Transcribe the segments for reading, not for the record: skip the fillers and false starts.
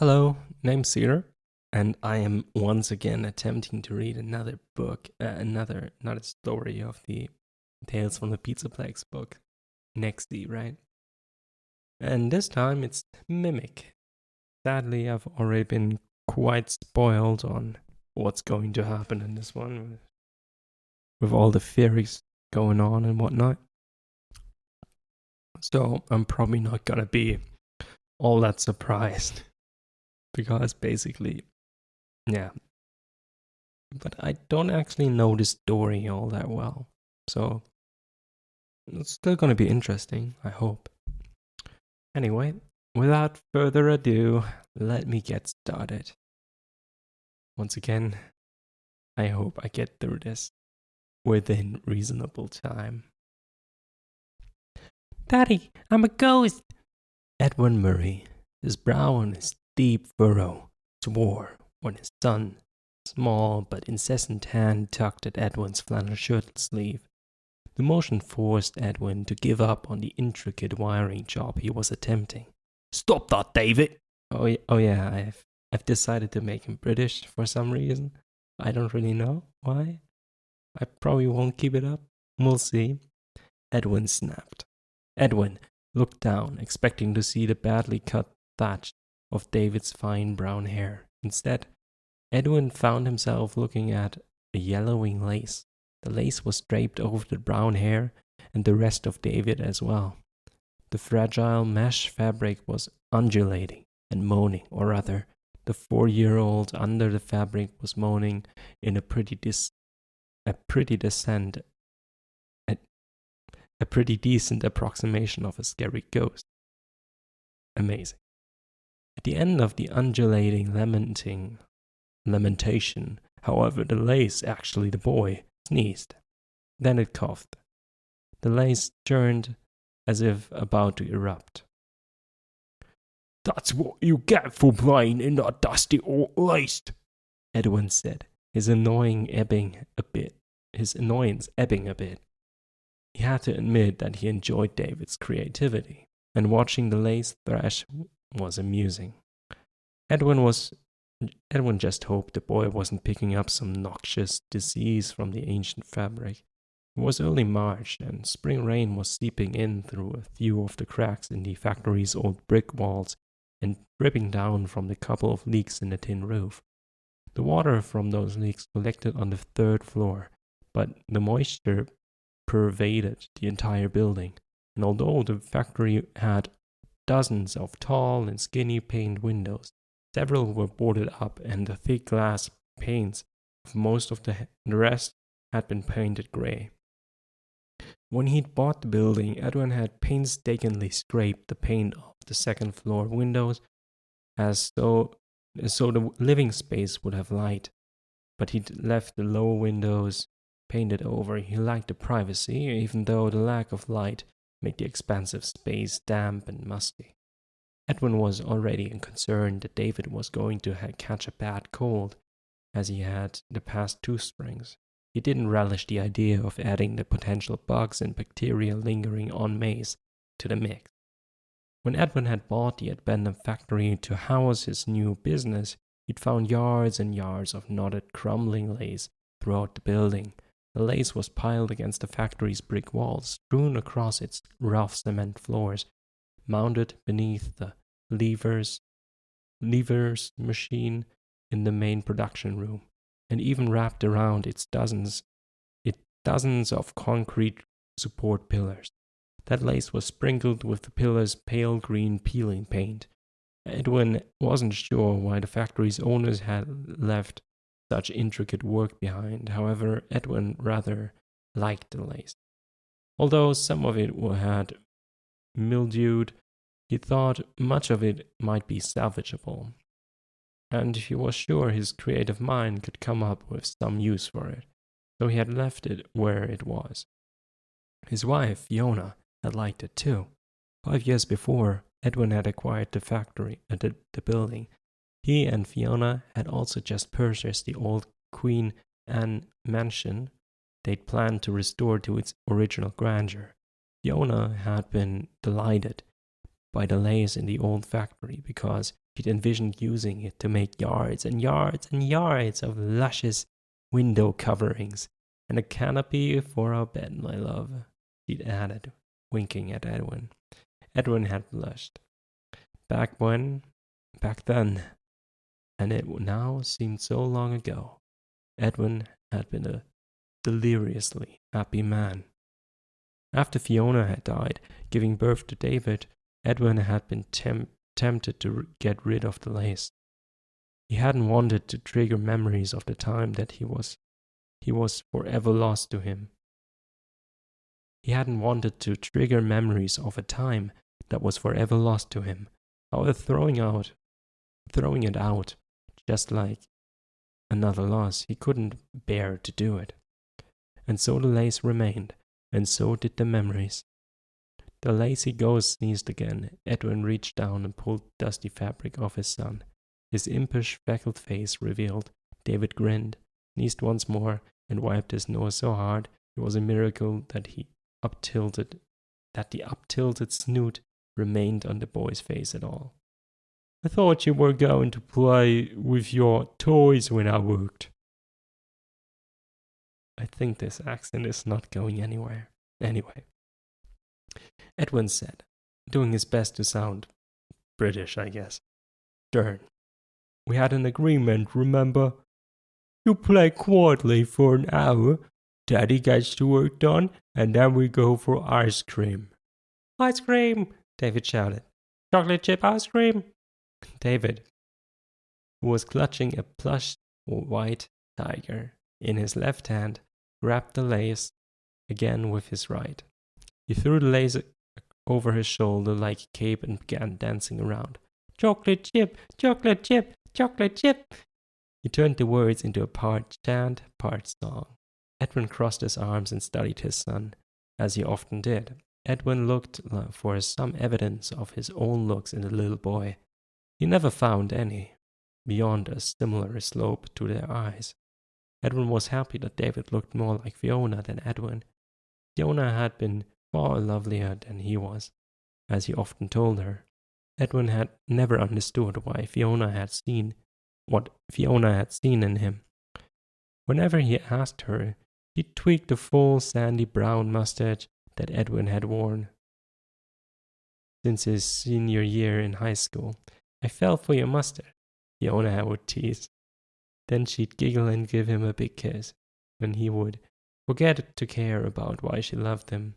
Hello, name's Cedar, and I am once again attempting to read another book, another story of the Tales from the Pizzaplex book, Nexie, right? And this time it's Mimic. Sadly, I've already been quite spoiled on what's going to happen in this one, with all the theories going on and whatnot. So I'm probably not gonna be all that surprised, because basically, yeah. But I don't actually know the story all that well. So it's still going to be interesting, I hope. Anyway, without further ado, let me get started. Once again, I hope I get through this within reasonable time. Daddy, I'm a ghost! Edwin Murray, his brow on his deep furrow, swore when his son, small but incessant hand tugged at Edwin's flannel shirt sleeve. The motion forced Edwin to give up on the intricate wiring job he was attempting. Stop that, David! Oh yeah, I've decided to make him British for some reason. I don't really know why. I probably won't keep it up. We'll see. Edwin snapped. Edwin looked down, expecting to see the badly cut thatch of David's fine brown hair. Instead, Edwin found himself looking at a yellowing lace. The lace was draped over the brown hair and the rest of David as well. The fragile mesh fabric was undulating and moaning, or rather, the 4-year-old under the fabric was moaning in a pretty decent approximation of a scary ghost. Amazing. At the end of the undulating lamentation, however, the lace, actually the boy, sneezed. Then it coughed. The lace turned as if about to erupt. That's what you get for playing in that dusty old lace, Edwin said, his annoyance ebbing a bit. He had to admit that he enjoyed David's creativity, and watching the lace thrash was amusing. Edwin just hoped the boy wasn't picking up some noxious disease from the ancient fabric. It was early March, and spring rain was seeping in through a few of the cracks in the factory's old brick walls and dripping down from the couple of leaks in the tin roof. The water from those leaks collected on the 3rd floor, but the moisture pervaded the entire building, and although the factory had dozens of tall and skinny paned windows, several were boarded up, and the thick glass panes of most of the rest had been painted grey. When he'd bought the building, Edwin had painstakingly scraped the paint off the 2nd floor windows so the living space would have light, but he'd left the lower windows painted over. He liked the privacy, even though the lack of light made the expansive space damp and musty. Edwin was already concerned that David was going to catch a bad cold, as he had the past 2 springs. He didn't relish the idea of adding the potential bugs and bacteria lingering en masse to the mix. When Edwin had bought the abandoned factory to house his new business, he'd found yards and yards of knotted, crumbling lace throughout the building. The lace was piled against the factory's brick walls, strewn across its rough cement floors, mounted beneath the levers machine in the main production room, and even wrapped around its dozens of concrete support pillars. That lace was sprinkled with the pillars' pale green peeling paint. Edwin wasn't sure why the factory's owners had left such intricate work behind. However, Edwin rather liked the lace. Although some of it had mildewed, he thought much of it might be salvageable, and he was sure his creative mind could come up with some use for it, so he had left it where it was. His wife, Fiona, had liked it too. 5 years before, Edwin had acquired the factory, the building. He and Fiona had also just purchased the old Queen Anne mansion they'd planned to restore to its original grandeur. Fiona had been delighted by the lace in the old factory because He'd envisioned using it to make yards and yards and yards of luscious window coverings, and a canopy for our bed, my love, he'd added, winking at Edwin. Edwin had blushed. Back then, and it now seemed so long ago, Edwin had been a deliriously happy man. After Fiona had died, giving birth to David, Edwin had been tempted to get rid of the lace. He hadn't wanted to trigger memories of the time that he was forever lost to him. He hadn't wanted to trigger memories of a time that was forever lost to him. However, throwing it out, just like another loss, he couldn't bear to do it. And so the lace remained, and so did the memories. The lazy ghost sneezed again. Edwin reached down and pulled dusty fabric off his son. His impish, freckled face revealed. David grinned, sneezed once more, and wiped his nose so hard it was a miracle that the up-tilted snoot remained on the boy's face at all. I thought you were going to play with your toys when I worked. I think this accent is not going anywhere. Anyway, Edwin said, doing his best to sound British, I guess. Stern. We had an agreement, remember? You play quietly for an hour, Daddy gets the work done, and then we go for ice cream. Ice cream! David shouted. Chocolate chip ice cream! David, who was clutching a plush white tiger in his left hand, grabbed the lace again with his right. He threw the lace over his shoulder like a cape and began dancing around. Chocolate chip, chocolate chip, chocolate chip! He turned the words into a part chant, part song. Edwin crossed his arms and studied his son, as he often did. Edwin looked for some evidence of his own looks in the little boy. He never found any, beyond a similar slope to their eyes. Edwin was happy that David looked more like Fiona than Edwin. Fiona had been far lovelier than he was, as he often told her. Edwin had never understood why Fiona had seen what Fiona had seen in him. Whenever he asked her, he tweaked the full sandy brown mustache that Edwin had worn since his senior year in high school. I fell for your mustache, Fiona would tease. Then she'd giggle and give him a big kiss, when he would forget to care about why she loved him.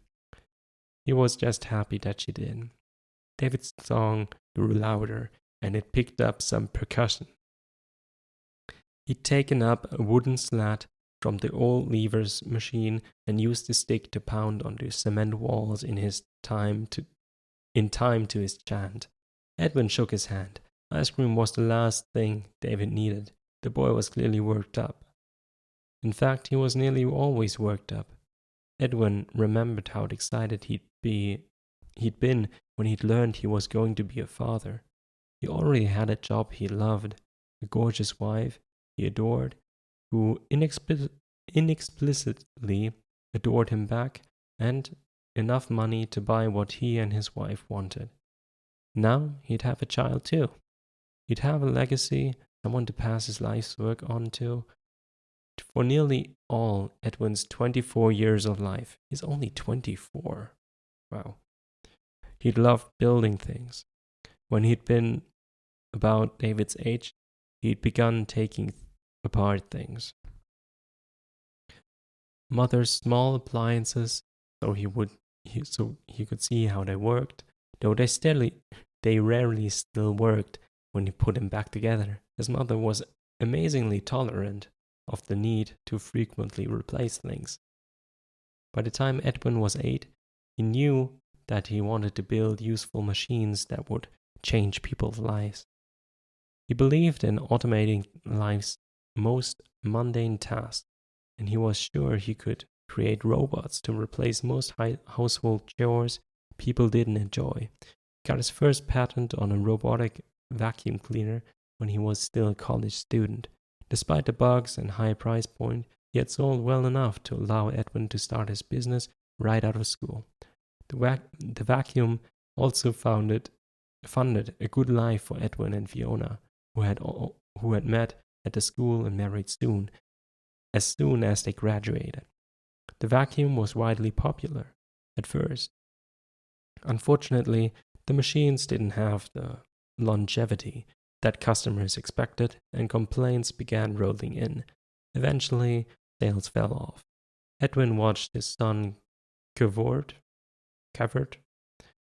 He was just happy that she did. David's song grew louder, and it picked up some percussion. He'd taken up a wooden slat from the old lever's machine and used the stick to pound on the cement walls in time to his chant. Edwin shook his hand. Ice cream was the last thing David needed. The boy was clearly worked up. In fact, he was nearly always worked up. Edwin remembered how excited he'd been when he'd learned he was going to be a father. He already had a job he loved, a gorgeous wife he adored, who inexplicitly adored him back, and enough money to buy what he and his wife wanted. Now he'd have a child too. He'd have a legacy, someone to pass his life's work on to. For nearly all Edwin's 24 years of life, he's only 24. Wow. He'd loved building things. When he'd been about David's age, he'd begun taking apart things. Mother's small appliances, so he could see how they worked, though they rarely still worked when he put them back together. His mother was amazingly tolerant of the need to frequently replace things. By the time Edwin was 8, he knew that he wanted to build useful machines that would change people's lives. He believed in automating life's most mundane tasks, and he was sure he could create robots to replace most household chores people didn't enjoy. He got his first patent on a robotic vacuum cleaner when he was still a college student. Despite the bugs and high price point, he had sold well enough to allow Edwin to start his business right out of school. The vacuum also founded funded a good life for Edwin and Fiona, who had met at the school and married as soon as they graduated. The vacuum was widely popular at first. Unfortunately, the machines didn't have the longevity that customers expected, and complaints began rolling in. Eventually, sales fell off. Edwin watched his son covered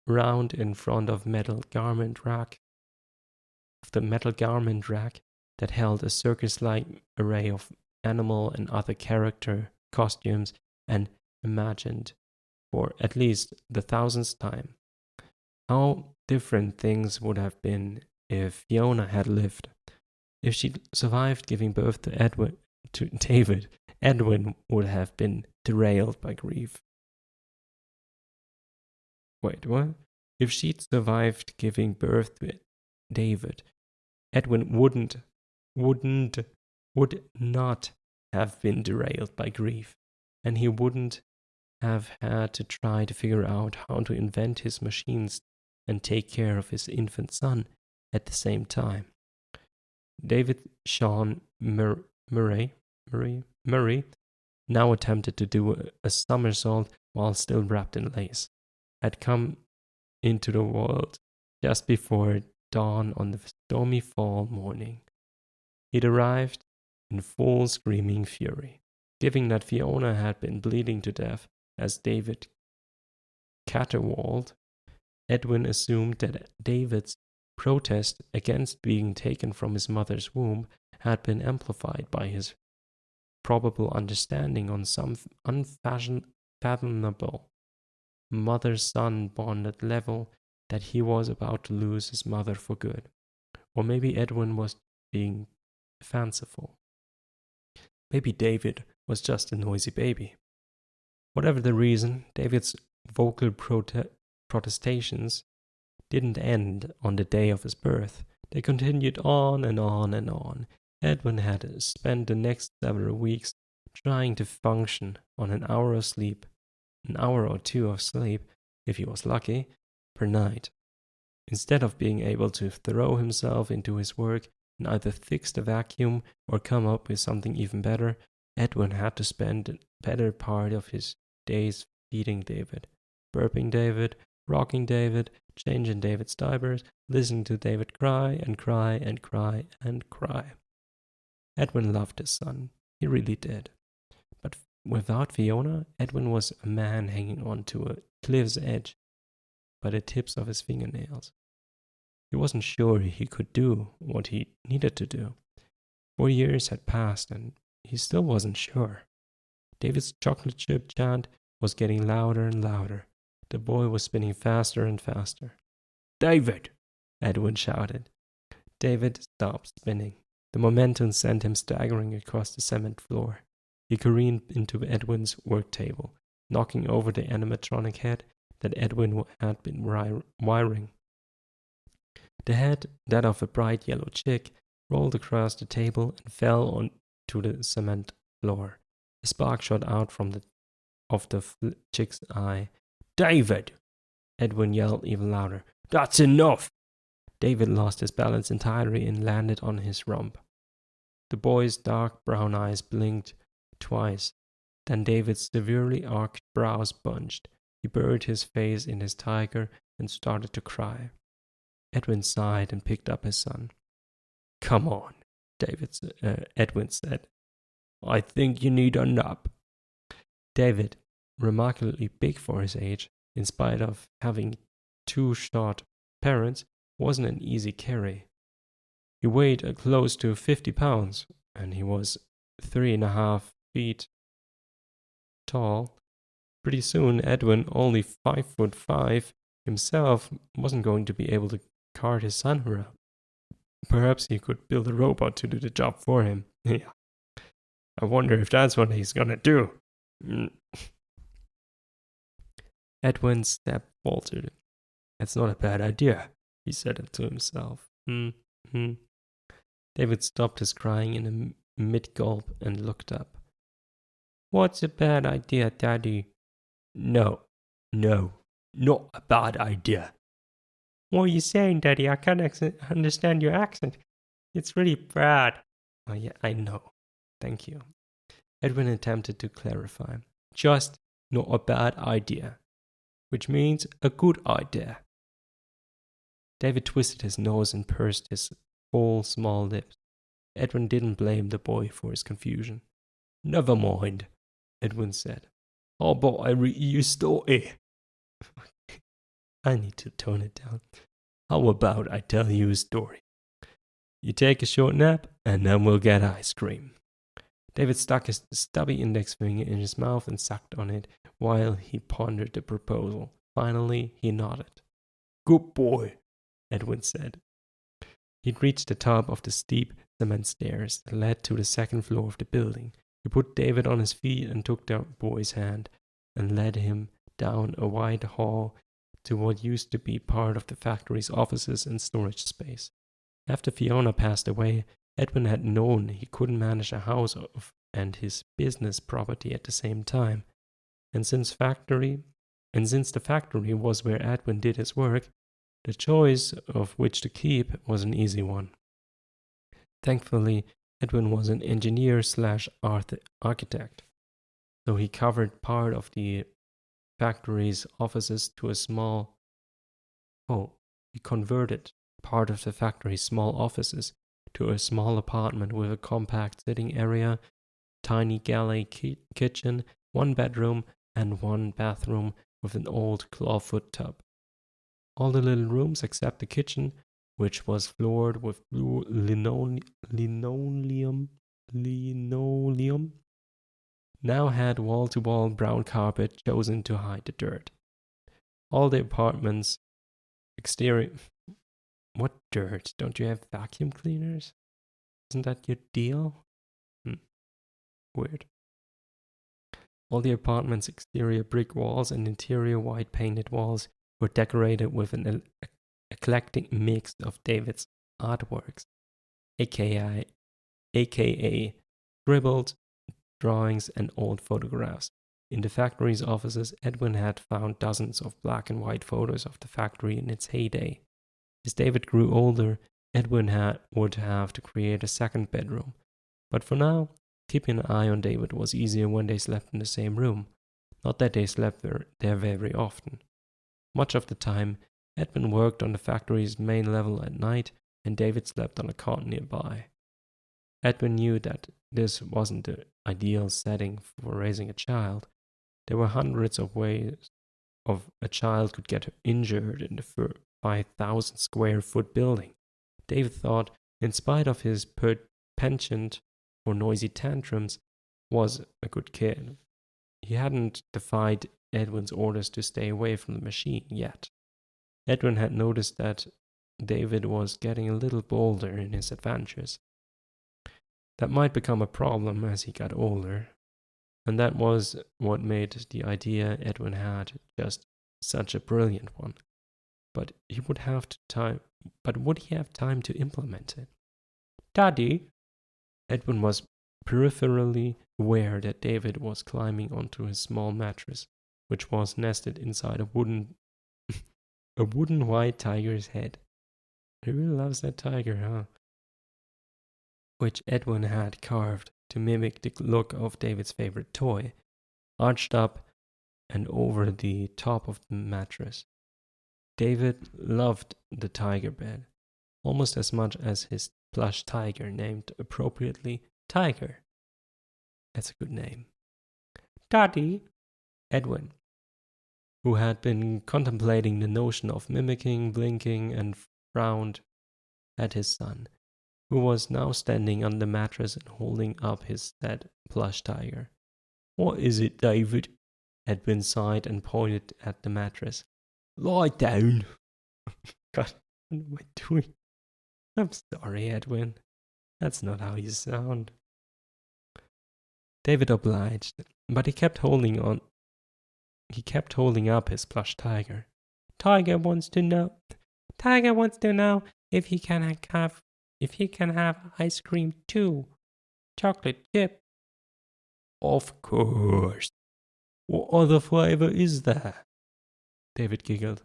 round in front of the metal garment rack that held a circus-like array of animal and other character costumes, and imagined, for at least the 1000th time, how different things would have been if Fiona had lived. If she survived giving birth to David, Edwin would have been derailed by grief. Wait, what? If she'd survived giving birth to David, Edwin would not have been derailed by grief, and he wouldn't have had to try to figure out how to invent his machines and take care of his infant son at the same time. David Sean Murray now attempted to do a somersault while still wrapped in lace, had come into the world just before dawn on the stormy fall morning. He'd arrived in full screaming fury, given that Fiona had been bleeding to death as David caterwauled. Edwin assumed that David's protest against being taken from his mother's womb had been amplified by his probable understanding on some unfathomable mother-son bonded level that he was about to lose his mother for good. Or maybe Edwin was being fanciful. Maybe David was just a noisy baby. Whatever the reason, David's vocal protestations didn't end on the day of his birth. They continued on and on and on. Edwin had spent the next several weeks trying to function on an hour or two of sleep, if he was lucky, per night. Instead of being able to throw himself into his work and either fix the vacuum or come up with something even better, Edwin had to spend the better part of his days feeding David, burping David, rocking David, changing David's diapers, listening to David cry and cry and cry and cry. Edwin loved his son. He really did. But without Fiona, Edwin was a man hanging on to a cliff's edge by the tips of his fingernails. He wasn't sure he could do what he needed to do. 4 years had passed and he still wasn't sure. David's chocolate chip chant was getting louder and louder. The boy was spinning faster and faster. "David!" Edwin shouted. David stopped spinning. The momentum sent him staggering across the cement floor. He careened into Edwin's work table, knocking over the animatronic head that Edwin had been wiring. The head, that of a bright yellow chick, rolled across the table and fell onto the cement floor. A spark shot out from the chick's eye. "David!" Edwin yelled even louder. "That's enough!" David lost his balance entirely and landed on his rump. The boy's dark brown eyes blinked twice. Then David's severely arched brows bunched. He buried his face in his tiger and started to cry. Edwin sighed and picked up his son. "Come on," Edwin said. "I think you need a nap." David, remarkably big for his age, in spite of having 2 short parents, wasn't an easy carry. He weighed close to 50 pounds, and he was 3.5 feet tall. Pretty soon, Edwin, only 5'5" himself, wasn't going to be able to cart his son around. Perhaps he could build a robot to do the job for him. Yeah. I wonder if that's what he's gonna do. Edwin's step faltered. "That's not a bad idea," he said it to himself. David stopped his crying in a mid-gulp and looked up. "What's a bad idea, Daddy?" No, not a bad idea. What are you saying, Daddy? I can't understand your accent. It's really bad. Oh, yeah, I know. Thank you. Edwin attempted to clarify. Just not a bad idea, which means a good idea. David twisted his nose and pursed his full, small lips. Edwin didn't blame the boy for his confusion. Never mind, Edwin said. How about I read you a story? I need to tone it down. How about I tell you a story? You take a short nap, and then we'll get ice cream. David stuck his stubby index finger in his mouth and sucked on it while he pondered the proposal. Finally, he nodded. Good boy, Edwin said. He'd reached the top of the steep cement stairs that led to the second floor of the building. He put David on his feet and took the boy's hand and led him down a wide hall to what used to be part of the factory's offices and storage space. After Fiona passed away, Edwin had known he couldn't manage a house and his business property at the same time. And since the factory was where Edwin did his work, the choice of which to keep was an easy one. Thankfully, Edwin was an engineer/architect, so he covered part of the factory's offices to he converted part of the factory's small offices to a small apartment with a compact sitting area, tiny galley kitchen, 1 bedroom, and 1 bathroom with an old clawfoot tub. All the little rooms except the kitchen, which was floored with blue linoleum, now had wall-to-wall brown carpet chosen to hide the dirt. All the apartment's exterior... What dirt? Don't you have vacuum cleaners? Isn't that your deal? Weird. All the apartment's exterior brick walls and interior white painted walls were decorated with an eclectic mix of David's artworks, aka scribbled drawings and old photographs. In the factory's offices, Edwin had found dozens of black and white photos of the factory in its heyday. As David grew older, Edwin would have to create a second bedroom. But for now, keeping an eye on David was easier when they slept in the same room. Not that they slept there very often. Much of the time, Edwin worked on the factory's main level at night, and David slept on a cot nearby. Edwin knew that this wasn't the ideal setting for raising a child. There were hundreds of ways a child could get injured in the 5,000 square foot building. David thought, in spite of his penchant for noisy tantrums, was a good kid. He hadn't defied Edwin's orders to stay away from the machine yet. Edwin had noticed that David was getting a little bolder in his adventures. That might become a problem as he got older, and that was what made the idea Edwin had just such a brilliant one. But would he have time to implement it? Daddy? Edwin was peripherally aware that David was climbing onto his small mattress, which was nested inside a wooden white tiger's head. He really loves that tiger, huh? Which Edwin had carved to mimic the look of David's favorite toy, arched up and over the top of the mattress. David loved the tiger bed, almost as much as his plush tiger named appropriately Tiger. That's a good name. Daddy, Edwin, who had been contemplating the notion of mimicking, blinking, and frowned at his son, who was now standing on the mattress and holding up his dead plush tiger. What is it, David? Edwin sighed and pointed at the mattress. Lie down. God, what am I doing? I'm sorry, Edwin. That's not how you sound. David obliged, but he kept holding up his plush tiger. Tiger wants to know if he can have ice cream too. Chocolate chip. Of course. What other flavor is there? David giggled.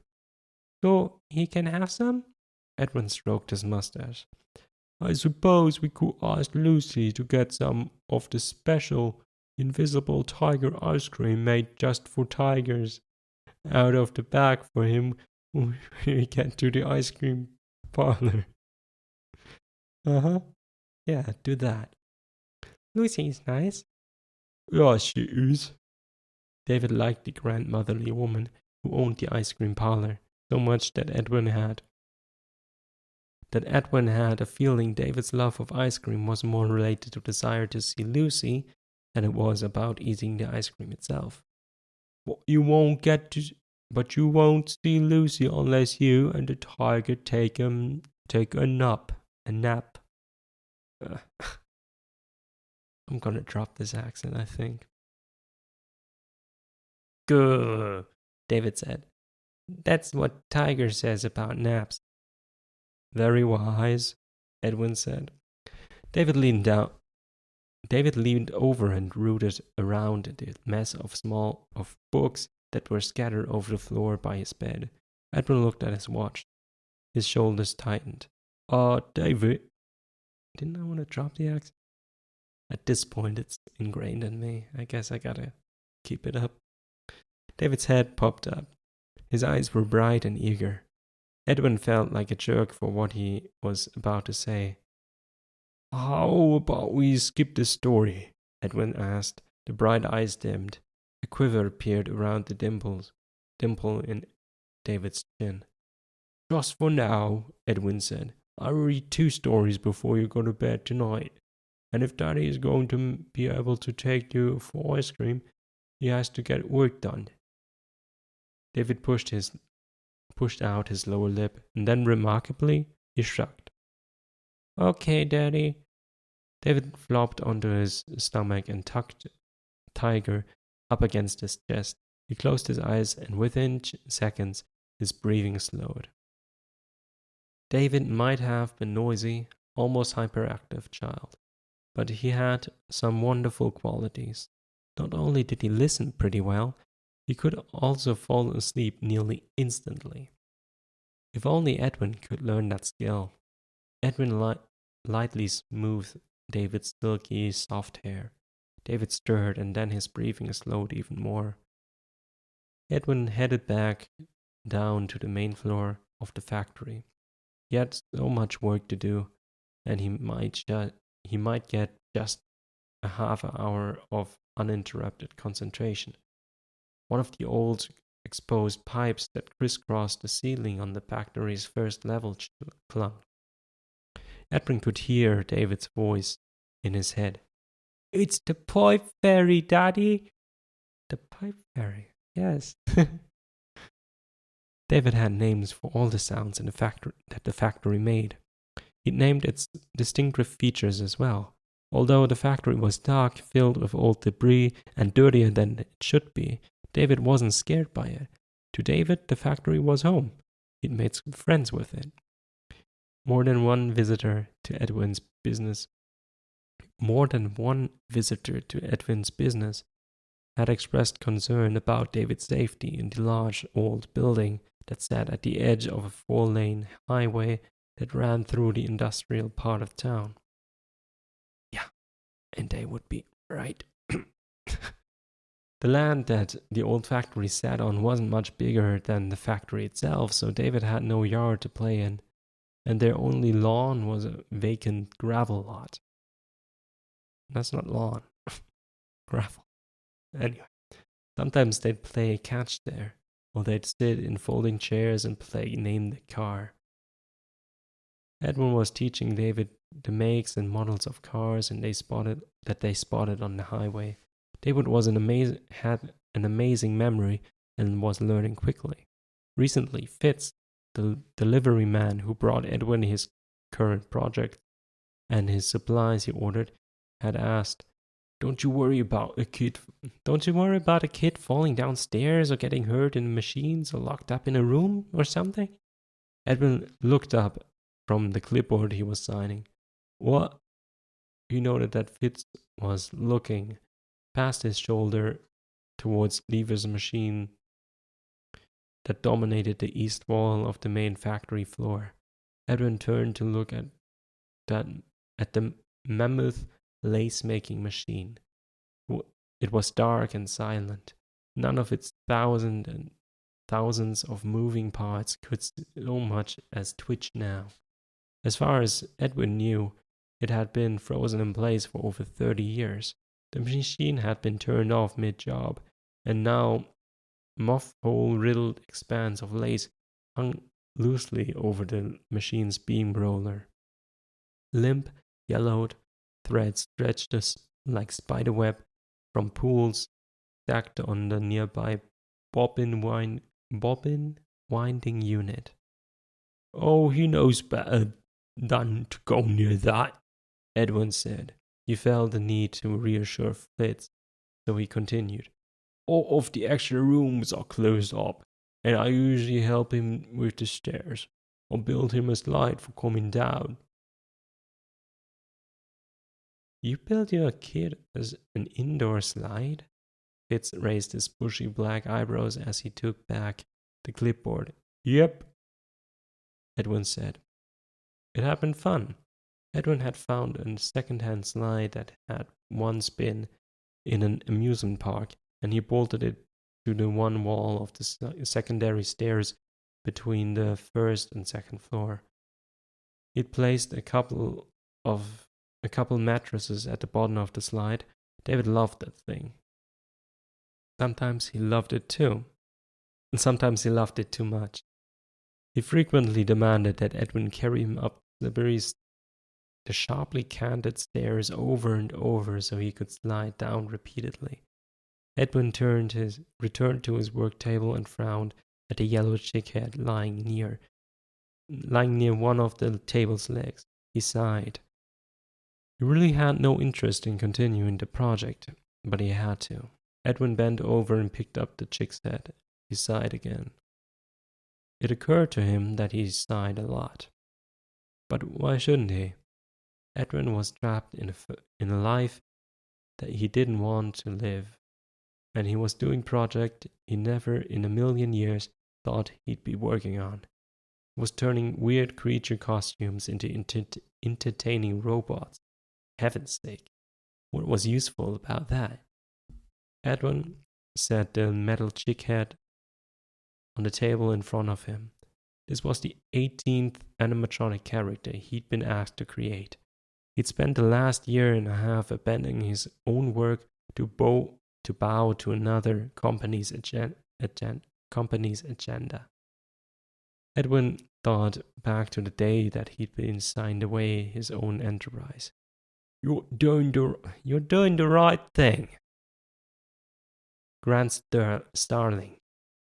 So he can have some? Edwin stroked his mustache. I suppose we could ask Lucy to get some of the special invisible tiger ice cream made just for tigers out of the bag for him when we get to the ice cream parlor. Uh-huh. Yeah, do that. Lucy is nice. Yeah, she is. David liked the grandmotherly woman who owned the ice cream parlor so much that Edwin had a feeling David's love of ice cream was more related to desire to see Lucy than it was about eating the ice cream itself. But you won't see Lucy unless you and the tiger take a nap. Uh, I'm gonna drop this accent, I think. Good, David said. That's what Tiger says about naps. Very wise, Edwin said. David leaned over and rooted around the mess of books that were scattered over the floor by his bed. Edwin looked at his watch. His shoulders tightened. David. Didn't I want to drop the accent? At this point, it's ingrained in me. I guess I gotta keep it up. David's head popped up. His eyes were bright and eager. Edwin felt like a jerk for what he was about to say. How about we skip the story? Edwin asked. The bright eyes dimmed. A quiver appeared around the dimple in David's chin. Just for now, Edwin said. I'll read 2 stories before you go to bed tonight. And if Daddy is going to be able to take you for ice cream, he has to get work done. David pushed out his lower lip, and then remarkably, he shrugged. Okay, Daddy. David flopped onto his stomach and tucked Tiger up against his chest. He closed his eyes, and within seconds, his breathing slowed. David might have been noisy, almost hyperactive child, but he had some wonderful qualities. Not only did he listen pretty well, he could also fall asleep nearly instantly. If only Edwin could learn that skill. Edwin lightly smoothed David's silky, soft hair. David stirred, and then his breathing slowed even more. Edwin headed back down to the main floor of the factory. He had so much work to do, and he might get just a half hour of uninterrupted concentration. One of the old exposed pipes that crisscrossed the ceiling on the factory's first level clung. Edwin could hear David's voice in his head. It's the pipe fairy, Daddy. The pipe fairy, yes. David had names for all the sounds in that the factory made. He'd named its distinctive features as well. Although the factory was dark, filled with old debris, and dirtier than it should be, David wasn't scared by it. To David, the factory was home. He'd made some friends with it. More than one visitor to Edwin's business had expressed concern about David's safety in the large old building that sat at the edge of a 4-lane highway that ran through the industrial part of town. Yeah, and they would be right. The land that the old factory sat on wasn't much bigger than the factory itself, so David had no yard to play in, and their only lawn was a vacant gravel lot. That's not lawn. Gravel. Anyway, sometimes they'd play catch there, or they'd sit in folding chairs and play Name the Car. Edwin was teaching David the makes and models of cars and they spotted on the highway. David had an amazing memory and was learning quickly. Recently, Fitz, the delivery man who brought Edwin his current project and his supplies he ordered, had asked, Don't you worry about a kid falling downstairs or getting hurt in machines or locked up in a room or something? Edwin looked up from the clipboard he was signing. What? He noted that Fitz was looking past his shoulder towards Lever's machine that dominated the east wall of the main factory floor. Edwin turned to look at the mammoth lace-making machine. It was dark and silent. None of its thousands and thousands of moving parts could so much as twitch now. As far as Edwin knew, it had been frozen in place for over 30 years. The machine had been turned off mid-job, and now mothhole-riddled expanse of lace hung loosely over the machine's beam roller. Limp, yellowed threads stretched like spiderweb from pools stacked on the nearby bobbin winding unit. "Oh, he knows better than to go near that," Edwin said. He felt the need to reassure Fitz, so he continued. "All of the extra rooms are closed up, and I usually help him with the stairs, or build him a slide for coming down." "You built your kid as an indoor slide?" Fitz raised his bushy black eyebrows as he took back the clipboard. "Yep," Edwin said. It had been fun. Edwin had found a second-hand slide that had once been in an amusement park, and he bolted it to the one wall of the secondary stairs between the first and second floor. He'd placed a couple mattresses at the bottom of the slide. David loved that thing. Sometimes he loved it too, and sometimes he loved it too much. He frequently demanded that Edwin carry him up the sharply canted stairs over and over so he could slide down repeatedly. Edwin returned to his work table and frowned at the yellow chickhead lying near one of the table's legs. He sighed. He really had no interest in continuing the project, but he had to. Edwin bent over and picked up the chick's head. He sighed again. It occurred to him that he sighed a lot. But why shouldn't he? Edwin was trapped in a life that he didn't want to live, and he was doing a project he never in a million years thought he'd be working on. He was turning weird creature costumes into entertaining robots. Heaven's sake, what was useful about that? Edwin set the metal chick head on the table in front of him. This was the 18th animatronic character he'd been asked to create. He'd spent the last year and a half abandoning his own work to bow to another company's agenda. Edwin thought back to the day that he'd been signed away his own enterprise. You're doing the right thing. Grant Starling,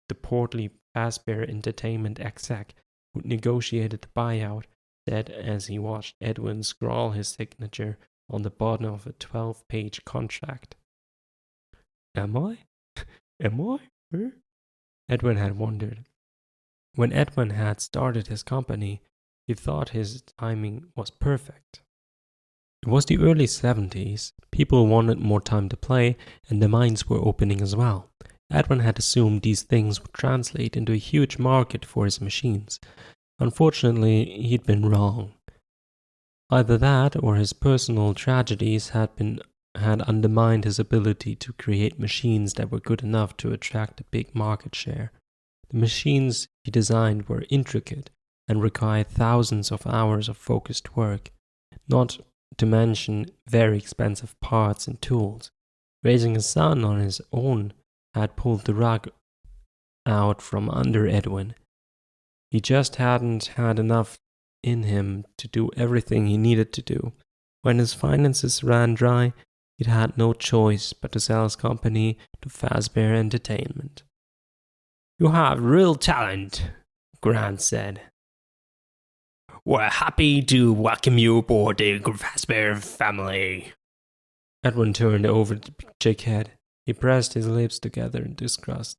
the portly Fazbear Entertainment exec who negotiated the buyout, said as he watched Edwin scrawl his signature on the bottom of a 12-page contract. Am I? Huh? Edwin had wondered. When Edwin had started his company, he thought his timing was perfect. It was the early 70s, people wanted more time to play, and the mines were opening as well. Edwin had assumed these things would translate into a huge market for his machines. Unfortunately, he'd been wrong. Either that or his personal tragedies had undermined his ability to create machines that were good enough to attract a big market share. The machines he designed were intricate and required thousands of hours of focused work, not to mention very expensive parts and tools. Raising a son on his own had pulled the rug out from under Edwin. He just hadn't had enough in him to do everything he needed to do. When his finances ran dry, he'd had no choice but to sell his company to Fazbear Entertainment. You have real talent, Grant said. We're happy to welcome you aboard the Fazbear family. Edwin turned over the chick head. He pressed his lips together in disgust.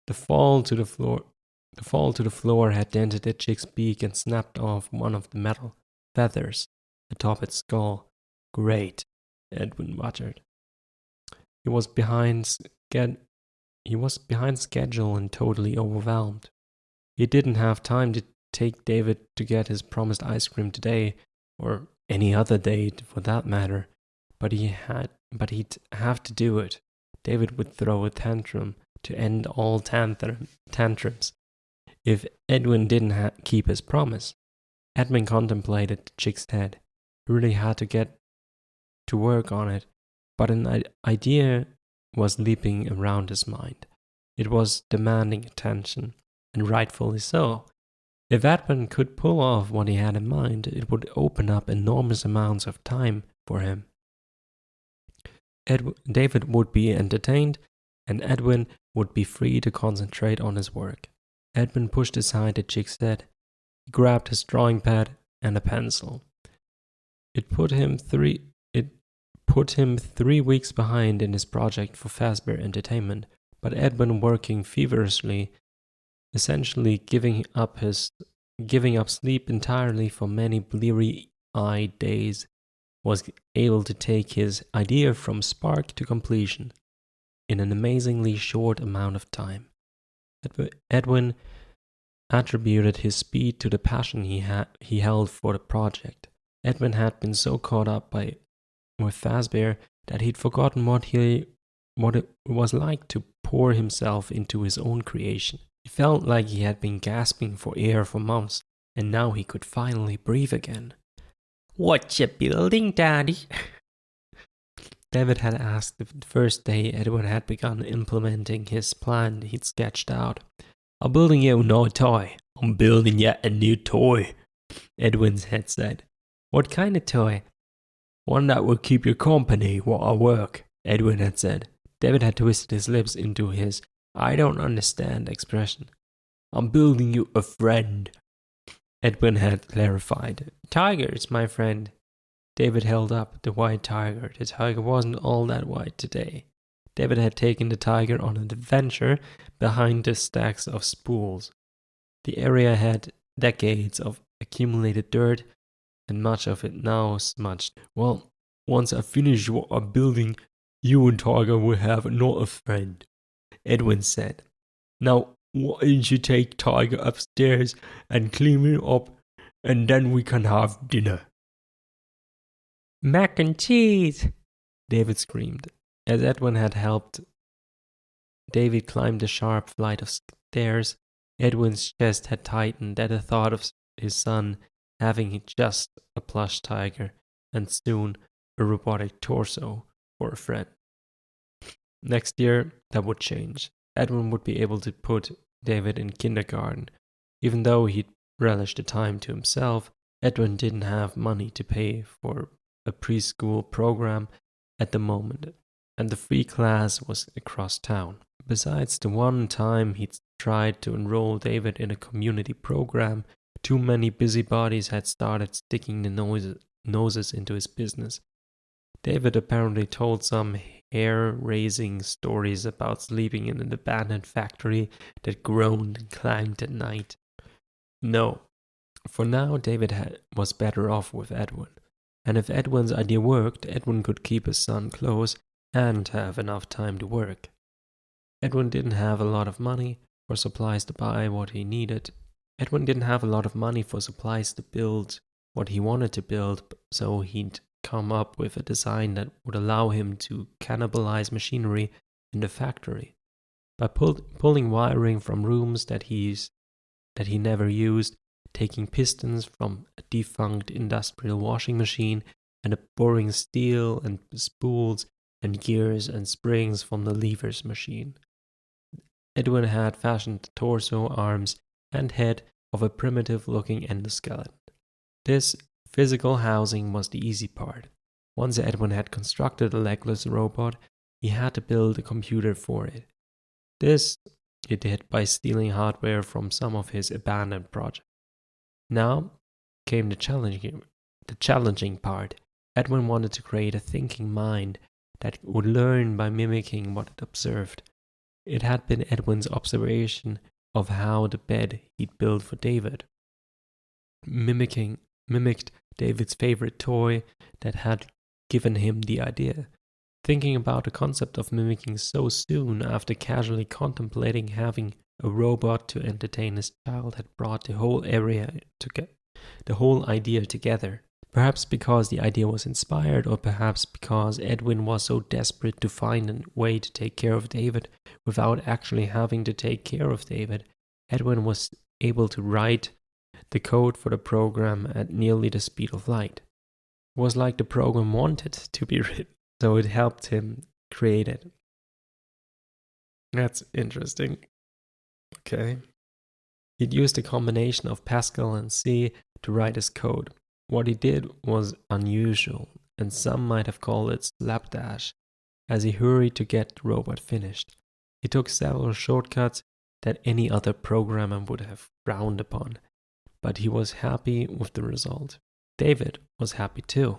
The fall to the floor had dented the chick's beak and snapped off one of the metal feathers atop its skull. Great, Edwin muttered. He was behind he was behind schedule and totally overwhelmed. He didn't have time to take David to get his promised ice cream today, or any other day for that matter, but he'd have to do it. David would throw a tantrum to end all tantrums if Edwin didn't keep his promise. Edwin contemplated the chick's head. He really had to get to work on it, but an idea was leaping around his mind. It was demanding attention, and rightfully so. If Edwin could pull off what he had in mind, it would open up enormous amounts of time for him. David would be entertained, and Edwin would be free to concentrate on his work. Edwin pushed aside the chick's head. He grabbed his drawing pad and a pencil. It put him 3 weeks behind in his project for Fazbear Entertainment, but Edwin, working feverishly, essentially giving up sleep entirely for many bleary-eyed days, was able to take his idea from spark to completion in an amazingly short amount of time. Edwin attributed his speed to the passion he held for the project. Edwin had been so caught up with Fazbear that he'd forgotten what it was like to pour himself into his own creation. He felt like he had been gasping for air for months, and now he could finally breathe again. "What you building, Daddy?" David had asked the first day Edwin had begun implementing his plan he'd sketched out. "I'm building you no toy. I'm building yet a new toy," Edwin had said. "What kind of toy?" "One that will keep you company while I work," Edwin had said. David had twisted his lips into his "I don't understand" expression. "I'm building you a friend," Edwin had clarified. "Tigers, my friend." David held up the white tiger. The tiger wasn't all that white today. David had taken the tiger on an adventure behind the stacks of spools. The area had decades of accumulated dirt, and much of it now smudged. "Well, once I finish what I'm building, you and Tiger will have not a friend," Edwin said. "Now, why don't you take Tiger upstairs and clean it up, and then we can have dinner." "Mac and cheese!" David screamed. As Edwin had helped David climb the sharp flight of stairs, Edwin's chest had tightened at the thought of his son having just a plush tiger and soon a robotic torso for a friend. Next year, that would change. Edwin would be able to put David in kindergarten. Even though he'd relished the time to himself, Edwin didn't have money to pay for a preschool program at the moment, and the free class was across town. Besides the one time he'd tried to enroll David in a community program, too many busybodies had started sticking their noses into his business. David apparently told some hair-raising stories about sleeping in an abandoned factory that groaned and clanged at night. No, for now David was better off with Edwin. And if Edwin's idea worked, Edwin could keep his son close and have enough time to work. Edwin didn't have a lot of money or supplies to buy what he needed. Edwin didn't have a lot of money for supplies to build what he wanted to build, so he'd come up with a design that would allow him to cannibalize machinery in the factory. By pulling wiring from rooms that he never used, taking pistons from a defunct industrial washing machine, and boring steel and spools and gears and springs from the levers machine. Edwin had fashioned the torso, arms, and head of a primitive-looking endoskeleton. This physical housing was the easy part. Once Edwin had constructed a legless robot, he had to build a computer for it. This he did by stealing hardware from some of his abandoned projects. Now came the challenging part. Edwin wanted to create a thinking mind that would learn by mimicking what it observed. It had been Edwin's observation of how the bed he'd built for David mimicked David's favorite toy that had given him the idea. Thinking about the concept of mimicking so soon after casually contemplating having a robot to entertain his child had brought the whole idea together. Perhaps because the idea was inspired, or perhaps because Edwin was so desperate to find a way to take care of David without actually having to take care of David, Edwin was able to write the code for the program at nearly the speed of light. It was like the program wanted to be written, so it helped him create it. That's interesting. Okay. He'd used a combination of Pascal and C to write his code. What he did was unusual, and some might have called it slapdash, as he hurried to get the robot finished. He took several shortcuts that any other programmer would have frowned upon, but he was happy with the result. David was happy too.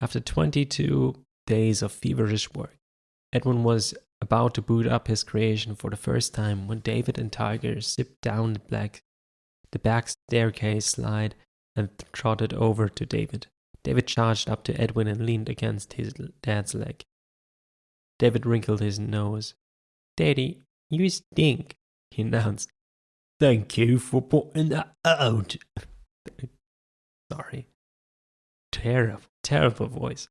After 22 days of feverish work, Edwin was about to boot up his creation for the first time when David and Tiger zipped down the back staircase slide and trotted over to David. David charged up to Edwin and leaned against his dad's leg. David wrinkled his nose. "Daddy, you stink," he announced. "Thank you for putting that out." Sorry. Terrible voice.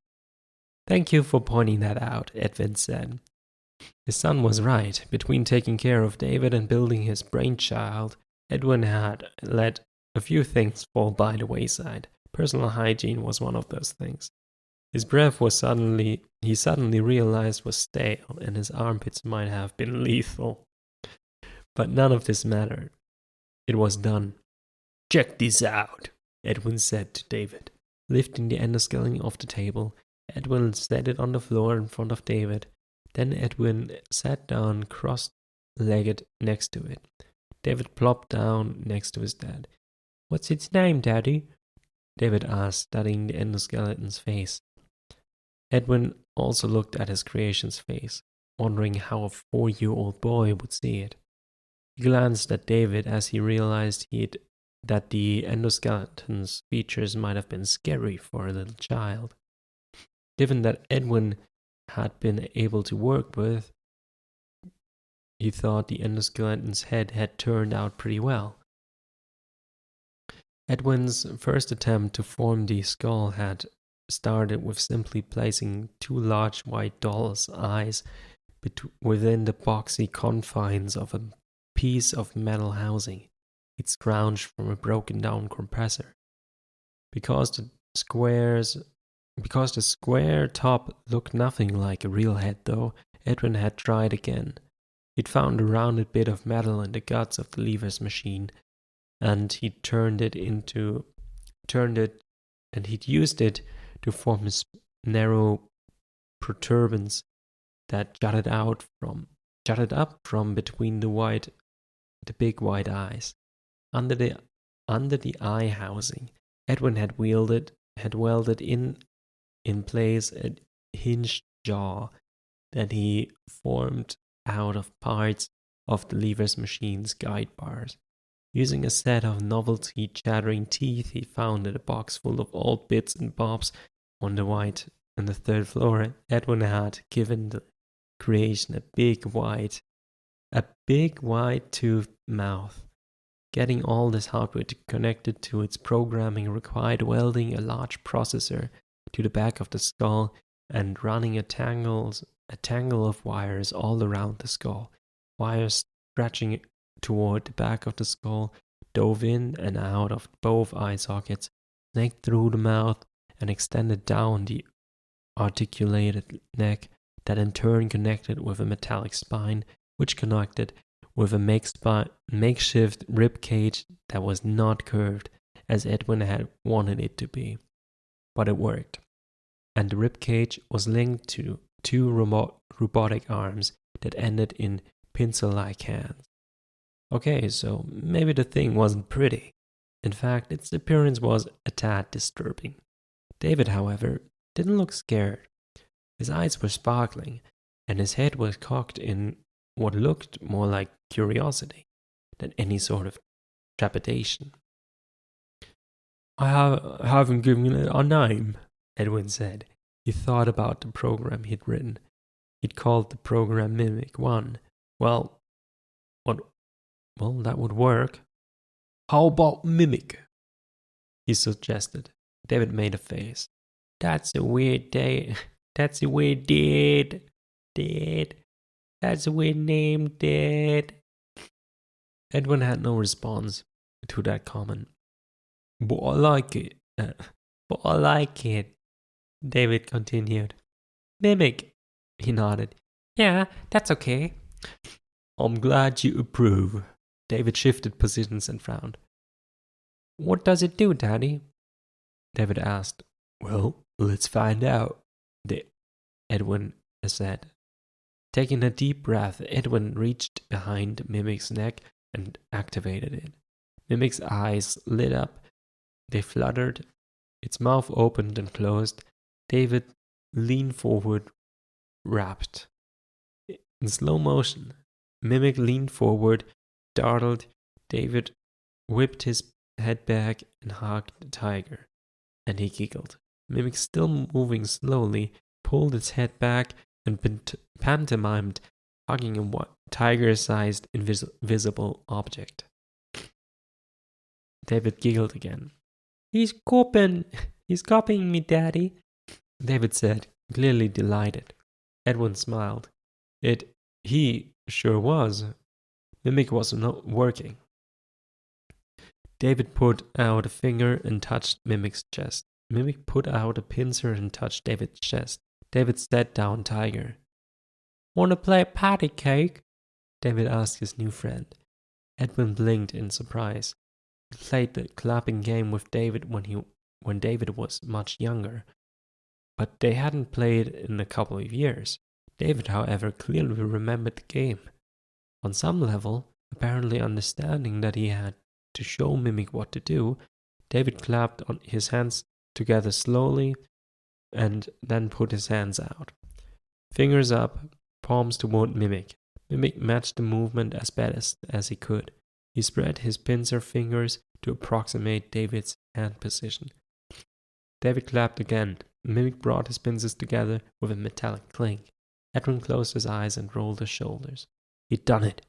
"Thank you for pointing that out," Edwin said. His son was right. Between taking care of David and building his brainchild, Edwin had let a few things fall by the wayside. Personal hygiene was one of those things. His breath he suddenly realized was stale, and his armpits might have been lethal. But none of this mattered. It was done. "Check this out," Edwin said to David. Lifting the endoskeleton off the table, Edwin set it on the floor in front of David. Then Edwin sat down cross-legged next to it. David plopped down next to his dad. "What's its name, Daddy?" David asked, studying the endoskeleton's face. Edwin also looked at his creation's face, wondering how a 4-year-old boy would see it. He glanced at David as he realized that the endoskeleton's features might have been scary for a little child. Given that Edwin had been able to work with, he thought the endoskeleton's head had turned out pretty well. Edwin's first attempt to form the skull had started with simply placing 2 large white doll's eyes within the boxy confines of a piece of metal housing. It scrounged from a broken down compressor. Because the square top looked nothing like a real head, though, Edwin had tried again. He'd found a rounded bit of metal in the guts of the lever's machine, and he'd used it to form his narrow protuberance that jutted up from between the big white eyes. Under the eye housing, Edwin had welded in place a hinged jaw that he formed out of parts of the lever's machine's guide bars. Using a set of novelty chattering teeth he found in a box full of old bits and bobs on the 3rd floor, Edwin had given the creation a big wide toothed mouth. Getting all this hardware connected to its programming required welding a large processor to the back of the skull and running a tangle of wires all around the skull. Wires stretching toward the back of the skull dove in and out of both eye sockets, snaked through the mouth, and extended down the articulated neck that in turn connected with a metallic spine, which connected with a makeshift rib cage that was not curved as Edwin had wanted it to be. But it worked. And the rib cage was linked to 2 robotic arms that ended in pencil-like hands. Okay, so maybe the thing wasn't pretty. In fact, its appearance was a tad disturbing. David, however, didn't look scared. His eyes were sparkling, and his head was cocked in what looked more like curiosity than any sort of trepidation. "I haven't given it a name," Edwin said. He thought about the program he'd written. He'd called the program Mimic 1. Well, that would work. How about Mimic? He suggested. David made a face. That's a weird day. That's a weird dad. That's a weird name, Dad. Edwin had no response to that comment. But I like it. David continued. Mimic. He nodded. Yeah, that's okay. I'm glad you approve. David shifted positions and frowned. What does it do, Daddy? David asked. Well, let's find out, Edwin said. Taking a deep breath, Edwin reached behind Mimic's neck and activated it. Mimic's eyes lit up. They fluttered. Its mouth opened and closed. David leaned forward, rapt. In slow motion, Mimic leaned forward, startled. David whipped his head back and hugged the tiger. And he giggled. Mimic, still moving slowly, pulled its head back and pantomimed hugging a tiger-sized invisible object. David giggled again. He's copying me, Daddy, David said, clearly delighted. Edwin smiled. He sure was. Mimic was not working. David put out a finger and touched Mimic's chest. Mimic put out a pincer and touched David's chest. David sat down Tiger. Want to play patty cake? David asked his new friend. Edwin blinked in surprise. He played the clapping game with David when David was much younger, but they hadn't played in a couple of years. David, however, clearly remembered the game. On some level, apparently understanding that he had to show Mimic what to do, David clapped on his hands together slowly and then put his hands out. Fingers up, palms toward Mimic. Mimic matched the movement as best as he could. He spread his pincer fingers to approximate David's hand position. David clapped again. Mimic brought his pincers together with a metallic clink. Edwin closed his eyes and rolled his shoulders. He'd done it.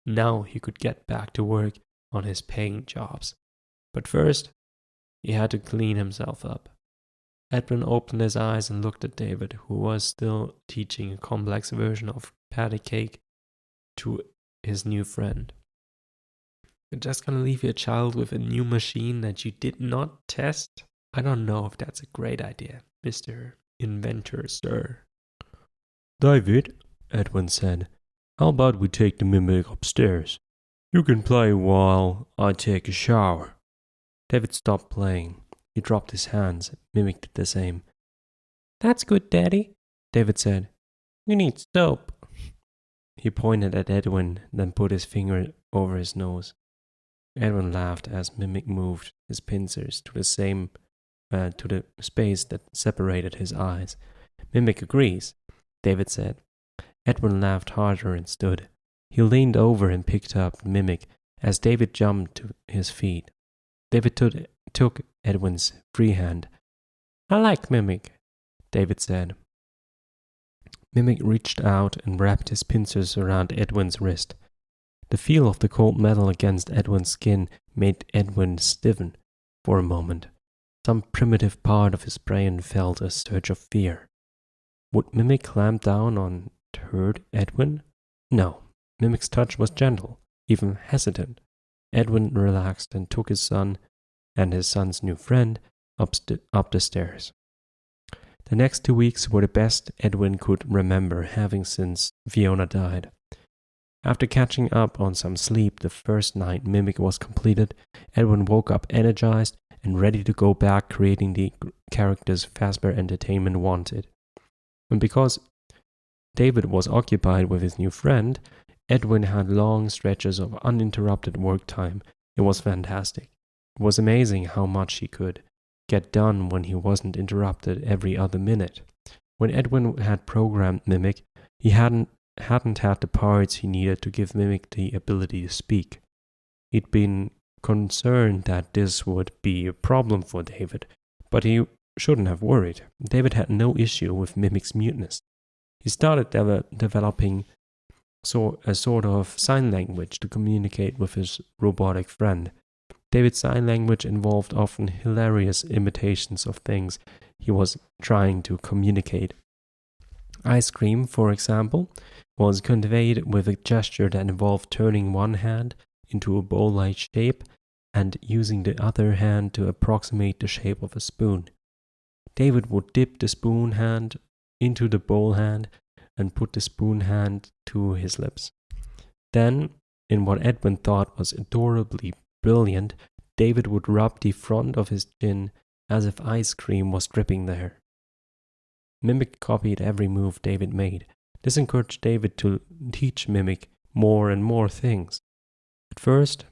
Now he could get back to work on his paying jobs. But first, he had to clean himself up. Edwin opened his eyes and looked at David, who was still teaching a complex version of patty cake to his new friend. You're just gonna leave your child with a new machine that you did not test? I don't know if that's a great idea, Mr. Inventor, sir. David, Edwin said, how about we take the Mimic upstairs? You can play while I take a shower. David stopped playing. He dropped his hands. Mimic did the same. That's good, Daddy, David said. You need soap. He pointed at Edwin, then put his finger over his nose. Edwin laughed as Mimic moved his pincers to the space that separated his eyes. Mimic agrees, David said. Edwin laughed harder and stood. He leaned over and picked up Mimic as David jumped to his feet. David took Edwin's free hand. I like Mimic, David said. Mimic reached out and wrapped his pincers around Edwin's wrist. The feel of the cold metal against Edwin's skin made Edwin stiffen for a moment. Some primitive part of his brain felt a surge of fear. Would Mimic clamp down on hurt Edwin? No. Mimic's touch was gentle, even hesitant. Edwin relaxed and took his son and his son's new friend up the stairs. The next 2 weeks were the best Edwin could remember having since Fiona died. After catching up on some sleep the first night Mimic was completed, Edwin woke up energized and ready to go back creating the characters Fazbear Entertainment wanted. And because David was occupied with his new friend, Edwin had long stretches of uninterrupted work time. It was fantastic. It was amazing how much he could get done when he wasn't interrupted every other minute. When Edwin had programmed Mimic, he hadn't had the parts he needed to give Mimic the ability to speak. He'd been concerned that this would be a problem for David, but he shouldn't have worried. David had no issue with Mimic's muteness. He started developing a sort of sign language to communicate with his robotic friend. David's sign language involved often hilarious imitations of things he was trying to communicate. Ice cream, for example, was conveyed with a gesture that involved turning one hand into a bowl-like shape and using the other hand to approximate the shape of a spoon. David would dip the spoon hand into the bowl hand and put the spoon hand to his lips. Then, in what Edwin thought was adorably brilliant, David would rub the front of his chin as if ice cream was dripping there. Mimic copied every move David made. This encouraged David to teach Mimic more and more things. At first,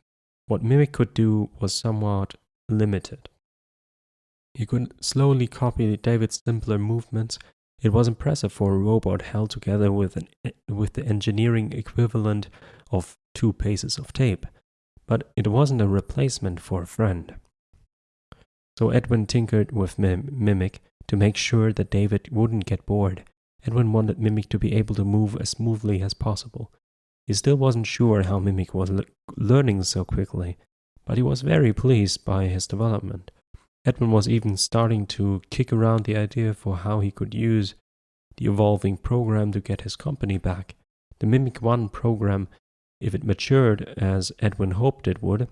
what Mimic could do was somewhat limited. He could slowly copy David's simpler movements. It was impressive for a robot held together with the engineering equivalent of 2 paces of tape, but it wasn't a replacement for a friend. So Edwin tinkered with Mimic to make sure that David wouldn't get bored. Edwin wanted Mimic to be able to move as smoothly as possible. He still wasn't sure how Mimic was learning so quickly, but he was very pleased by his development. Edwin was even starting to kick around the idea for how he could use the evolving program to get his company back. The Mimic 1 program, if it matured as Edwin hoped it would,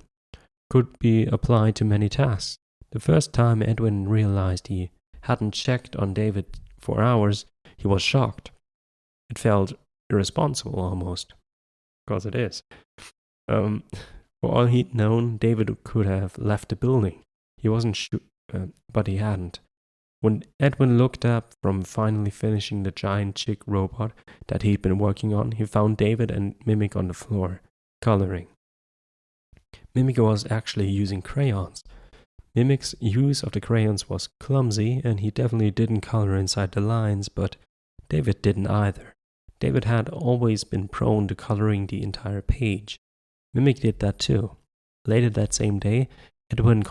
could be applied to many tasks. The first time Edwin realized he hadn't checked on David for hours, he was shocked. It felt irresponsible almost, because it is. For all he'd known, David could have left the building. He wasn't sure, but he hadn't. When Edwin looked up from finally finishing the giant chick robot that he'd been working on, he found David and Mimic on the floor, coloring. Mimic was actually using crayons. Mimic's use of the crayons was clumsy, and he definitely didn't color inside the lines, but David didn't either. David had always been prone to coloring the entire page. Mimic did that too. Later that same day, Edwin's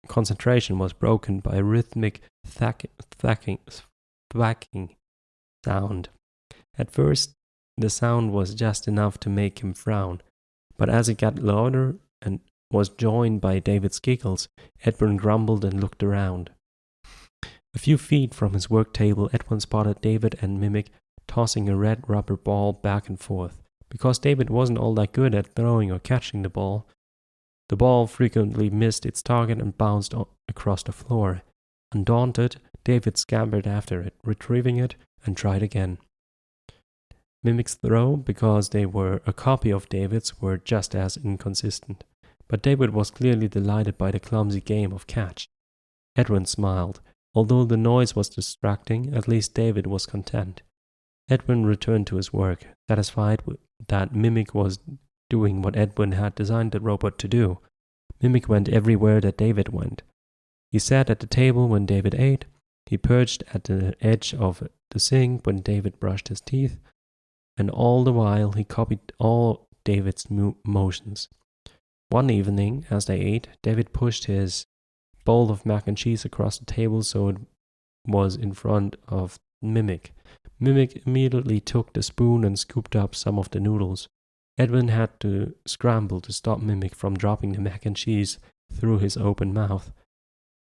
concentration was broken by a rhythmic thwacking sound. At first, the sound was just enough to make him frown, but as it got louder and was joined by David's giggles, Edwin grumbled and looked around. A few feet from his work table, Edwin spotted David and Mimic tossing a red rubber ball back and forth. Because David wasn't all that good at throwing or catching the ball frequently missed its target and bounced across the floor. Undaunted, David scampered after it, retrieving it, and tried again. Mimic's throw, because they were a copy of David's, were just as inconsistent. But David was clearly delighted by the clumsy game of catch. Edwin smiled. Although the noise was distracting, at least David was content. Edwin returned to his work, satisfied that Mimic was doing what Edwin had designed the robot to do. Mimic went everywhere that David went. He sat at the table when David ate. He perched at the edge of the sink when David brushed his teeth. And all the while he copied all David's motions. One evening, as they ate, David pushed his bowl of mac and cheese across the table so it was in front of Mimic. Mimic immediately took the spoon and scooped up some of the noodles. Edwin had to scramble to stop Mimic from dropping the mac and cheese through his open mouth.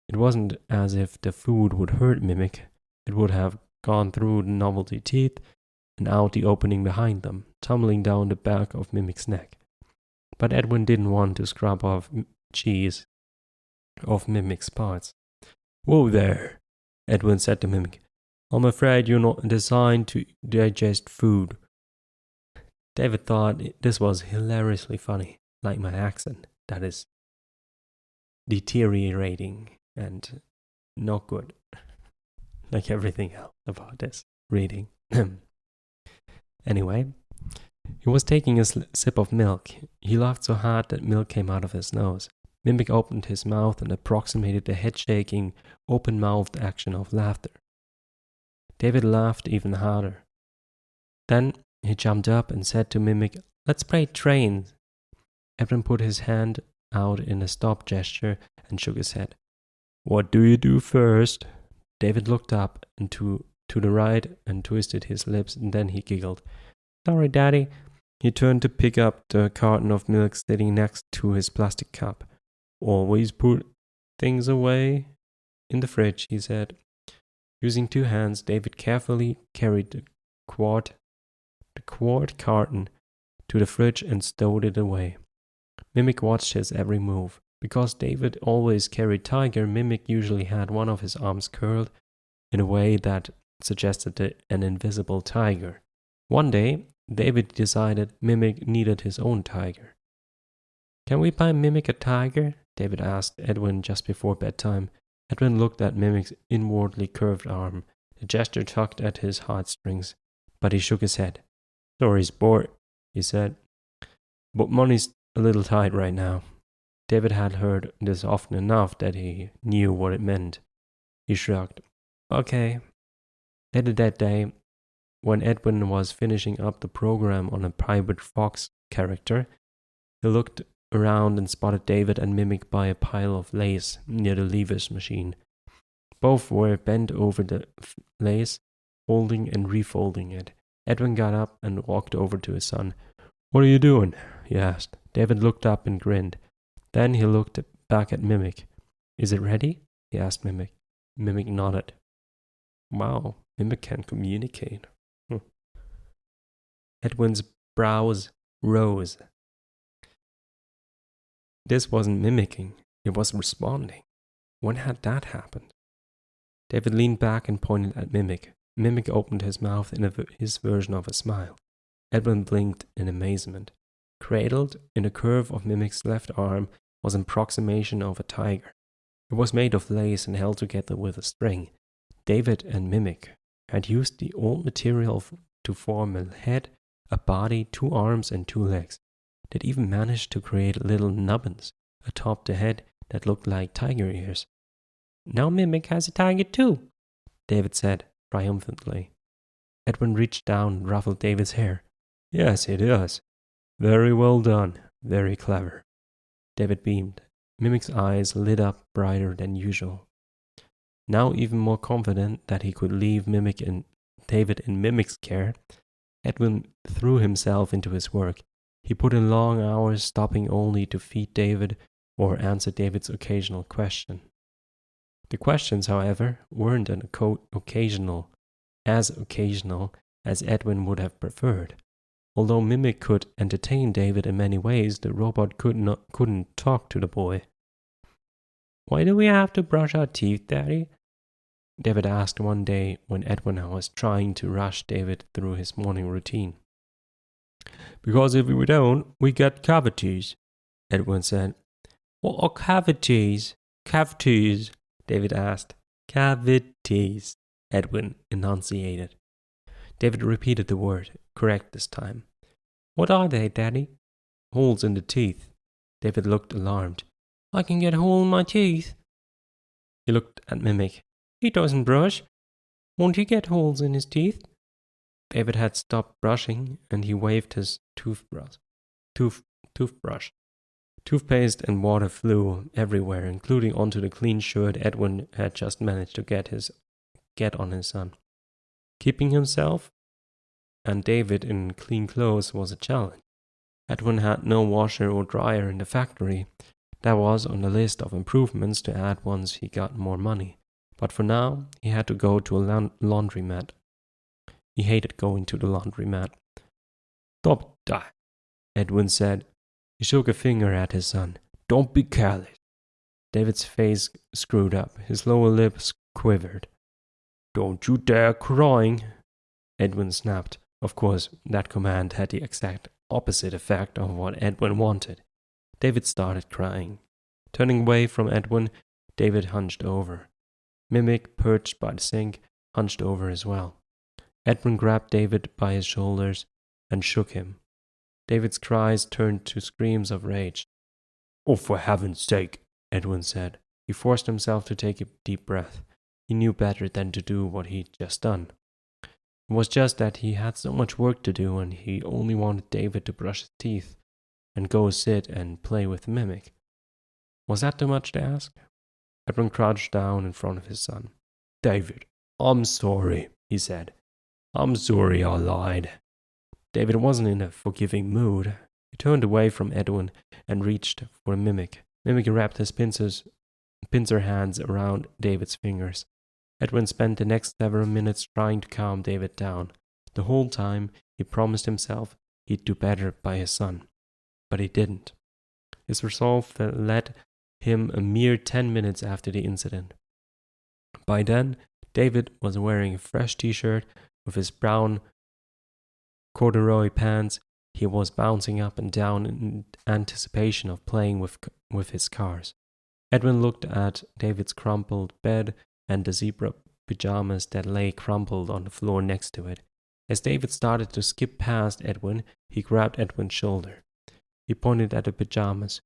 It wasn't as if the food would hurt Mimic. It would have gone through the novelty teeth and out the opening behind them, tumbling down the back of Mimic's neck. But Edwin didn't want to scrub off cheese off Mimic's parts. "Whoa there," Edwin said to Mimic. "I'm afraid you're not designed to digest food." David thought this was hilariously funny, like my accent, that is deteriorating and not good, like everything else about this reading. Anyway, he was taking a sip of milk. He laughed so hard that milk came out of his nose. Mimic opened his mouth and approximated the head-shaking, open-mouthed action of laughter. David laughed even harder. Then he jumped up and said to Mimic, "Let's play trains." Edwin put his hand out in a stop gesture and shook his head. What do you do first? David looked up and to the right and twisted his lips, and then he giggled. Sorry, Daddy. He turned to pick up the carton of milk sitting next to his plastic cup. Always put things away in the fridge, he said. Using 2 hands, David carefully carried the quart carton to the fridge and stowed it away. Mimic watched his every move. Because David always carried Tiger, Mimic usually had one of his arms curled in a way that suggested an invisible tiger. One day, David decided Mimic needed his own tiger. Can we buy Mimic a tiger? David asked Edwin just before bedtime. Edwin looked at Mimic's inwardly curved arm. The gesture tugged at his heartstrings, but he shook his head. Sorry, sport, he said. But money's a little tight right now. David had heard this often enough that he knew what it meant. He shrugged. Okay. Later that day, when Edwin was finishing up the program on a private Fox character, he looked around and spotted David and Mimic by a pile of lace near the lever's machine. Both were bent over the lace, folding and refolding it. Edwin got up and walked over to his son. What are you doing? He asked. David looked up and grinned. Then he looked back at Mimic. Is it ready? He asked Mimic. Mimic nodded. Wow, Mimic can communicate. Edwin's brows rose. This wasn't mimicking, it was responding. When had that happened? David leaned back and pointed at Mimic. Mimic opened his mouth in his version of a smile. Edwin blinked in amazement. Cradled in the curve of Mimic's left arm was an approximation of a tiger. It was made of lace and held together with a string. David and Mimic had used the old material to form a head, a body, 2 arms, and 2 legs. They'd even managed to create little nubbins atop the head that looked like tiger ears. Now Mimic has a tiger too, David said triumphantly. Edwin reached down and ruffled David's hair. Yes, it does. Very well done. Very clever. David beamed. Mimic's eyes lit up brighter than usual. Now even more confident that he could leave David in Mimic's care, Edwin threw himself into his work. He put in long hours, stopping only to feed David or answer David's occasional question. The questions, however, weren't occasional as Edwin would have preferred. Although Mimic could entertain David in many ways, the robot couldn't talk to the boy. Why do we have to brush our teeth, Daddy? David asked one day when Edwin was trying to rush David through his morning routine. Because if we don't, we get cavities, Edwin said. What are cavities? Cavities, David asked. Cavities, Edwin enunciated. David repeated the word, correct this time. What are they, Daddy? Holes in the teeth. David looked alarmed. I can get a hole in my teeth. He looked at Mimic. He doesn't brush. Won't he get holes in his teeth? David had stopped brushing, and he waved his toothbrush. Toothpaste and water flew everywhere, including onto the clean shirt Edwin had just managed to get on his son. Keeping himself and David in clean clothes was a challenge. Edwin had no washer or dryer in the factory. That was on the list of improvements to add once he got more money. But for now, he had to go to a laundromat. He hated going to the laundromat. Stop that, Edwin said. He shook a finger at his son. Don't be careless. David's face screwed up. His lower lip quivered. Don't you dare crying, Edwin snapped. Of course, that command had the exact opposite effect of what Edwin wanted. David started crying. Turning away from Edwin, David hunched over. Mimic, perched by the sink, hunched over as well. Edwin grabbed David by his shoulders and shook him. David's cries turned to screams of rage. Oh, for heaven's sake, Edwin said. He forced himself to take a deep breath. He knew better than to do what he'd just done. It was just that he had so much work to do, and he only wanted David to brush his teeth and go sit and play with Mimic. Was that too much to ask? Edwin crouched down in front of his son. "David, I'm sorry," he said. "I'm sorry I lied." David wasn't in a forgiving mood. He turned away from Edwin and reached for Mimic. Mimic wrapped his pincer hands around David's fingers. Edwin spent the next several minutes trying to calm David down. The whole time, he promised himself he'd do better by his son. But he didn't. His resolve led him a mere 10 minutes after the incident. By then, David was wearing a fresh t-shirt with his brown corduroy pants. He was bouncing up and down in anticipation of playing with his cars. Edwin looked at David's crumpled bed and the zebra pajamas that lay crumpled on the floor next to it. As David started to skip past Edwin, he grabbed Edwin's shoulder. He pointed at the pajamas.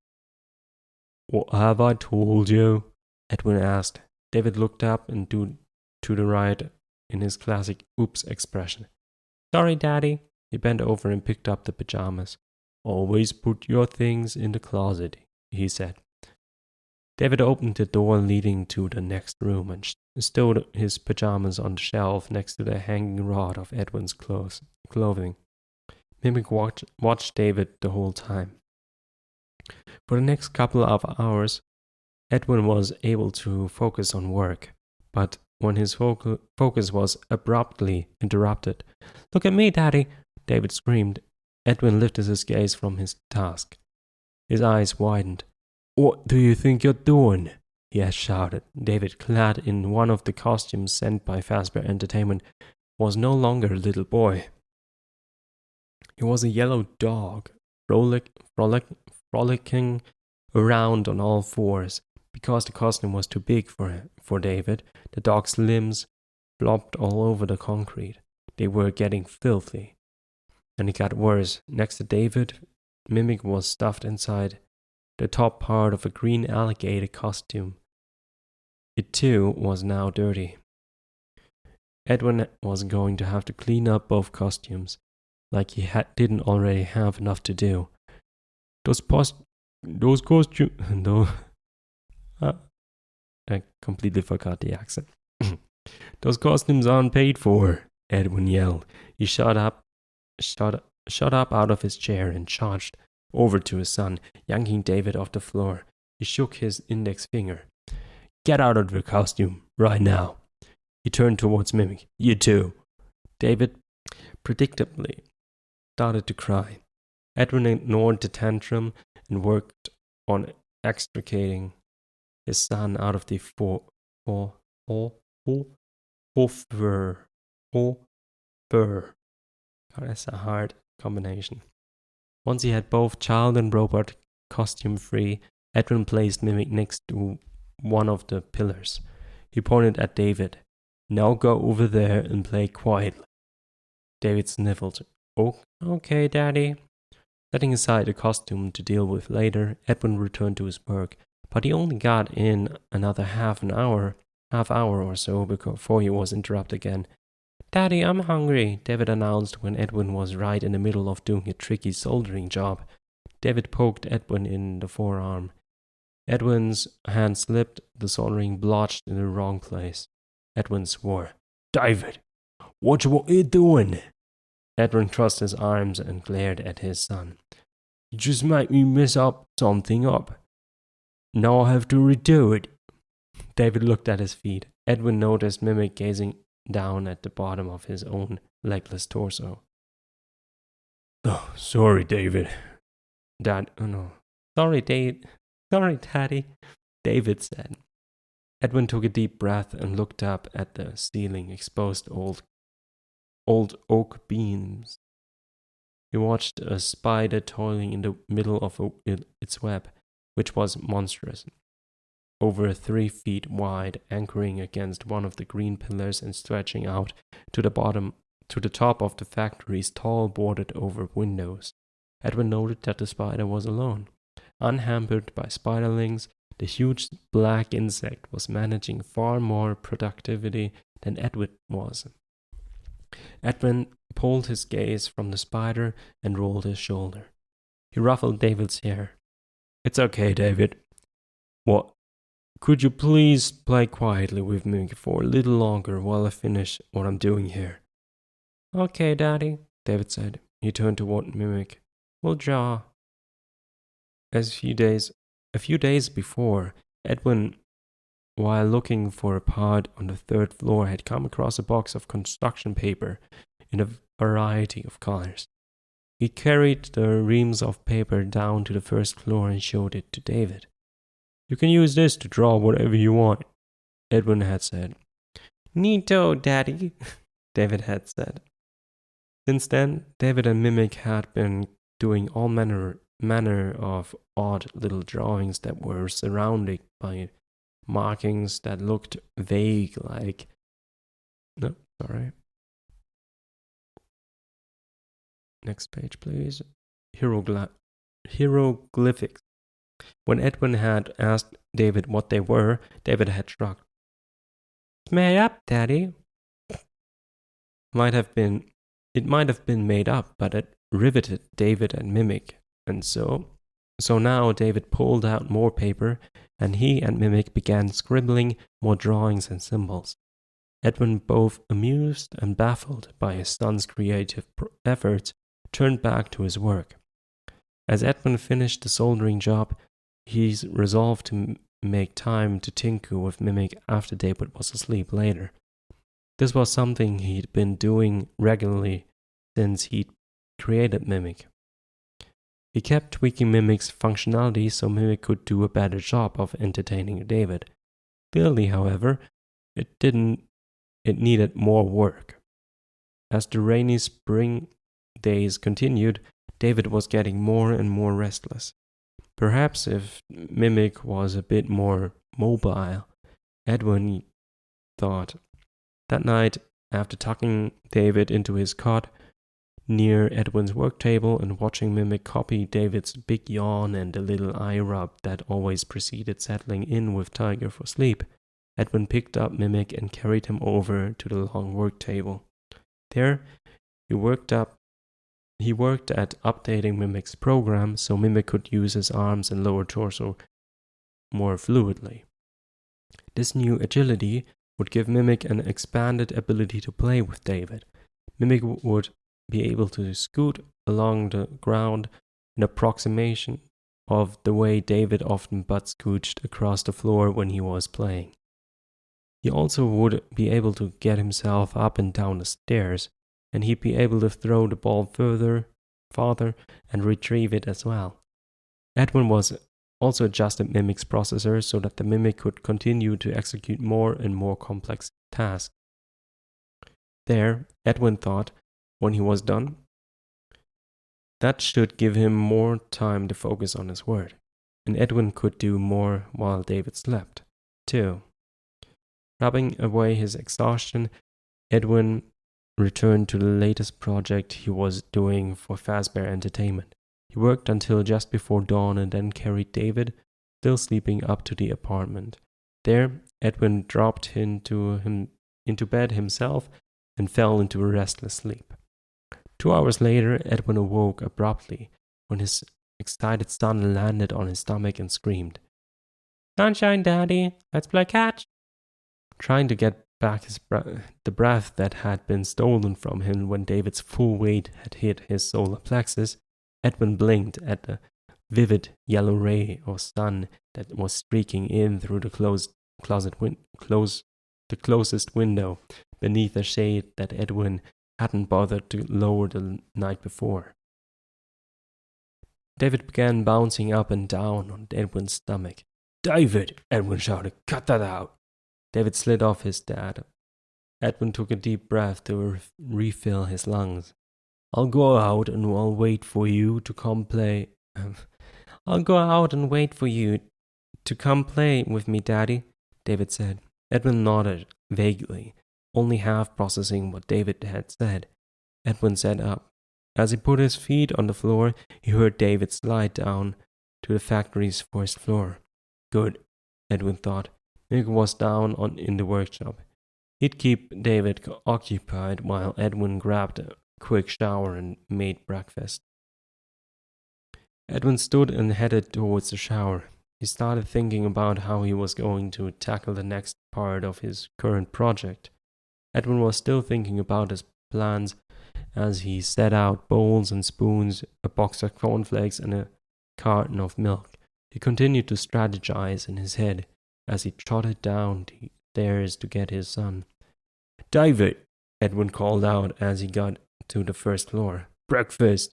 "What have I told you?" Edwin asked. David looked up and to the right in his classic oops expression. "Sorry, Daddy." He bent over and picked up the pajamas. "Always put your things in the closet," he said. David opened the door leading to the next room and stowed his pajamas on the shelf next to the hanging rod of Edwin's clothing. Mimic watched David the whole time. For the next couple of hours, Edwin was able to focus on work, but when his focus was abruptly interrupted. "Look at me, Daddy!" David screamed. Edwin lifted his gaze from his task. His eyes widened. "What do you think you're doing?" he had shouted. David, clad in one of the costumes sent by Fazbear Entertainment, was no longer a little boy. He was a yellow dog, frolicking around on all fours. Because the costume was too big for David, the dog's limbs flopped all over the concrete. They were getting filthy. And it got worse. Next to David, Mimic was stuffed inside the top part of a green alligator costume. It too was now dirty. Edwin was going to have to clean up both costumes, like he didn't already have enough to do. I completely forgot the accent. "Those costumes aren't paid for," Edwin yelled. He shot up out of his chair and charged over to his son, yanking David off the floor. He shook his index finger. "Get out of the costume, right now." He turned towards Mimic. "You too." David, predictably, started to cry. Edwin ignored the tantrum and worked on extricating his son out of the fur. God, that's a hard combination. Once he had both child and robot costume free, Edwin placed Mimic next to one of the pillars. He pointed at David. "Now go over there and play quietly." David sniffled. "Oh, okay, Daddy." Setting aside the costume to deal with later, Edwin returned to his work, but he only got in another half hour or so before he was interrupted again. "Daddy, I'm hungry," David announced when Edwin was right in the middle of doing a tricky soldering job. David poked Edwin in the forearm. Edwin's hand slipped, the soldering blotched in the wrong place. Edwin swore. "David, what you doing?" Edwin crossed his arms and glared at his son. "You just made me mess something up. Now I have to redo it." David looked at his feet. Edwin noticed Mimic gazing down at the bottom of his own legless torso. "Oh, sorry, David." Sorry, Daddy, David said. Edwin took a deep breath and looked up at the ceiling, exposed old oak beams. He watched a spider toiling in the middle of its web, which was monstrous, over 3 feet wide, anchoring against one of the green pillars and stretching out to the top of the factory's tall boarded-over windows. Edwin noted that the spider was alone. Unhampered by spiderlings, the huge black insect was managing far more productivity than Edwin was. Edwin pulled his gaze from the spider and rolled his shoulder. He ruffled David's hair. "It's okay, David." "What? Could you please play quietly with me for a little longer while I finish what I'm doing here? Okay, Daddy, David said. He turned toward Mimic. We'll draw. A few days before, Edwin, while looking for a pod on the third floor, had come across a box of construction paper in a variety of colors. He carried the reams of paper down to the first floor and showed it to David. You can use this to draw whatever you want, Edwin had said. Neato, Daddy, David had said. Since then, David and Mimic had been doing all manner of odd little drawings that were surrounded by markings that looked vague like... No, sorry. Next page, please. Hieroglyphics. When Edwin had asked David what they were, David had shrugged. It's made up, Daddy. It might have been made up, but it riveted David and Mimic, and so now David pulled out more paper, and he and Mimic began scribbling more drawings and symbols. Edwin, both amused and baffled by his son's creative efforts, turned back to his work. As Edwin finished the soldering job, he resolved to make time to tinker with Mimic after David was asleep later. This was something he'd been doing regularly since he'd created Mimic. He kept tweaking Mimic's functionality so Mimic could do a better job of entertaining David. Clearly, however, it needed more work. As the rainy spring days continued, David was getting more and more restless. Perhaps if Mimic was a bit more mobile, Edwin thought. That night, after tucking David into his cot near Edwin's work table and watching Mimic copy David's big yawn and the little eye rub that always preceded settling in with Tiger for sleep, Edwin picked up Mimic and carried him over to the long work table. There, he worked at updating Mimic's program so Mimic could use his arms and lower torso more fluidly. This new agility would give Mimic an expanded ability to play with David. Mimic would be able to scoot along the ground in approximation of the way David often butt scooched across the floor when he was playing. He also would be able to get himself up and down the stairs, and he'd be able to throw the ball farther, and retrieve it as well. Edwin was also adjusted Mimic's processor so that the Mimic could continue to execute more and more complex tasks. There, Edwin thought, when he was done, that should give him more time to focus on his work, and Edwin could do more while David slept, too. Rubbing away his exhaustion, Edwin returned to the latest project he was doing for Fazbear Entertainment. He worked until just before dawn and then carried David, still sleeping, up to the apartment. There, Edwin dropped into bed himself and fell into a restless sleep. 2 hours later, Edwin awoke abruptly when his excited son landed on his stomach and screamed, "Sunshine, Daddy, let's play catch!" Trying to get back the breath that had been stolen from him when David's full weight had hit his solar plexus, Edwin blinked at the vivid yellow ray of sun that was streaking in through the closest window beneath a shade that Edwin hadn't bothered to lower the night before. David began bouncing up and down on Edwin's stomach. "David!" Edwin shouted. "Cut that out!" David slid off his dad. Edwin took a deep breath to refill his lungs. "I'll go out and I'll wait for you to come play. I'll go out and wait for you to come play with me, Daddy," David said. Edwin nodded vaguely, only half processing what David had said. Edwin sat up. As he put his feet on the floor, he heard David slide down to the factory's first floor. Good, Edwin thought. Nick was down in the workshop. He'd keep David occupied while Edwin grabbed a quick shower and made breakfast. Edwin stood and headed towards the shower. He started thinking about how he was going to tackle the next part of his current project. Edwin was still thinking about his plans as he set out bowls and spoons, a box of cornflakes, and a carton of milk. He continued to strategize in his head as he trotted down the stairs to get his son. "David," Edwin called out as he got to the first floor. "Breakfast!"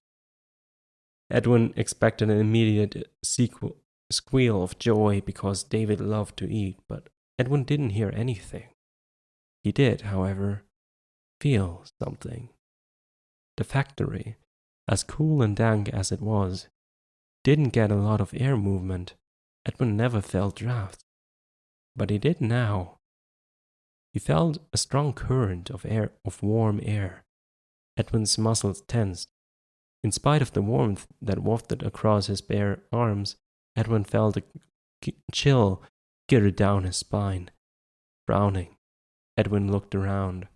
Edwin expected an immediate squeal of joy because David loved to eat, but Edwin didn't hear anything. He did, however, feel something. The factory, as cool and dank as it was, didn't get a lot of air movement. Edwin never felt drafts, but he did now. He felt a strong current of warm air. Edwin's muscles tensed. In spite of the warmth that wafted across his bare arms, Edwin felt a chill skitter down his spine. Frowning, Edwin looked around.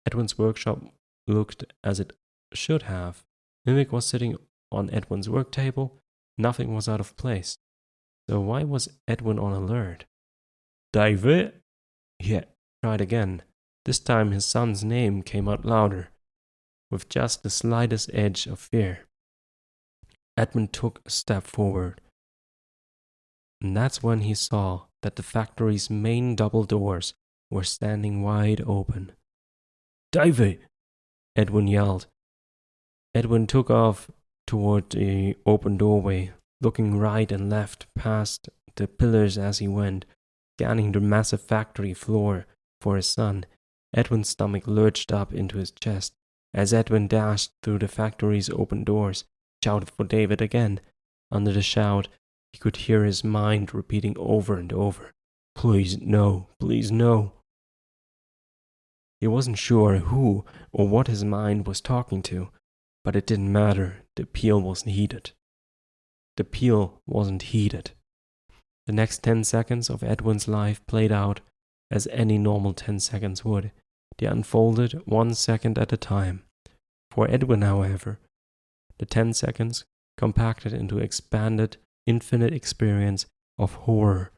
Edwin's workshop looked as it should have. Mimic was sitting on Edwin's work table. Nothing was out of place. So why was Edwin on alert? "David?" He tried again. This time his son's name came out louder, with just the slightest edge of fear. Edwin took a step forward. And that's when he saw that the factory's main double doors were standing wide open. "David!" Edwin yelled. Edwin took off toward the open doorway, looking right and left past the pillars as he went, scanning the massive factory floor for his son. Edwin's stomach lurched up into his chest. As Edwin dashed through the factory's open doors, shouted for David again. Under the shout, he could hear his mind repeating over and over, "Please, no, please, no." He wasn't sure who or what his mind was talking to, but it didn't matter. The appeal wasn't heeded. The appeal wasn't heeded. The next 10 seconds of Edwin's life played out as any normal 10 seconds would. They unfolded 1 second at a time. For Edwin, however, the 10 seconds compacted into expanded, infinite experience of horror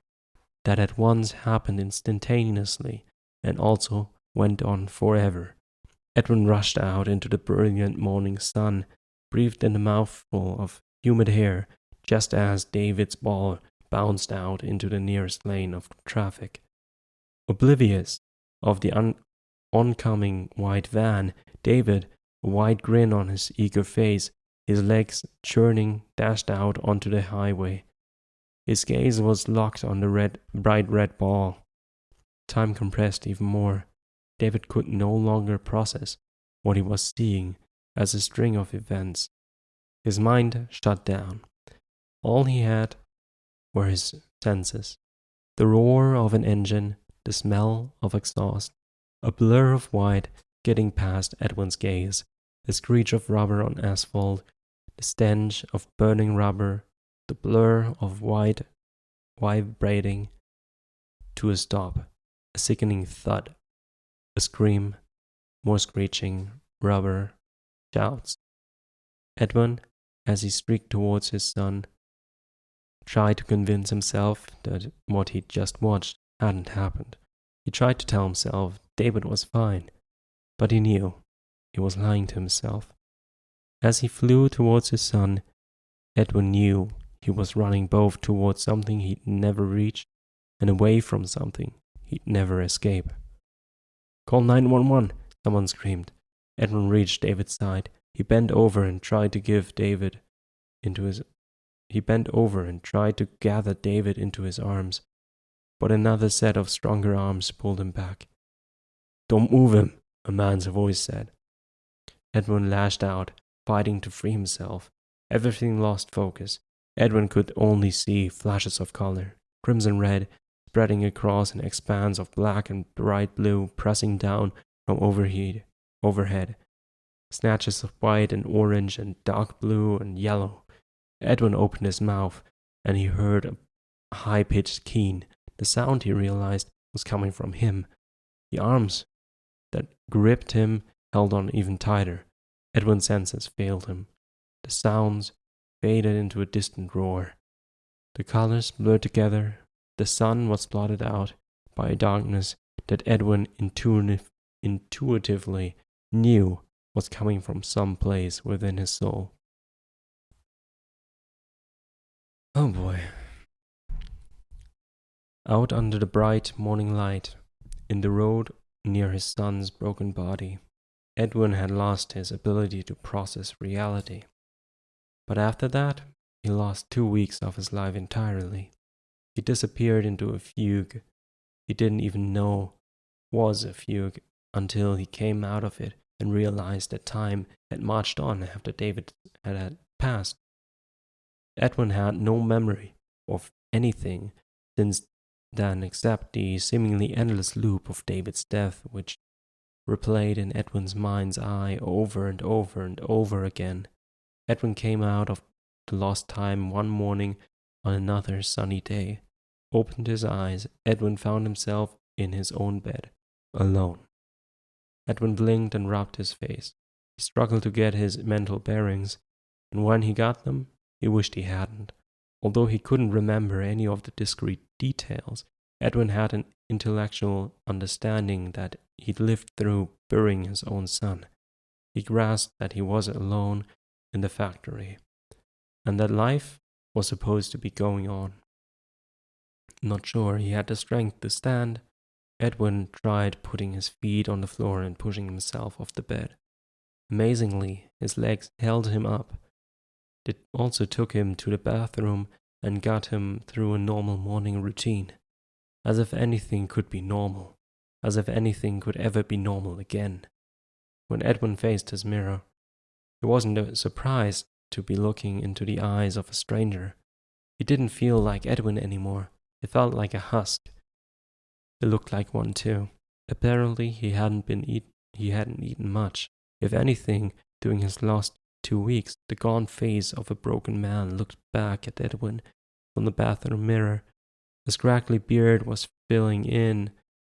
that at once happened instantaneously and also went on forever. Edwin rushed out into the brilliant morning sun, breathed in a mouthful of humid air, just as David's ball bounced out into the nearest lane of traffic. Oblivious of the oncoming white van, David, a wide grin on his eager face, his legs churning, dashed out onto the highway. His gaze was locked on the bright red ball. Time compressed even more. David could no longer process what he was seeing as a string of events. His mind shut down. All he had were his senses. The roar of an engine, the smell of exhaust, a blur of white getting past Edwin's gaze, the screech of rubber on asphalt, the stench of burning rubber, the blur of white vibrating to a stop, a sickening thud, a scream, more screeching, rubber, shouts. Edwin, as he streaked towards his son, tried to convince himself that what he'd just watched hadn't happened. He tried to tell himself David was fine, but he knew he was lying to himself. As he flew towards his son, Edwin knew he was running both towards something he'd never reach and away from something he'd never escape. "Call 911, someone screamed. Edwin reached David's side. He bent over and tried to gather David into his arms, but another set of stronger arms pulled him back. "Don't move him," a man's voice said. Edwin lashed out, fighting to free himself. Everything lost focus. Edwin could only see flashes of color, crimson red, spreading across an expanse of black and bright blue, pressing down from overhead. Snatches of white and orange and dark blue and yellow. Edwin opened his mouth, and he heard a high-pitched keen. The sound, he realized, was coming from him. The arms that gripped him held on even tighter. Edwin's senses failed him. The sounds faded into a distant roar. The colors blurred together. The sun was blotted out by a darkness that Edwin intuitively knew was coming from some place within his soul. Oh boy. Out under the bright morning light, in the road near his son's broken body, Edwin had lost his ability to process reality. But after that, he lost 2 weeks of his life entirely. He disappeared into a fugue he didn't even know was a fugue until he came out of it and realized that time had marched on after David had passed. Edwin had no memory of anything since then except the seemingly endless loop of David's death, which replayed in Edwin's mind's eye over and over and over again. Edwin came out of the lost time one morning on another sunny day. Opened his eyes. Edwin found himself in his own bed, alone. Edwin blinked and rubbed his face. He struggled to get his mental bearings, and when he got them, he wished he hadn't. Although he couldn't remember any of the discrete details, Edwin had an intellectual understanding that he'd lived through burying his own son. He grasped that he was alone in the factory, and that life was supposed to be going on. Not sure he had the strength to stand, Edwin tried putting his feet on the floor and pushing himself off the bed. Amazingly, his legs held him up. It also took him to the bathroom and got him through a normal morning routine. As if anything could be normal. As if anything could ever be normal again. When Edwin faced his mirror, he wasn't surprised to be looking into the eyes of a stranger. He didn't feel like Edwin anymore. It felt like a husk. It looked like one too. Apparently he hadn't eaten much. If anything, during his last 2 weeks, the gaunt face of a broken man looked back at Edwin from the bathroom mirror. His scraggly beard was filling in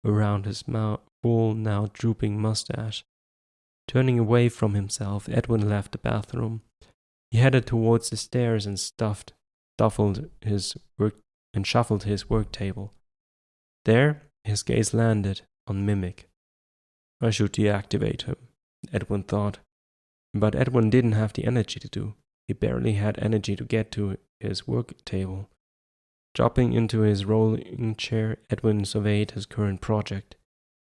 around his full, now drooping mustache. Turning away from himself, Edwin left the bathroom. He headed towards the stairs and shuffled his work table. There, his gaze landed on Mimic. I should deactivate him, Edwin thought. But Edwin didn't have the energy to do. He barely had energy to get to his work table. Dropping into his rolling chair, Edwin surveyed his current project.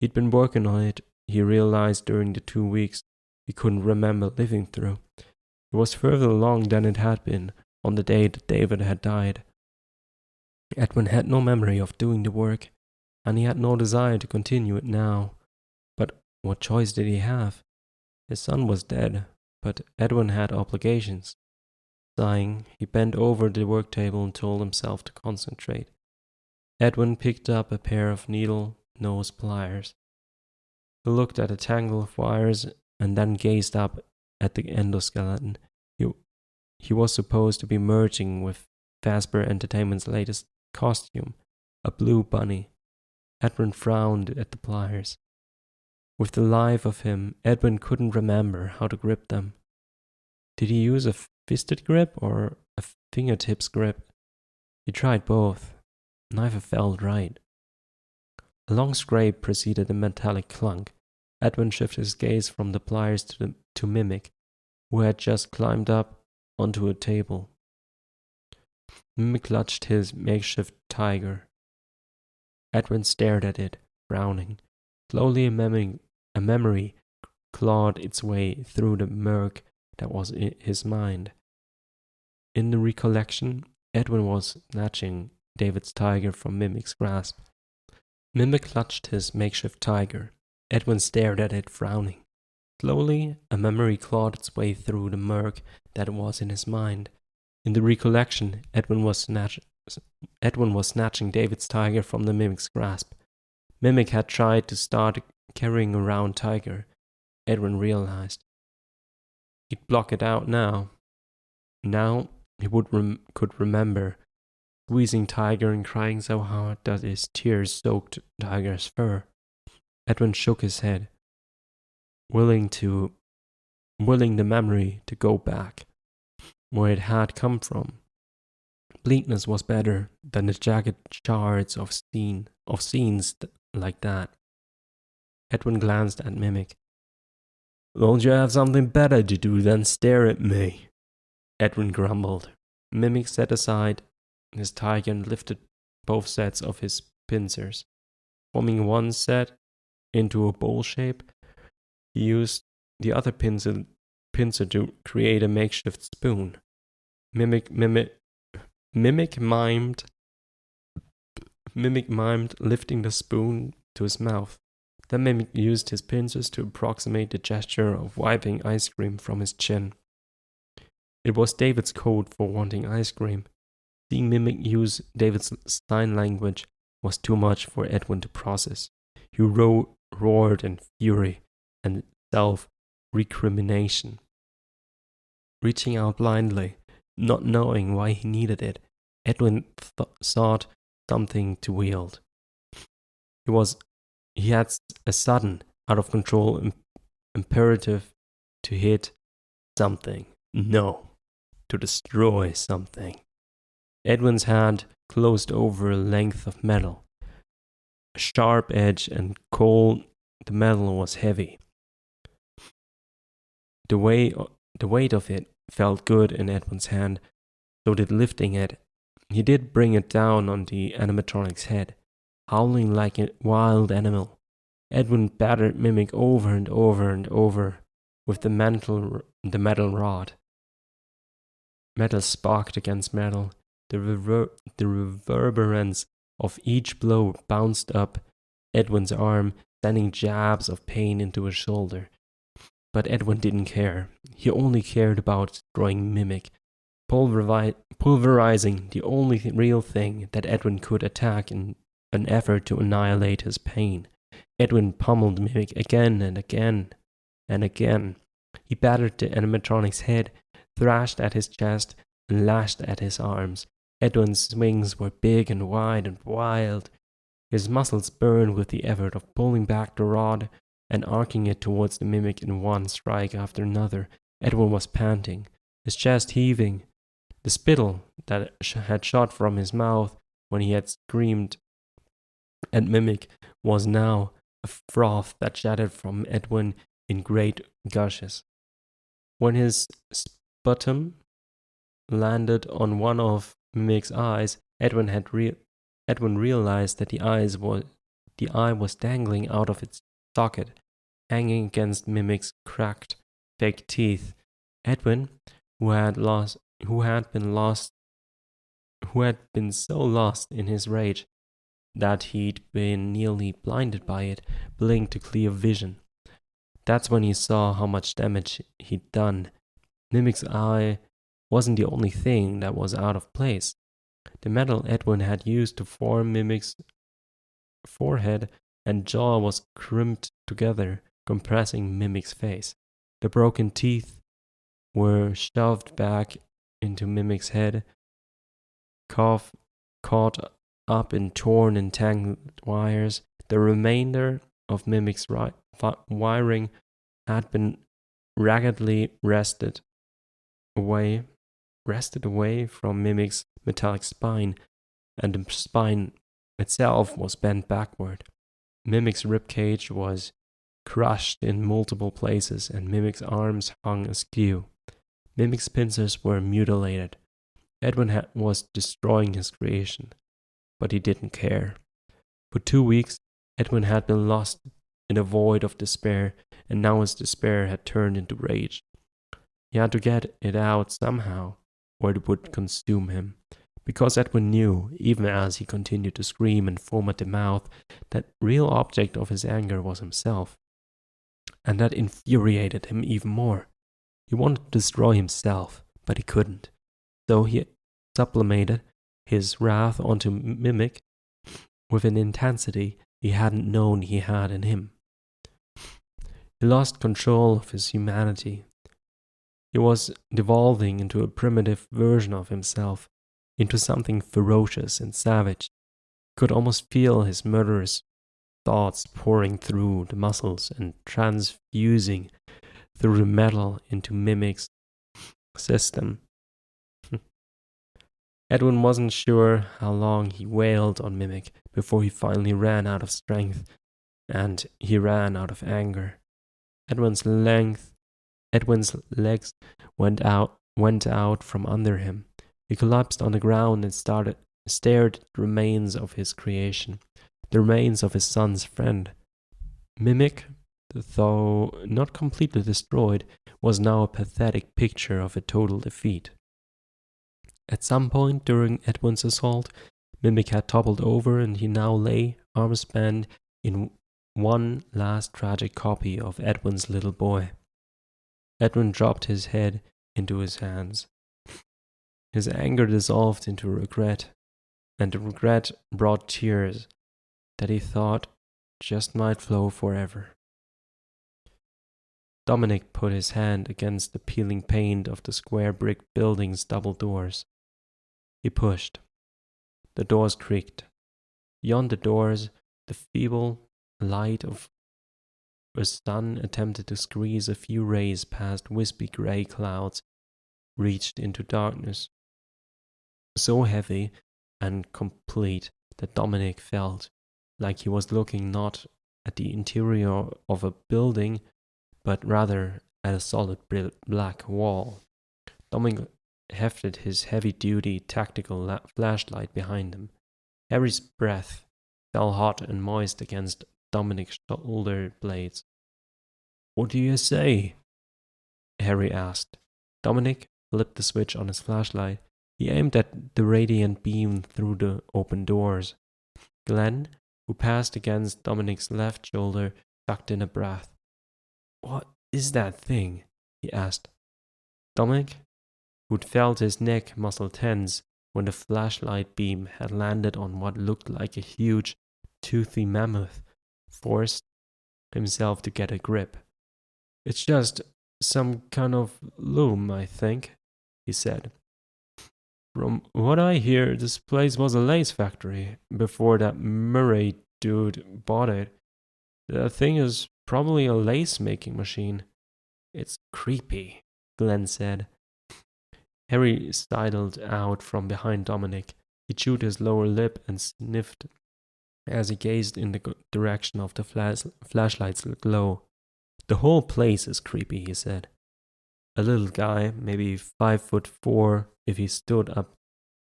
He'd been working on it, he realized during the 2 weeks he couldn't remember living through. It was further along than it had been on the day that David had died. Edwin had no memory of doing the work, and he had no desire to continue it now. But what choice did he have? His son was dead, but Edwin had obligations. Sighing, he bent over the work table and told himself to concentrate. Edwin picked up a pair of needle-nose pliers. He looked at a tangle of wires and then gazed up at the endoskeleton he was supposed to be merging with Fazbear Entertainment's latest costume, a blue bunny. Edwin frowned at the pliers. With the life of him, Edwin couldn't remember how to grip them. Did he use a fisted grip or a fingertips grip? He tried both. Neither felt right. A long scrape preceded a metallic clunk. Edwin shifted his gaze from the pliers to Mimic, who had just climbed up onto a table. Mimic clutched his makeshift tiger. Edwin stared at it, frowning. Slowly a memory clawed its way through the murk that was in his mind. In the recollection, Edwin was snatching David's tiger from Mimic's grasp. Mimic clutched his makeshift tiger. Edwin stared at it, frowning. Slowly, a memory clawed its way through the murk that was in his mind. In the recollection, Edwin was snatching David's tiger from the Mimic's grasp. Mimic had tried to start carrying around Tiger. Edwin realized. He'd block it out now. Now he could remember squeezing Tiger and crying so hard that his tears soaked Tiger's fur. Edwin shook his head, willing the memory to go back where it had come from. bleakness was better than the jagged shards of scenes like that. Edwin glanced at Mimic. Don't you have something better to do than stare at me? Edwin grumbled. Mimic set aside his tiger and lifted both sets of his pincers. Forming one set into a bowl shape, he used the other pincer to create a makeshift spoon. Mimic mimed lifting the spoon to his mouth. Then Mimic used his pincers to approximate the gesture of wiping ice cream from his chin. It was David's code for wanting ice cream. Seeing Mimic use David's sign language was too much for Edwin to process. He roared in fury and self-recrimination. Reaching out blindly, not knowing why he needed it, Edwin sought something to wield. He had a sudden, out-of-control imperative to hit something. No, to destroy something. Edwin's hand closed over a length of metal. A sharp edge and cold, the metal was heavy. The weight of it felt good in Edwin's hand, so did lifting it. He did bring it down on the animatronic's head, howling like a wild animal. Edwin battered Mimic over and over and over with the metal rod. Metal sparked against metal. The reverberance of each blow bounced up Edwin's arm, sending jabs of pain into his shoulder. But Edwin didn't care. He only cared about destroying Mimic, pulverizing the only real thing that Edwin could attack in an effort to annihilate his pain. Edwin pummeled Mimic again and again and again. He battered the animatronic's head, thrashed at his chest, and lashed at his arms. Edwin's swings were big and wide and wild. His muscles burned with the effort of pulling back the rod and arcing it towards the Mimic in one strike after another. Edwin was panting, his chest heaving. The spittle that had shot from his mouth when he had screamed at Mimic was now a froth that shattered from Edwin in great gushes. When his sputum landed on one of Mimic's eyes, Edwin realized that the eye was dangling out of its socket, hanging against Mimic's cracked, fake teeth. Edwin, who had been so lost in his rage that he'd been nearly blinded by it, blinked to clear vision. That's when he saw how much damage he'd done. Mimic's eye wasn't the only thing that was out of place. The metal Edwin had used to form Mimic's forehead and jaw was crimped together, compressing Mimic's face. The broken teeth were shoved back into Mimic's head, caught up in torn and tangled wires. The remainder of Mimic's wiring had been raggedly wrested away from Mimic's metallic spine, and the spine itself was bent backward. Mimic's ribcage was crushed in multiple places, and Mimic's arms hung askew. Mimic's pincers were mutilated. Edwin was destroying his creation, but he didn't care. For 2 weeks, Edwin had been lost in a void of despair, and now his despair had turned into rage. He had to get it out somehow, or it would consume him. Because Edwin knew, even as he continued to scream and foam at the mouth, that real object of his anger was himself. And that infuriated him even more. He wanted to destroy himself, but he couldn't. So he sublimated his wrath onto Mimic with an intensity he hadn't known he had in him. He lost control of his humanity. He was devolving into a primitive version of himself, into something ferocious and savage. He could almost feel his murderous thoughts pouring through the muscles and transfusing through the metal into Mimic's system. Edwin wasn't sure how long he wailed on Mimic before he finally ran out of strength, and he ran out of anger. Edwin's legs went out from under him. He collapsed on the ground and stared at the remains of his creation, the remains of his son's friend. Mimic, though not completely destroyed, was now a pathetic picture of a total defeat. At some point during Edwin's assault, Mimic had toppled over and he now lay, arms bent, in one last tragic copy of Edwin's little boy. Edwin dropped his head into his hands. His anger dissolved into regret, and the regret brought tears that he thought just might flow forever. Dominic put his hand against the peeling paint of the square brick building's double doors. He pushed. The doors creaked. Beyond the doors, the feeble light of a sun attempted to squeeze a few rays past wispy grey clouds reached into darkness, so heavy and complete that Dominic felt like he was looking not at the interior of a building, but rather at a solid black wall. Dominic hefted his heavy-duty tactical flashlight behind him. Harry's breath fell hot and moist against Dominic's shoulder blades. "What do you say?" Harry asked. Dominic flipped the switch on his flashlight. He aimed at the radiant beam through the open doors. Glenn, who passed against Dominic's left shoulder, sucked in a breath. "What is that thing?" he asked. Dominic, who'd felt his neck muscle tense when the flashlight beam had landed on what looked like a huge, toothy mammoth, forced himself to get a grip. "It's just some kind of loom, I think," he said. "From what I hear, this place was a lace factory before that Murray dude bought it. The thing is probably a lace-making machine." "It's creepy," Glenn said. Harry sidled out from behind Dominic. He chewed his lower lip and sniffed as he gazed in the direction of the flashlight's glow. "The whole place is creepy," he said. A little guy, maybe 5'4" if he stood up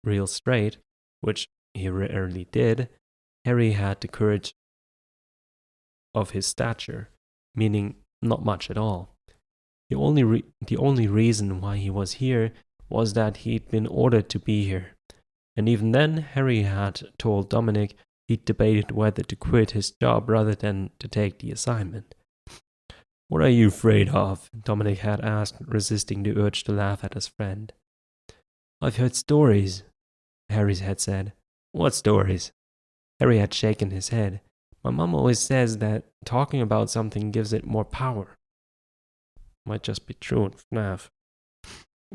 real straight, which he rarely did, Harry had the courage of his stature, meaning not much at all. The only reason why he was here was that he'd been ordered to be here. And even then, Harry had told Dominic he'd debated whether to quit his job rather than to take the assignment. "What are you afraid of?" Dominic had asked, resisting the urge to laugh at his friend. "I've heard stories," Harry had said. "What stories?" Harry had shaken his head. "My mom always says that talking about something gives it more power." Might just be true in FNAF.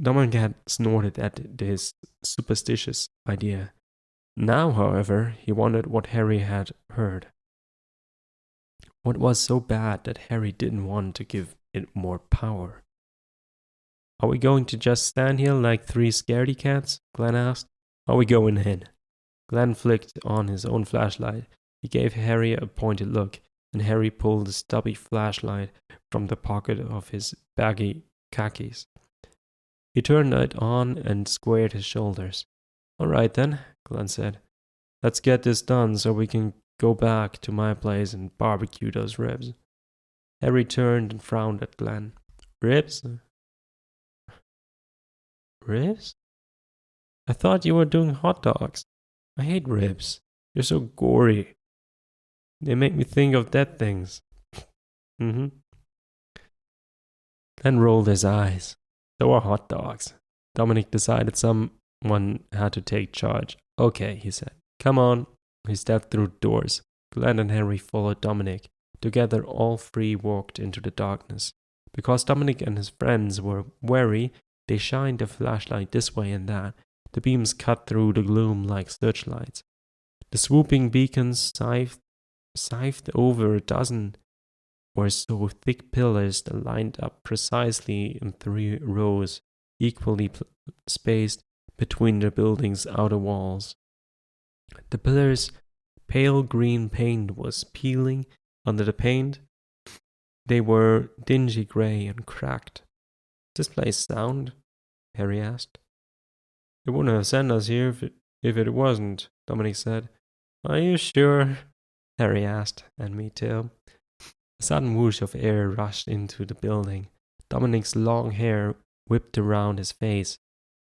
Dominic had snorted at this superstitious idea. Now, however, he wondered what Harry had heard. What was so bad that Harry didn't want to give it more power? "Are we going to just stand here like three scaredy cats?" Glenn asked. "Are we going in?" Glenn flicked on his own flashlight. He gave Harry a pointed look, and Harry pulled the stubby flashlight from the pocket of his baggy khakis. He turned it on and squared his shoulders. "All right then," Glenn said. "Let's get this done so we can go back to my place and barbecue those ribs." Harry turned and frowned at Glenn. "Ribs? Ribs? I thought you were doing hot dogs. I hate ribs. They're so gory. They make me think of dead things." Glenn rolled his eyes. "So are hot dogs." Dominic decided someone had to take charge. "Okay," he said. "Come on." He stepped through the doors. Glenn and Harry followed Dominic. Together, all three walked into the darkness. Because Dominic and his friends were wary, they shined their flashlight this way and that. The beams cut through the gloom like searchlights. The swooping beacons scythed over a dozen or so thick pillars that lined up precisely in 3 rows, equally spaced between the building's outer walls. The pillars' pale green paint was peeling under the paint. They were dingy grey and cracked. "This place sound?" Harry asked. "They wouldn't have sent us here if it wasn't," Dominic said. "Are you sure?" Harry asked, and me too. A sudden whoosh of air rushed into the building. Dominic's long hair whipped around his face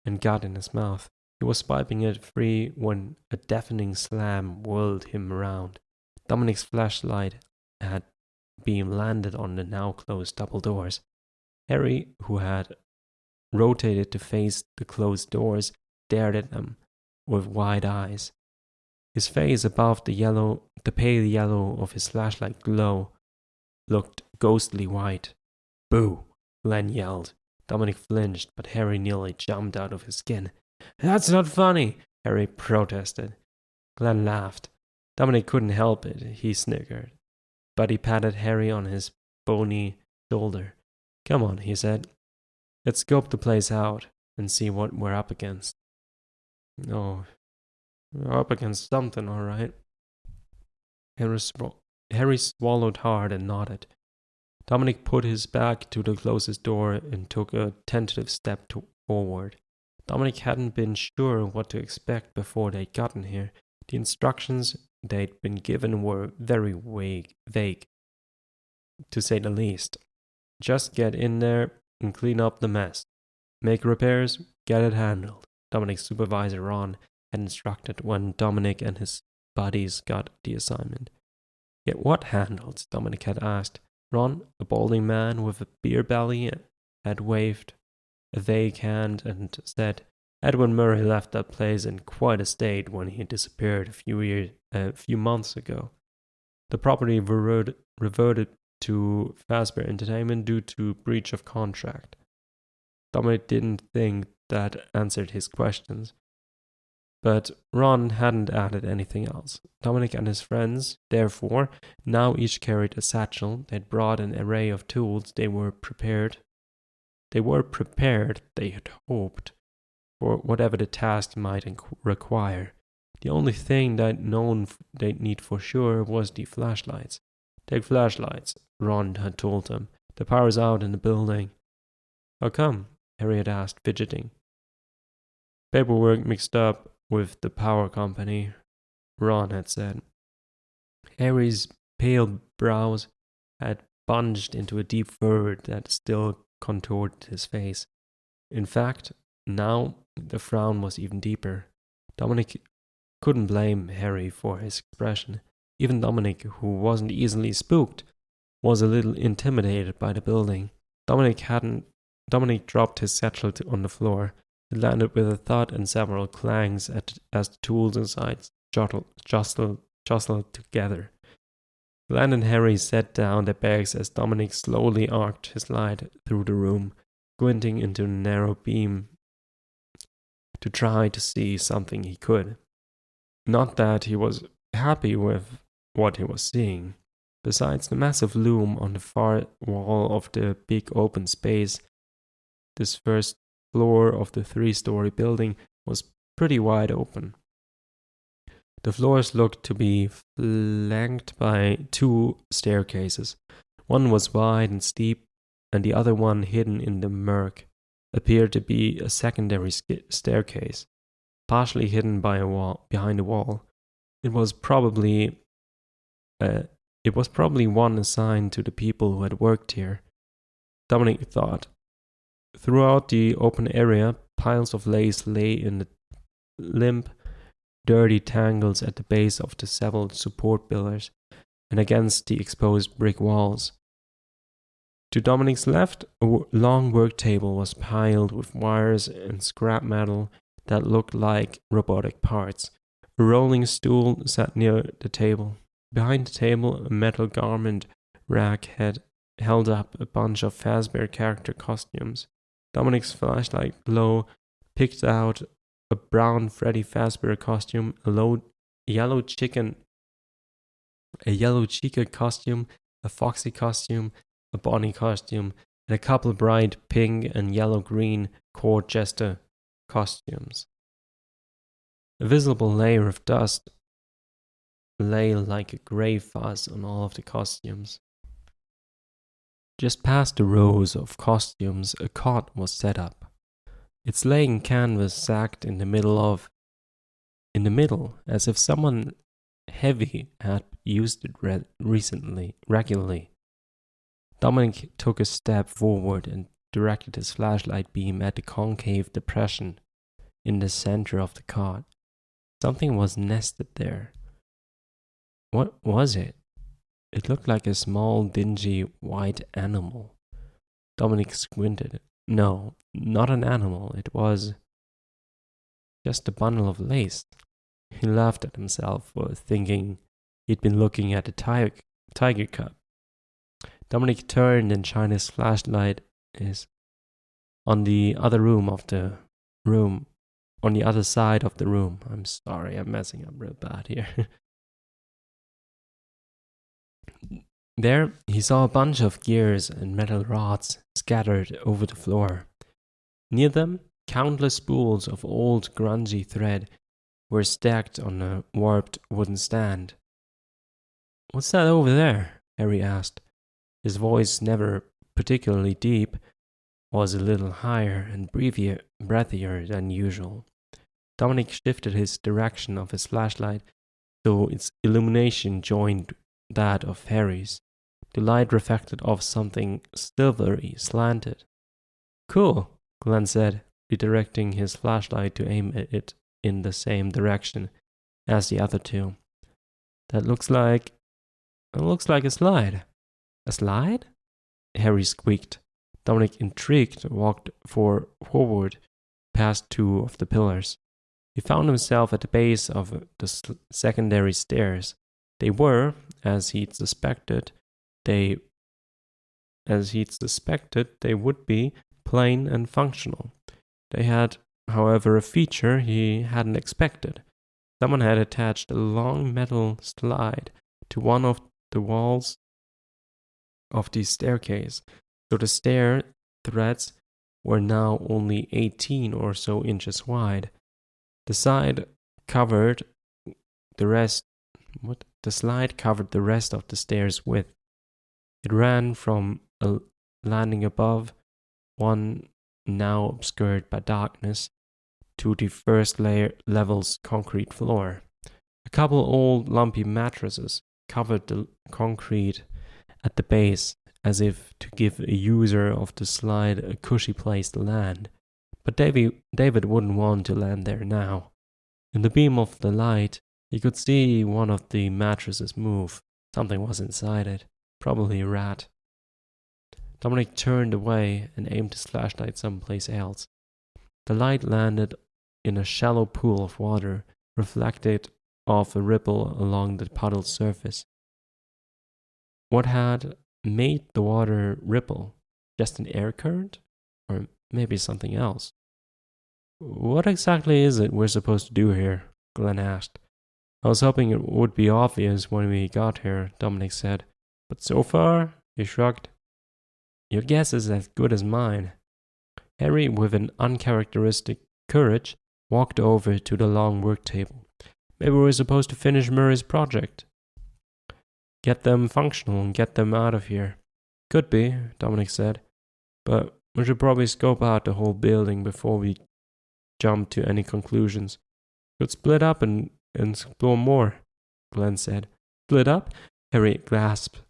and got in his mouth. He was swiping it free when a deafening slam whirled him around. Dominic's flashlight had beam landed on the now closed double doors. Harry, who had rotated to face the closed doors, stared at them with wide eyes. His face above the pale yellow of his flashlight glow looked ghostly white. "Boo!" Glenn yelled. Dominic flinched, but Harry nearly jumped out of his skin. "That's not funny," Harry protested. Glenn laughed. Dominic couldn't help it. He snickered. But he patted Harry on his bony shoulder. "Come on," he said. "Let's scope the place out and see what we're up against." "Oh, we're up against something, all right." Harry swallowed hard and nodded. Dominic put his back to the closest door and took a tentative step forward. Dominic hadn't been sure what to expect before they'd gotten here. The instructions they'd been given were very vague, to say the least. Just get in there and clean up the mess. Make repairs, get it handled, Dominic's supervisor Ron had instructed when Dominic and his buddies got the assignment. "Get what handled?" Dominic had asked. Ron, a balding man with a beer belly, had waved a vague hand and said, "Edwin Murray left that place in quite a state when he disappeared a few months ago. The property reverted to Fazbear Entertainment due to breach of contract." Dominic didn't think that answered his questions, but Ron hadn't added anything else. Dominic and his friends, therefore, now each carried a satchel. They'd brought an array of tools. They were prepared, they had hoped, for whatever the task might require. The only thing they'd need for sure was the flashlights. "Take flashlights," Ron had told them. "The power's out in the building." "How come?" Harry had asked, fidgeting. "Paperwork mixed up with the power company," Ron had said. Harry's pale brows had bunched into a deep furrow that still contoured his face. In fact, now the frown was even deeper. Dominic couldn't blame Harry for his expression. Even Dominic, who wasn't easily spooked, was a little intimidated by the building. Dominic dropped his satchel on the floor. It landed with a thud and several clangs as the tools inside jostled together. Glenn and Harry set down their bags as Dominic slowly arced his light through the room, squinting into the narrow beam to try to see something he could. Not that he was happy with what he was seeing. Besides the massive loom on the far wall of the big open space, this first floor of the 3-story building was pretty wide open. The floors looked to be flanked by 2 staircases. One was wide and steep, and the other one, hidden in the murk, appeared to be a secondary staircase, partially hidden behind a wall. It was probably one assigned to the people who had worked here, Dominic thought. Throughout the open area, piles of lace lay in the limp, dirty tangles at the base of the several support pillars and against the exposed brick walls. To Dominic's left, a long work table was piled with wires and scrap metal that looked like robotic parts. A rolling stool sat near the table. Behind the table, a metal garment rack had held up a bunch of Fazbear character costumes. Dominic's flashlight glow picked out a brown Freddy Fazbear costume, a yellow chica costume, a Foxy costume, a Bonnie costume, and a couple bright pink and yellow-green court jester costumes. A visible layer of dust lay like a grey fuzz on all of the costumes. Just past the rows of costumes, a cot was set up. Its laying canvas sagged in the middle, as if someone heavy had used it regularly. Dominic took a step forward and directed his flashlight beam at the concave depression in the center of the cot. Something was nested there. What was it? It looked like a small, dingy, white animal. Dominic squinted. No, not an animal. It was just a bundle of lace. He laughed at himself for thinking he'd been looking at a tiger cub. Dominic turned and shined his flashlight on the other side of the room. I'm sorry, I'm messing up real bad here. There, he saw a bunch of gears and metal rods scattered over the floor. Near them, countless spools of old grungy thread were stacked on a warped wooden stand. "What's that over there?" Harry asked. His voice, never particularly deep, was a little higher and breathier than usual. Dominic shifted his direction of his flashlight so its illumination joined that of Harry's. The light reflected off something silvery, slanted. "Cool," Glenn said, redirecting his flashlight to aim at it in the same direction as the other two. It looks like a slide." "A slide?" Harry squeaked. Dominic, intrigued, walked forward past two of the pillars. He found himself at the base of the secondary stairs. They were, as he'd suspected, they would be plain and functional. They had, however, a feature he hadn't expected. Someone had attached a long metal slide to one of the walls of the staircase, so the stair threads were now only 18 or so inches wide. The slide covered the rest of the stairs width. It ran from a landing above, one now obscured by darkness, to the first level's concrete floor. A couple old lumpy mattresses covered the concrete at the base, as if to give a user of the slide a cushy place to land. But David wouldn't want to land there now. In the beam of the light, he could see one of the mattresses move. Something was inside it, probably a rat. Dominic turned away and aimed his flashlight someplace else. The light landed in a shallow pool of water, reflected off a ripple along the puddle's surface. What had made the water ripple? Just an air current? Or maybe something else? "What exactly is it we're supposed to do here?" Glenn asked. "I was hoping it would be obvious when we got here," Dominic said. "But so far," he shrugged, "your guess is as good as mine." Harry, with an uncharacteristic courage, walked over to the long work table. "Maybe we're supposed to finish Murray's project. Get them functional and get them out of here." "Could be," Dominic said. "But we should probably scope out the whole building before we jump to any conclusions. Could split up and explore more," Glenn said. "Split up?" Harry gasped.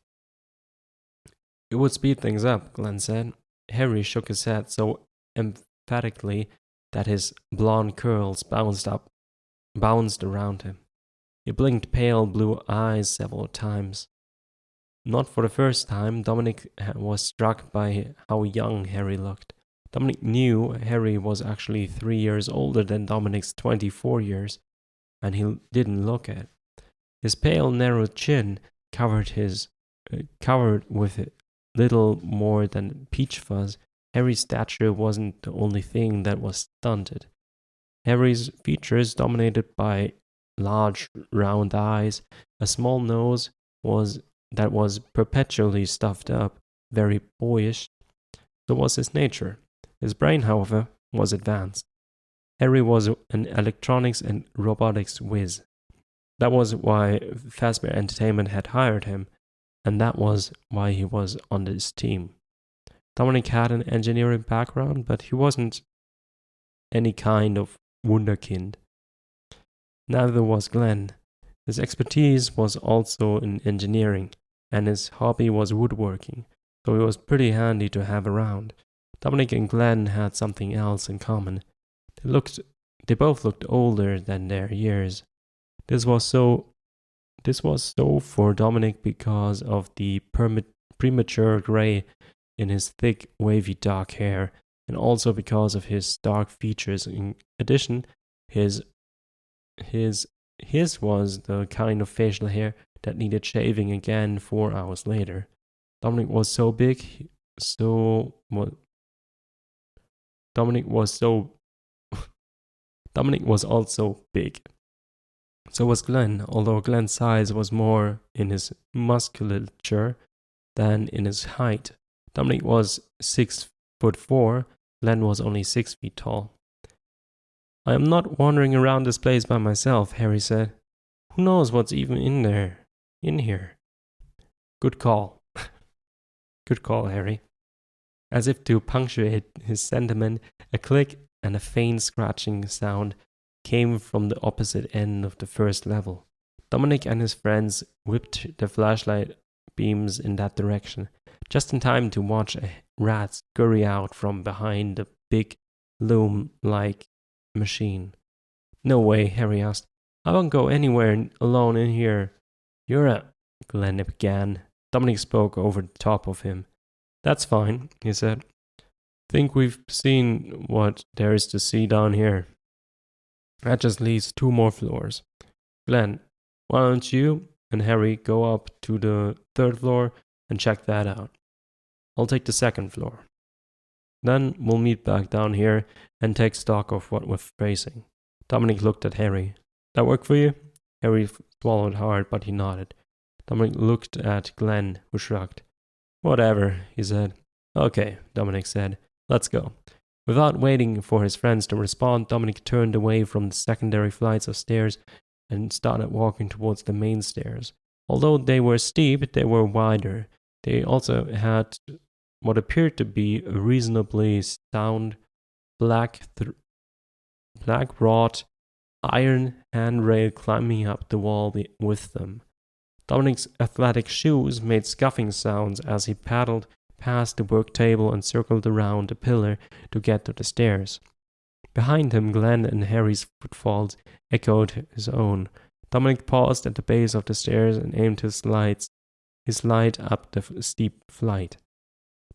"It would speed things up," Glenn said. Harry shook his head so emphatically that his blonde curls bounced around him. He blinked pale blue eyes several times. Not for the first time, Dominic was struck by how young Harry looked. Dominic knew Harry was actually 3 years older than Dominic's 24 years, and he didn't look it. His pale, narrow chin covered with little more than peach fuzz. Harry's stature wasn't the only thing that was stunted. Harry's features, dominated by large round eyes, a small nose that was perpetually stuffed up, very boyish. So was his nature. His brain, however, was advanced. Harry was an electronics and robotics whiz. That was why Fazbear Entertainment had hired him, and that was why he was on this team. Dominic had an engineering background, but he wasn't any kind of wunderkind. Neither was Glenn. His expertise was also in engineering, and his hobby was woodworking, so he was pretty handy to have around. Dominic and Glenn had something else in common. They both looked older than their years. This was so for Dominic because of the premature gray in his thick, wavy dark hair, and also because of his dark features. In addition, his was the kind of facial hair that needed shaving again 4 hours later. Dominic was so big, Dominic was also big. So was Glenn, although Glenn's size was more in his musculature than in his height. Dominic was 6'4", Glenn was only 6 feet tall. I am not wandering around this place by myself, Harry said. Who knows what's even in here? Good call. Good call, Harry. As if to punctuate his sentiment, a click and a faint scratching sound came from the opposite end of the first level. Dominic and his friends whipped their flashlight beams in that direction, just in time to watch a rat scurry out from behind the big loom-like machine. No way, Harry asked. I won't go anywhere alone in here. Glenn began. Dominic spoke over the top of him. That's fine, he said. Think we've seen what there is to see down here. That just leaves 2 more floors. Glenn, why don't you and Harry go up to the 3rd floor and check that out? I'll take the 2nd floor. Then we'll meet back down here and take stock of what we're facing. Dominic looked at Harry. That work for you? Harry swallowed hard, but he nodded. Dominic looked at Glenn, who shrugged. Whatever, he said. Okay, Dominic said. Let's go. Without waiting for his friends to respond, Dominic turned away from the secondary flights of stairs and started walking towards the main stairs. Although they were steep, they were wider. They also had what appeared to be a reasonably sound black wrought iron handrail climbing up the wall with them. Dominic's athletic shoes made scuffing sounds as he paddled past the work table and circled around the pillar to get to the stairs. Behind him, Glenn and Harry's footfalls echoed his own. Dominic paused at the base of the stairs and aimed his light up the steep flight.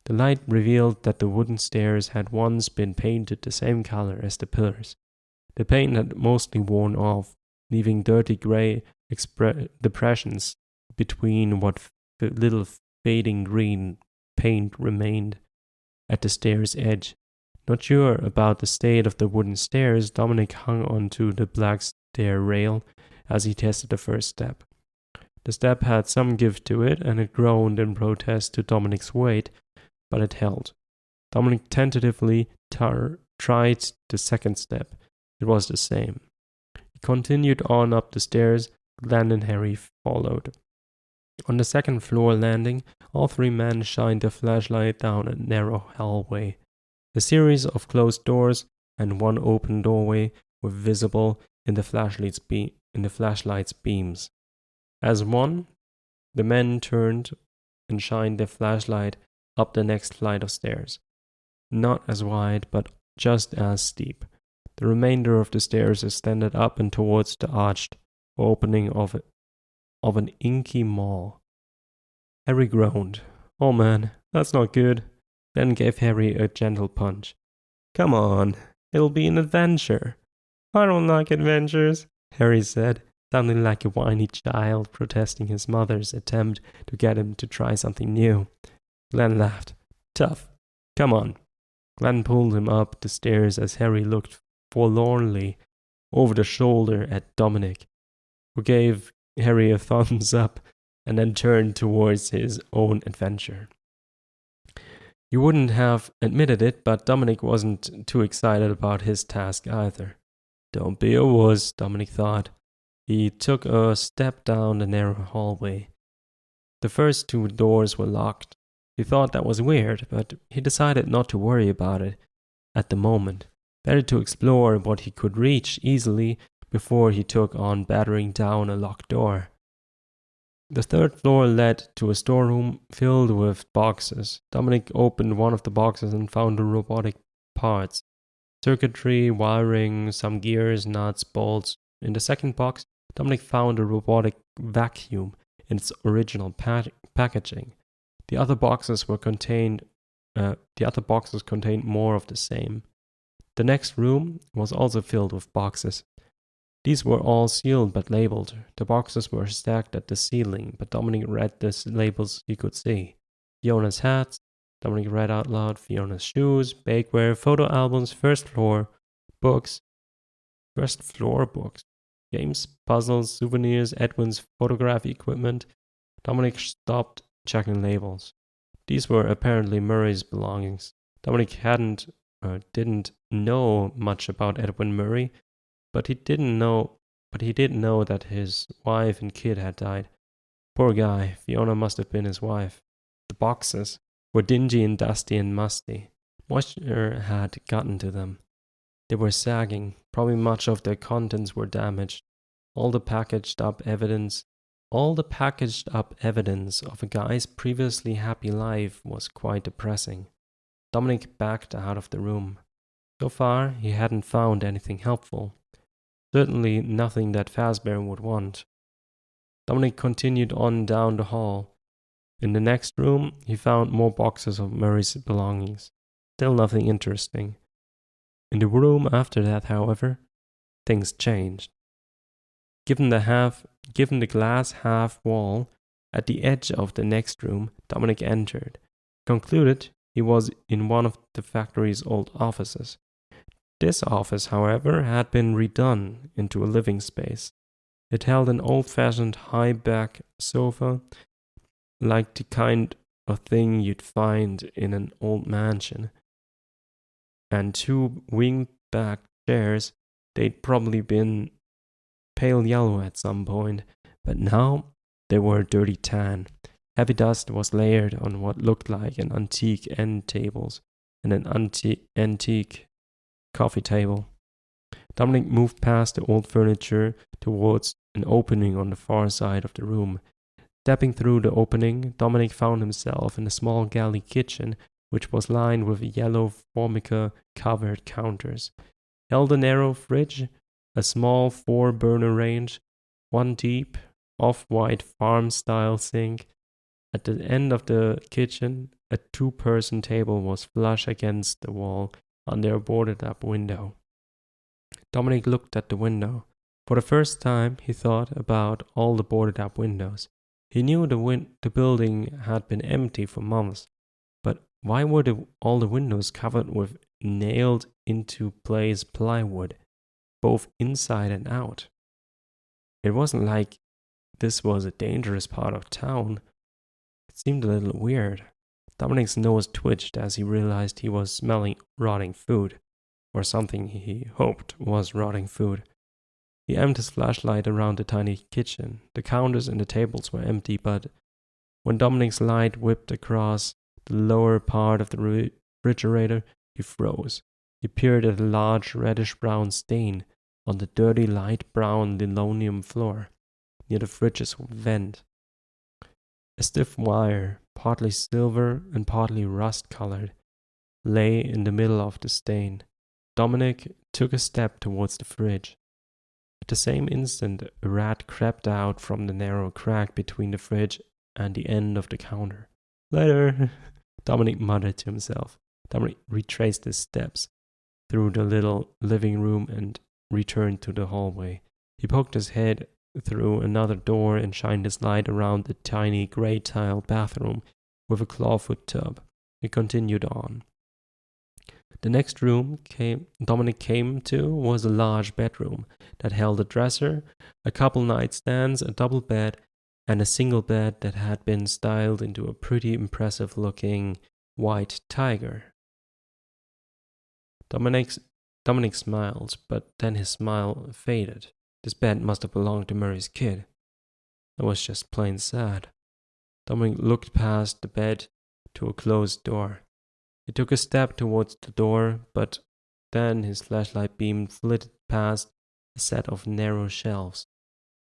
The light revealed that the wooden stairs had once been painted the same color as the pillars. The paint had mostly worn off, leaving dirty gray depressions between what little fading green paint remained at the stair's edge. Not sure about the state of the wooden stairs, Dominic hung onto the black stair rail as he tested the first step. The step had some give to it, and it groaned in protest to Dominic's weight, but it held. Dominic tentatively tried the second step. It was the same. He continued on up the stairs. Glenn and Harry followed. On the 2nd floor landing, all 3 men shined their flashlight down a narrow hallway. A series of closed doors and 1 open doorway were visible in the flashlight's beams. As one, the men turned and shined their flashlight up the next flight of stairs. Not as wide, but just as steep. The remainder of the stairs extended up and towards the arched opening of an inky maw. Harry groaned. Oh man, that's not good. Then gave Harry a gentle punch. Come on, it'll be an adventure. I don't like adventures, Harry said, sounding like a whiny child protesting his mother's attempt to get him to try something new. Glenn laughed. Tough. Come on. Glenn pulled him up the stairs as Harry looked forlornly over the shoulder at Dominic, who gave Harry a thumbs up and then turned towards his own adventure. He wouldn't have admitted it, but Dominic wasn't too excited about his task either. Don't be a wuss, Dominic thought. He took a step down the narrow hallway. The first two doors were locked. He thought that was weird, but he decided not to worry about it at the moment. Better to explore what he could reach easily before he took on battering down a locked door. The third floor led to a storeroom filled with boxes. Dominic opened one of the boxes and found the robotic parts. Circuitry, wiring, some gears, nuts, bolts. In the second box, Dominic found a robotic vacuum in its original packaging. The other boxes contained more of the same. The next room was also filled with boxes. These were all sealed but labeled. The boxes were stacked at the ceiling, but Dominic read the labels he could see. Fiona's hats, Dominic read out loud, Fiona's shoes, bakeware, photo albums, first floor books, games, puzzles, souvenirs, Edwin's photography equipment. Dominic stopped checking labels. These were apparently Murray's belongings. Dominic didn't know much about Edwin Murray, but he did know that his wife and kid had died. Poor guy, Fiona must have been his wife. The boxes were dingy and dusty and musty. Moisture had gotten to them. They were sagging. Probably much of their contents were damaged. All the packaged up evidence of a guy's previously happy life was quite depressing. Dominic backed out of the room. So far, he hadn't found anything helpful. Certainly nothing that Fazbear would want. Dominic continued on down the hall. In the next room, he found more boxes of Murray's belongings. Still nothing interesting. In the room after that, however, things changed. Given the glass half wall at the edge of the next room, Dominic entered. Concluded he was in one of the factory's old offices. This office, however, had been redone into a living space. It held an old-fashioned high-back sofa, like the kind of thing you'd find in an old mansion, and two wing-back chairs. They'd probably been pale yellow at some point, but now they were dirty tan. Heavy dust was layered on what looked like an antique end tables and an antique coffee table. Dominic moved past the old furniture towards an opening on the far side of the room. Stepping through the opening, Dominic found himself in a small galley kitchen, which was lined with yellow formica-covered counters. Held a narrow fridge, a small 4-burner range, one deep, off-white farm-style sink. At the end of the kitchen, a 2-person table was flush against the wall under a boarded-up window. Dominic looked at the window. For the first time, he thought about all the boarded-up windows. He knew the building had been empty for months, but why were all the windows covered with nailed-into-place plywood, both inside and out? It wasn't like this was a dangerous part of town. It seemed a little weird. Dominic's nose twitched as he realized he was smelling rotting food, or something he hoped was rotting food. He aimed his flashlight around the tiny kitchen. The counters and the tables were empty, but when Dominic's light whipped across the lower part of the refrigerator, he froze. He peered at a large reddish-brown stain on the dirty light-brown linoleum floor near the fridge's vent. A stiff wire, partly silver and partly rust-colored, lay in the middle of the stain. Dominic took a step towards the fridge. At the same instant, a rat crept out from the narrow crack between the fridge and the end of the counter. "Later," Dominic muttered to himself. Dominic retraced his steps through the little living room and returned to the hallway. He poked his head through another door and shined his light around the tiny grey tile bathroom with a clawfoot tub. He continued on. The next room Dominic came to was a large bedroom that held a dresser, a couple nightstands, a double bed, and a single bed that had been styled into a pretty impressive-looking white tiger. Dominic smiled, but then his smile faded. This bed must have belonged to Murray's kid. That was just plain sad. Dominic looked past the bed to a closed door. He took a step towards the door, but then his flashlight beam flitted past a set of narrow shelves,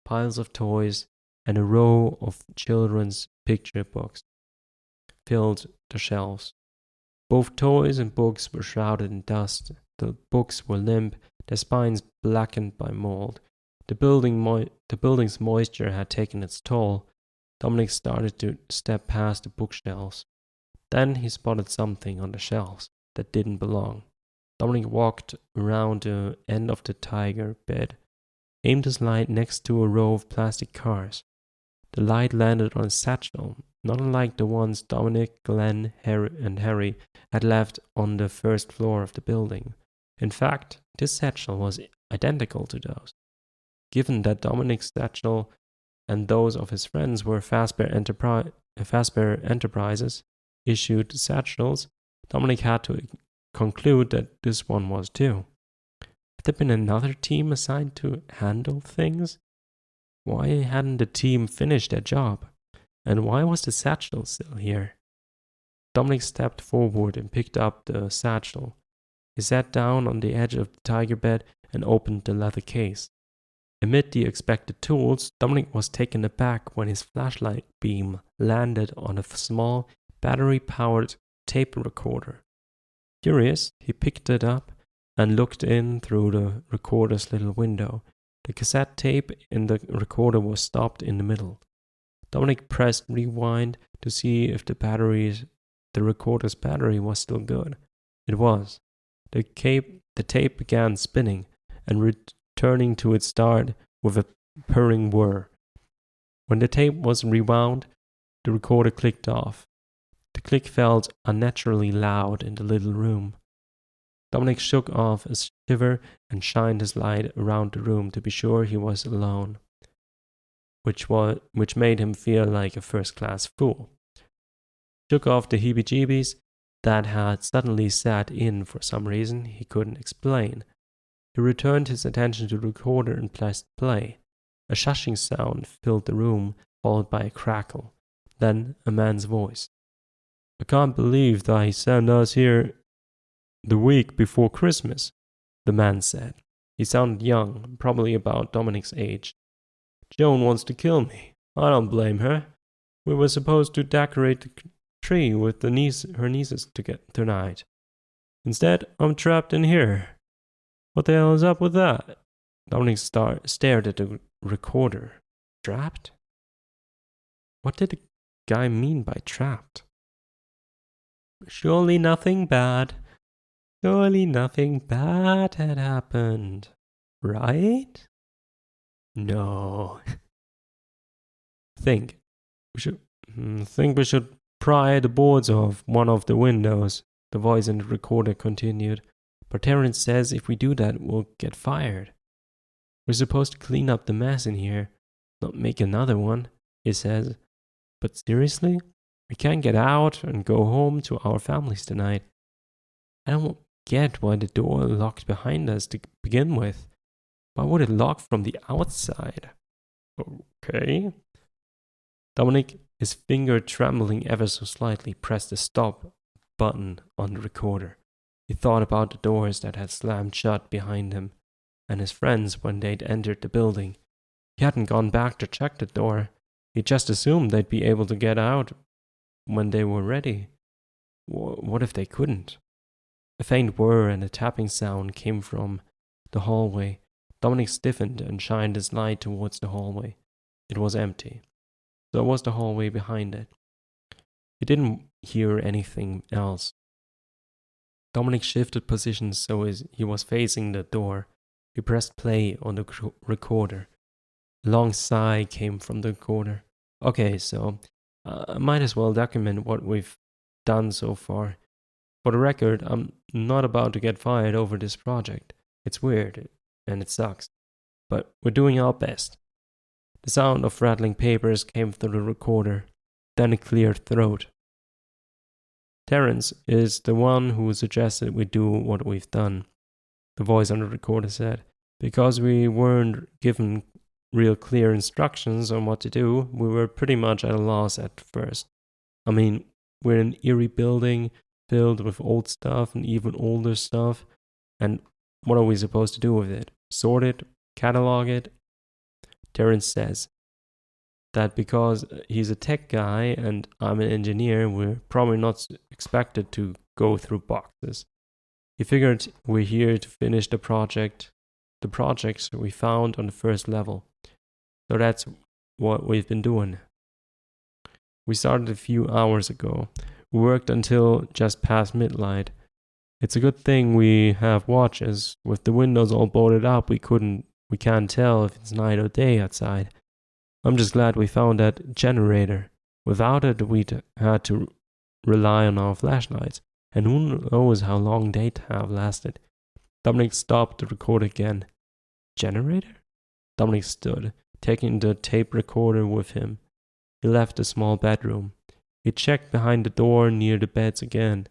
piles of toys, and a row of children's picture books filled the shelves. Both toys and books were shrouded in dust. The books were limp, their spines blackened by mold. The building's moisture had taken its toll. Dominic started to step past the bookshelves. Then he spotted something on the shelves that didn't belong. Dominic walked around the end of the tiger bed, aimed his light next to a row of plastic cars. The light landed on a satchel, not unlike the ones Dominic, Glenn, and Harry had left on the first floor of the building. In fact, this satchel was identical to those. Given that Dominic's satchel and those of his friends were Fazbear Enterprises issued satchels, Dominic had to conclude that this one was too. Had there been another team assigned to handle things? Why hadn't the team finished their job? And why was the satchel still here? Dominic stepped forward and picked up the satchel. He sat down on the edge of the tiger bed and opened the leather case. Amid the expected tools, Dominic was taken aback when his flashlight beam landed on a small, battery-powered tape recorder. Curious, he picked it up and looked in through the recorder's little window. The cassette tape in the recorder was stopped in the middle. Dominic pressed rewind to see if the recorder's battery was still good. It was. The tape began spinning and returning to its start with a purring whir. When the tape was rewound, the recorder clicked off. The click felt unnaturally loud in the little room. Dominic shook off a shiver and shined his light around the room to be sure he was alone, which made him feel like a first-class fool. Shook off the heebie-jeebies that had suddenly set in for some reason he couldn't explain. He returned his attention to the recorder and pressed play. A shushing sound filled the room, followed by a crackle. Then a man's voice. "I can't believe that he sent us here the week before Christmas," the man said. He sounded young, probably about Dominic's age. "Joan wants to kill me. I don't blame her. We were supposed to decorate the tree with her nieces tonight. Instead, I'm trapped in here. What the hell is up with that?" Dominic stared at the recorder. Trapped? What did the guy mean by trapped? Surely nothing bad had happened, right? No. Think we should pry the boards off one of the windows, the voice in the recorder continued. But Terrence says if we do that, we'll get fired. We're supposed to clean up the mess in here, not make another one, he says. But seriously? We can't get out and go home to our families tonight. I don't get why the door locked behind us to begin with. Why would it lock from the outside? Okay. Dominic, his finger trembling ever so slightly, pressed the stop button on the recorder. He thought about the doors that had slammed shut behind him and his friends when they'd entered the building. He hadn't gone back to check the door. He just assumed they'd be able to get out when they were ready. What if they couldn't? A faint whir and a tapping sound came from the hallway. Dominic stiffened and shined his light towards the hallway. It was empty. So was the hallway behind it. He didn't hear anything else. Dominic shifted positions so he was facing the door. He pressed play on the recorder. A long sigh came from the recorder. Okay, so I might as well document what we've done so far. For the record, I'm not about to get fired over this project. It's weird, and it sucks. But we're doing our best. The sound of rattling papers came through the recorder, then a clear throat. Terence is the one who suggested we do what we've done, the voice on the recorder said. Because we weren't given real clear instructions on what to do, we were pretty much at a loss at first. I mean, we're in an eerie building filled with old stuff and even older stuff, and what are we supposed to do with it? Sort it? Catalog it? Terence says that because he's a tech guy and I'm an engineer, we're probably not expected to go through boxes. He figured we're here to finish the projects we found on the first level. So that's what we've been doing. We started a few hours ago. We worked until just past midnight. It's a good thing we have watches. With the windows all boarded up, we can't tell if it's night or day outside. I'm just glad we found that generator. Without it, we'd had to rely on our flashlights, and who knows how long they'd have lasted. Dominic stopped the recorder again. Generator? Dominic stood, taking the tape recorder with him. He left the small bedroom. He checked behind the door near the beds again.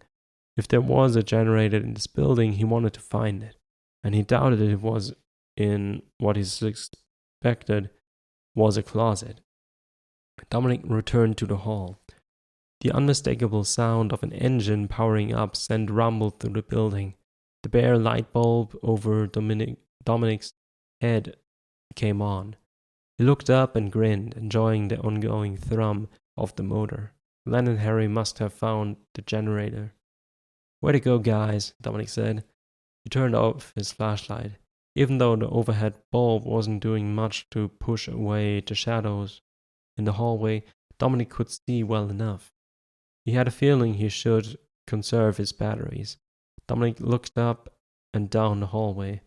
If there was a generator in this building, he wanted to find it, and he doubted it was in what he suspected was a closet. Dominic returned to the hall. The unmistakable sound of an engine powering up sent rumble through the building. The bare light bulb over Dominic's head came on. He looked up and grinned, enjoying the ongoing thrum of the motor. Len and Harry must have found the generator. Way to go, guys, Dominic said. He turned off his flashlight. Even though the overhead bulb wasn't doing much to push away the shadows in the hallway, Dominic could see well enough. He had a feeling he should conserve his batteries. Dominic looked up and down the hallway.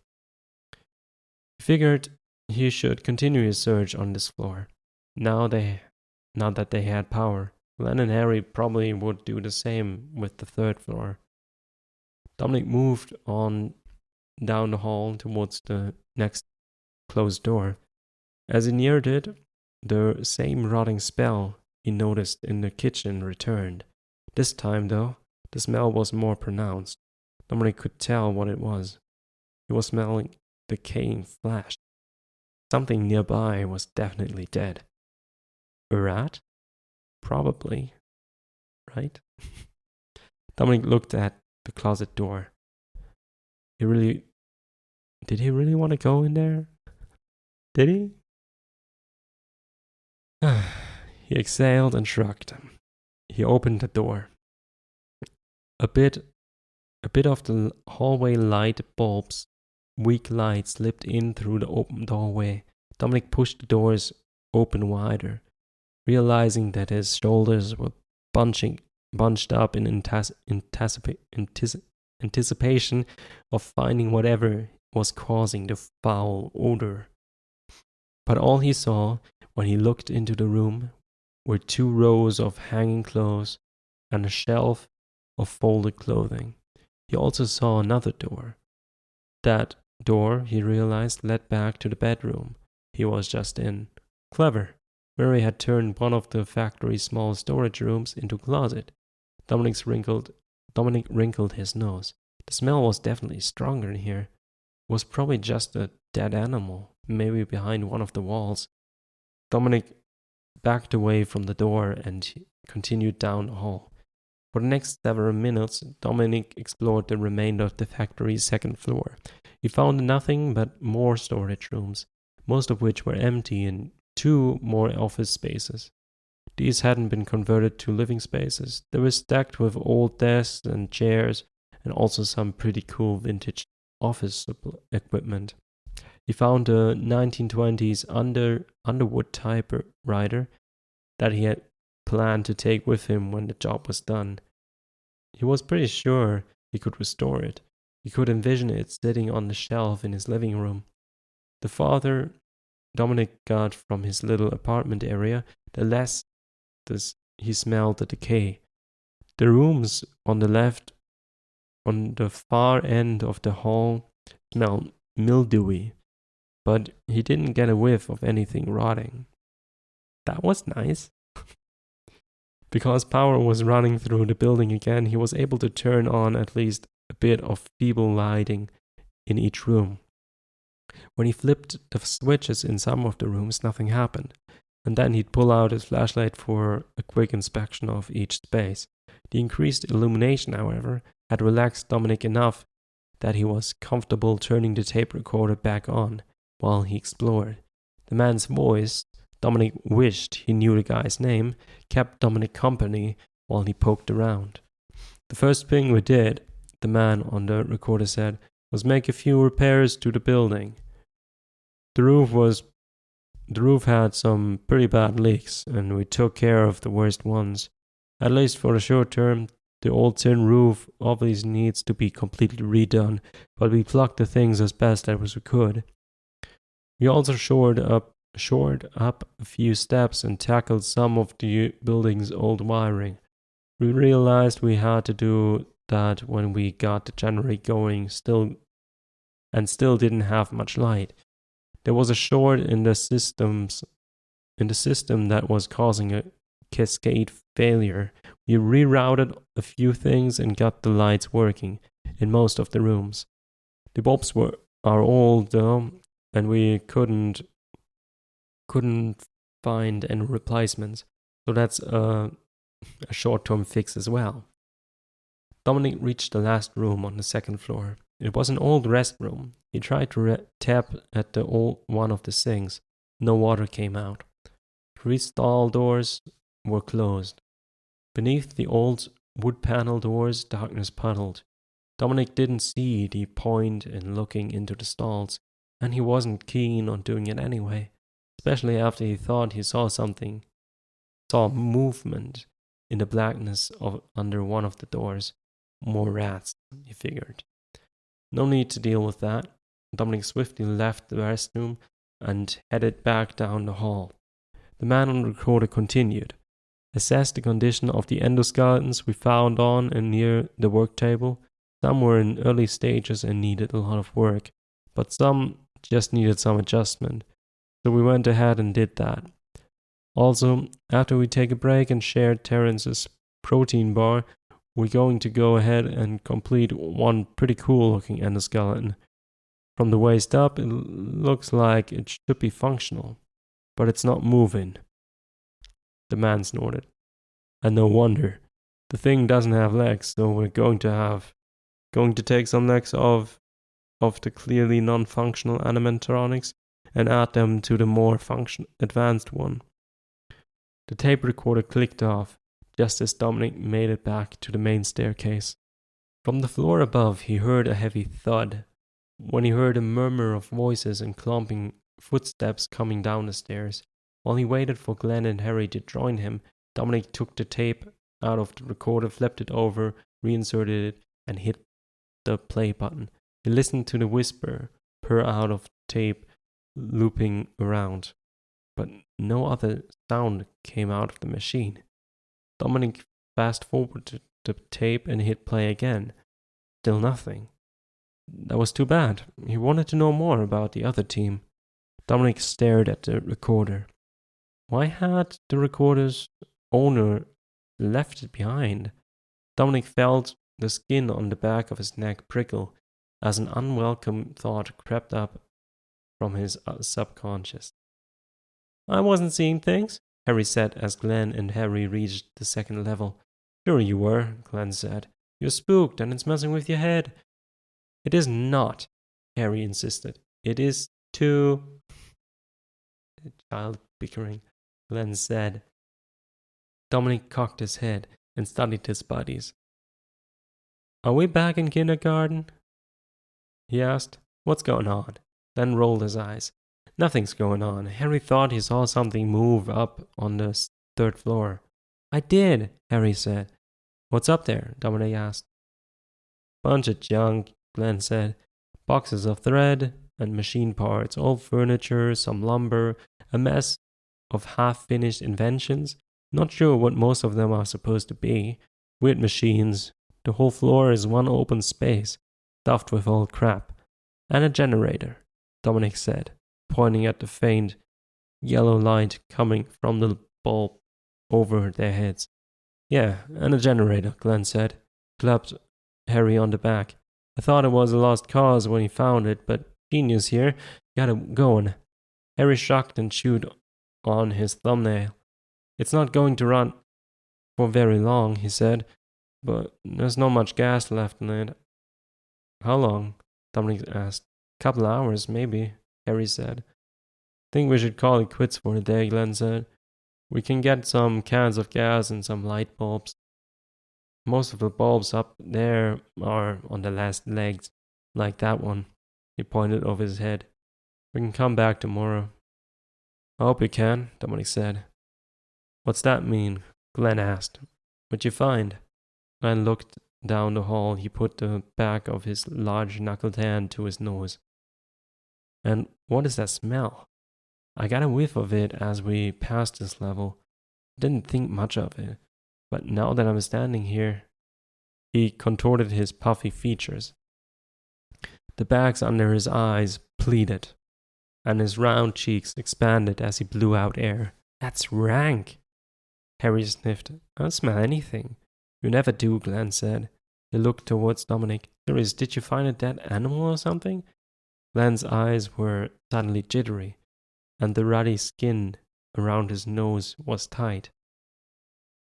He figured he should continue his search on this floor. Now that they had power, Len and Harry probably would do the same with the third floor. Dominic moved on down the hall towards the next closed door. As he neared it, the same rotting smell he noticed in the kitchen returned. This time, though, the smell was more pronounced. Dominic could tell what it was. He was smelling decaying flesh. Something nearby was definitely dead. A rat? Probably. Right? Dominic looked at the closet door. Did he really want to go in there? Did he? He exhaled and shrugged. He opened the door. A bit of the hallway light bulb's weak light slipped in through the open doorway. Dominic pushed the doors open wider, realizing that his shoulders were bunched up in anticipation of finding whatever was causing the foul odor. But all he saw when he looked into the room were 2 rows of hanging clothes and a shelf of folded clothing. He also saw another door. That door, he realized, led back to the bedroom he was just in. Clever. Mary had turned one of the factory's small storage rooms into a closet. Dominic wrinkled his nose. The smell was definitely stronger in here. It was probably just a dead animal, maybe behind one of the walls. Dominic backed away from the door and continued down the hall. For the next several minutes, Dominic explored the remainder of the factory's second floor. He found nothing but more storage rooms, most of which were empty, and 2 more office spaces. These hadn't been converted to living spaces. They were stacked with old desks and chairs, and also some pretty cool vintage office equipment. He found a 1920s Underwood typewriter that he had planned to take with him when the job was done. He was pretty sure he could restore it. He could envision it sitting on the shelf in his living room. The farther Dominic got from his little apartment area, the less he smelled the decay. The rooms on the left, on the far end of the hall, smelled mildewy, but he didn't get a whiff of anything rotting. That was nice. Because power was running through the building again, he was able to turn on at least a bit of feeble lighting in each room. When he flipped the switches in some of the rooms, nothing happened, and then he'd pull out his flashlight for a quick inspection of each space. The increased illumination, however, had relaxed Dominic enough that he was comfortable turning the tape recorder back on while he explored. The man's voice, Dominic wished he knew the guy's name, kept Dominic company while he poked around. The first thing we did, the man on the recorder said, was make a few repairs to the building. The roof had some pretty bad leaks, and we took care of the worst ones. At least for the short term, the old tin roof obviously needs to be completely redone, but we plugged the things as best as we could. We also shored up a few steps and tackled some of the building's old wiring. We realized we had to do that when we got the generator going still didn't have much light. There was a short in the system that was causing a cascade failure. We rerouted a few things and got the lights working in most of the rooms. The bulbs are old though, and we couldn't find any replacements, so that's a short-term fix as well. Dominic reached the last room on the second floor. It was an old restroom. He tried to tap at the old one of the sinks. No water came out. 3 stall doors were closed. Beneath the old wood panel doors, darkness puddled. Dominic didn't see the point in looking into the stalls, and he wasn't keen on doing it anyway, especially after he thought he saw movement in the blackness under one of the doors. More rats, he figured. No need to deal with that. Dominic swiftly left the restroom and headed back down the hall. The man on the recorder continued. Assess the condition of the endoskeletons we found on and near the work table. Some were in early stages and needed a lot of work, but some just needed some adjustment. So we went ahead and did that. Also, after we take a break and share Terrence's protein bar, we're going to go ahead and complete one pretty cool looking endoskeleton. From the waist up, it looks like it should be functional, but it's not moving. The man snorted. And no wonder. The thing doesn't have legs, so we're going to take some legs of the clearly non-functional animatronics and add them to the more advanced one. The tape recorder clicked off just as Dominic made it back to the main staircase. From the floor above, he heard a heavy thud. When he heard a murmur of voices and clumping footsteps coming down the stairs, while he waited for Glenn and Harry to join him, Dominic took the tape out of the recorder, flipped it over, reinserted it, and hit the play button. He listened to the whisper purr out of the tape looping around, but no other sound came out of the machine. Dominic fast-forwarded the tape and hit play again. Still nothing. That was too bad. He wanted to know more about the other team. Dominic stared at the recorder. Why had the recorder's owner left it behind? Dominic felt the skin on the back of his neck prickle as an unwelcome thought crept up from his subconscious. I wasn't seeing things, Harry said as Glenn and Harry reached the second level. Sure you were, Glenn said. You're spooked and it's messing with your head. It is not, Harry insisted. It is too... The child bickering, Glenn said. Dominic cocked his head and studied his buddies. Are we back in kindergarten? He asked. What's going on? Then rolled his eyes. Nothing's going on. Harry thought he saw something move up on the 3rd floor. I did, Harry said. What's up there? Dominic asked. Bunch of junk, Glenn said. Boxes of thread and machine parts, old furniture, some lumber, a mess of half-finished inventions. Not sure what most of them are supposed to be. Weird machines. The whole floor is one open space, stuffed with old crap. And a generator, Dominic said, pointing at the faint yellow light coming from the bulb over their heads. Yeah, and a generator, Glenn said. Clapped Harry on the back. I thought it was a lost cause when he found it, but genius here. Got it going. Harry shrugged and chewed on his thumbnail. It's not going to run for very long, he said, but there's not much gas left in it. How long? Dominic asked. Couple hours, maybe, Harry said. Think we should call it quits for the day, Glenn said. We can get some cans of gas and some light bulbs. Most of the bulbs up there are on the last legs, like that one. He pointed over his head. We can come back tomorrow. I hope we can, Dominic said. What's that mean? Glenn asked. What'd you find? Glenn looked down the hall. He put the back of his large knuckled hand to his nose. And what is that smell? I got a whiff of it as we passed this level. Didn't think much of it. But now that I'm standing here, he contorted his puffy features. The bags under his eyes pleated, and his round cheeks expanded as he blew out air. That's rank. Harry sniffed. I don't smell anything. You never do, Glenn said. He looked towards Dominic. Serious, did you find a dead animal or something? Glenn's eyes were suddenly jittery, and the ruddy skin around his nose was tight.